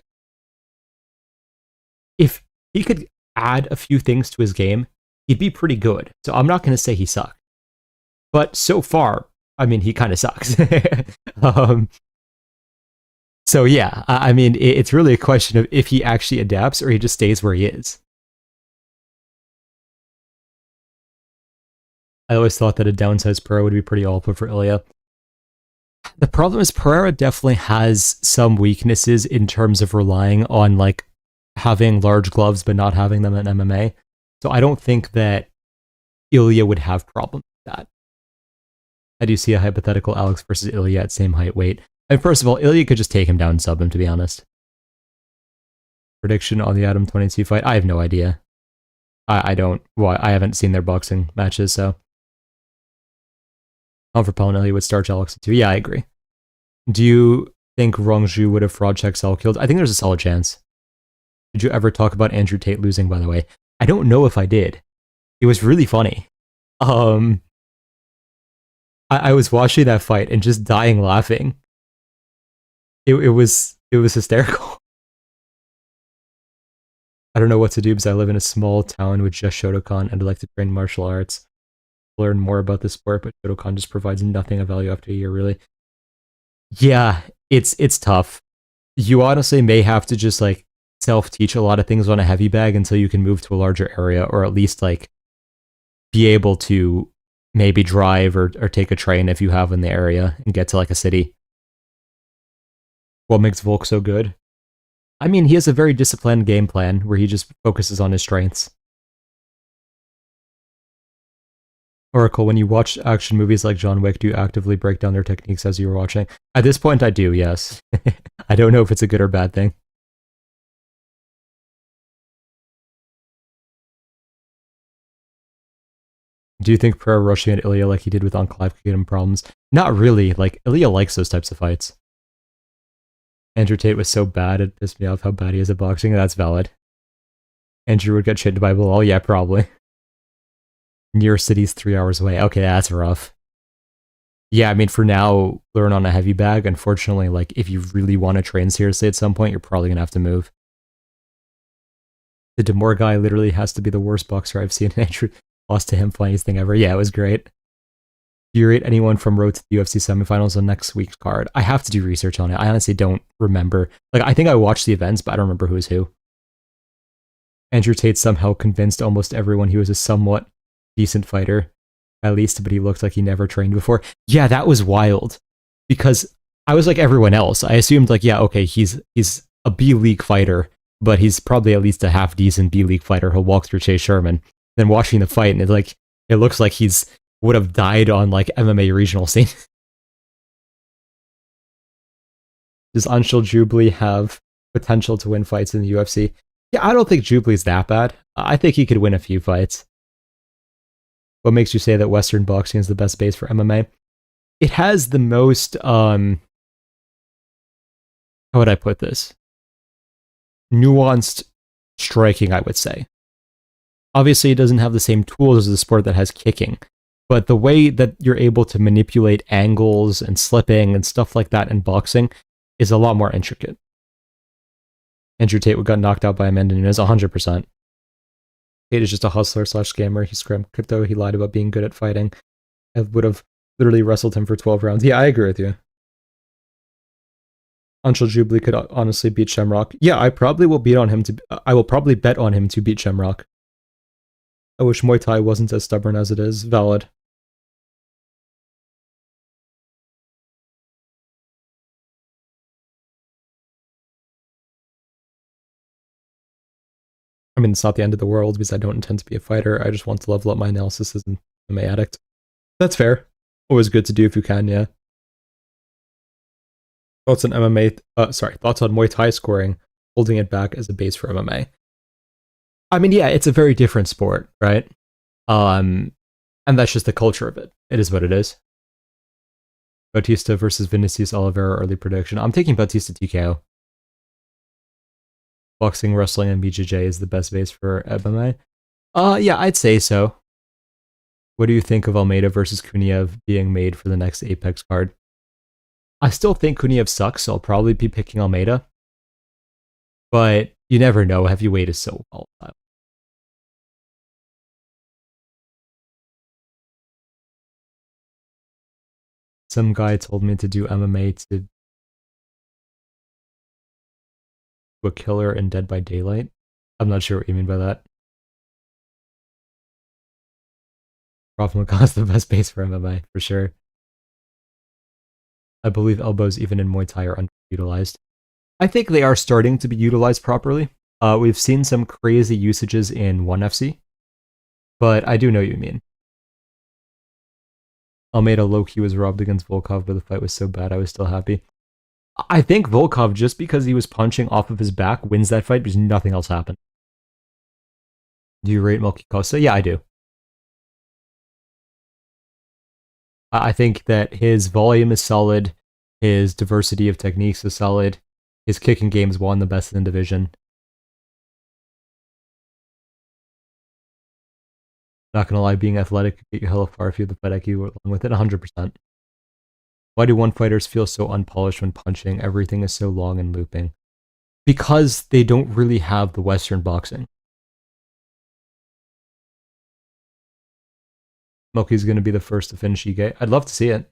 if he could add a few things to his game, he'd be pretty good. So I'm not going to say he sucks. But so far, I mean, he kind of sucks. So yeah, I mean, it's really a question of if he actually adapts or he just stays where he is. I always thought that a downsized Pereira would be pretty awful for Ilya. The problem is Pereira definitely has some weaknesses in terms of relying on like having large gloves but not having them in MMA. So I don't think that Ilya would have problems with that. I do see a hypothetical Alex versus Ilya at same height, weight. And first of all, Ilya could just take him down and sub him, to be honest. Prediction on the Adam 22 fight? I have no idea. I don't. Well, I haven't seen their boxing matches, so. For Paul and Ilya would start Alex too. Yeah, I agree. Do you think Rongju would have fraud checked Sal killed? I think there's a solid chance. Did you ever talk about Andrew Tate losing, by the way? I don't know if I did. It was really funny. I was watching that fight and just dying laughing. It was hysterical. I don't know what to do because I live in a small town with just Shotokan and I'd like to train martial arts. Learn more about the sport, but Shotokan just provides nothing of value after a year, really. Yeah, it's tough. You honestly may have to just like self-teach a lot of things on a heavy bag until you can move to a larger area, or at least like be able to maybe drive or take a train if you have in the area and get to like a city. What makes Volk so good? I mean, he has a very disciplined game plan where he just focuses on his strengths. Oracle, when you watch action movies like John Wick, do you actively break down their techniques as you were watching? At this point, I do, yes. I don't know if it's a good or bad thing. Do you think Pereira rushing at Ilya like he did with Ankalaev could get him problems? Not really. Like, Ilya likes those types of fights. Andrew Tate was so bad, it pissed me off how bad he is at boxing. That's valid. Andrew would get shitted by Bilal? Yeah, probably. Near city's 3 hours away. Okay, that's rough. Yeah, I mean, for now, learn on a heavy bag. Unfortunately, like, if you really want to train seriously at some point, you're probably going to have to move. The Demore guy literally has to be the worst boxer I've seen. Andrew lost to him, funniest thing ever. Yeah, it was great. Do you rate anyone from Road to the UFC semifinals on next week's card? I have to do research on it. I honestly don't remember. Like, I think I watched the events, but I don't remember who was who. Andrew Tate somehow convinced almost everyone he was a somewhat decent fighter, at least, but he looked like he never trained before. Yeah, that was wild. Because I was like everyone else. I assumed, like, yeah, okay, he's a B-League fighter, but he's probably at least a half-decent B-League fighter who'll walk through Chase Sherman. Then watching the fight, and it looks like he's would have died on like MMA regional scene. Does Anshul Jubilee have potential to win fights in the UFC? Yeah, I don't think Jubilee's that bad. I think he could win a few fights. What makes you say that Western boxing is the best base for MMA? It has the most, how would I put this? Nuanced striking, I would say. Obviously, it doesn't have the same tools as the sport that has kicking. But the way that you're able to manipulate angles and slipping and stuff like that in boxing is a lot more intricate. Andrew Tate got knocked out by Amanda Nunes 100%. Tate is just a hustler / scammer. He scrammed crypto. He lied about being good at fighting. I would have literally wrestled him for 12 rounds. Yeah, I agree with you. Anshul Jubilee could honestly beat Shamrock. Yeah, I probably will beat on him to. I will probably bet on him to beat Shamrock. I wish Muay Thai wasn't as stubborn as it is. Valid. I mean, it's not the end of the world because I don't intend to be a fighter. I just want to level up my analysis as an MMA addict. That's fair. Always good to do if you can, yeah. Thoughts on MMA? Thoughts on Muay Thai scoring, holding it back as a base for MMA. I mean, yeah, it's a very different sport, right? And that's just the culture of it. It is what it is. Bautista versus Vinicius Oliveira early prediction. I'm taking Bautista TKO. Boxing, wrestling, and BJJ is the best base for MMA. Yeah, I'd say so. What do you think of Almeida versus Kuniev being made for the next Apex card? I still think Kuniev sucks, so I'll probably be picking Almeida. But you never know. Heavyweight is so volatile. Some guy told me to do MMA to a killer in Dead by Daylight. I'm not sure what you mean by that. Rafa Makan's the best base for MMA, for sure. I believe elbows even in Muay Thai are underutilized. I think they are starting to be utilized properly. We've seen some crazy usages in 1FC, but I do know what you mean. Almeida low-key was robbed against Volkov, but the fight was so bad I was still happy. I think Volkov, just because he was punching off of his back, wins that fight because nothing else happened. Do you rate Milky Costa? Yeah, I do. I think that his volume is solid, his diversity of techniques is solid, his kicking game is one of the best in the division. Not gonna lie, being athletic could get you hella far if you have the fight IQ along with it, 100%. Why do one fighters feel so unpolished when punching? Everything is so long and looping. Because they don't really have the Western boxing. Milky's going to be the first to finish Ige. I'd love to see it.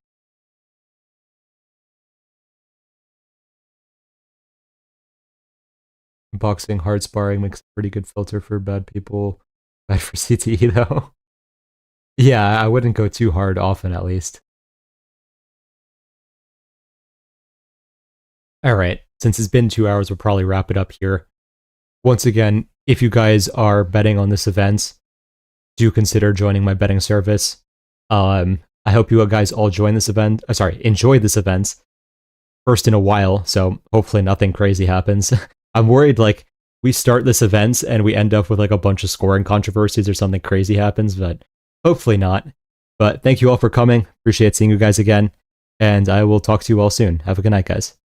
Boxing, hard sparring makes a pretty good filter for bad people. Bad for CTE, though. Yeah, I wouldn't go too hard often, at least. Alright, since it's been 2 hours, we'll probably wrap it up here. Once again, if you guys are betting on this event, do consider joining my betting service. I hope you guys all enjoy this event. First in a while, so hopefully nothing crazy happens. I'm worried, like, we start this event and we end up with, like, a bunch of scoring controversies or something crazy happens, but hopefully not. But thank you all for coming. Appreciate seeing you guys again, and I will talk to you all soon. Have a good night, guys.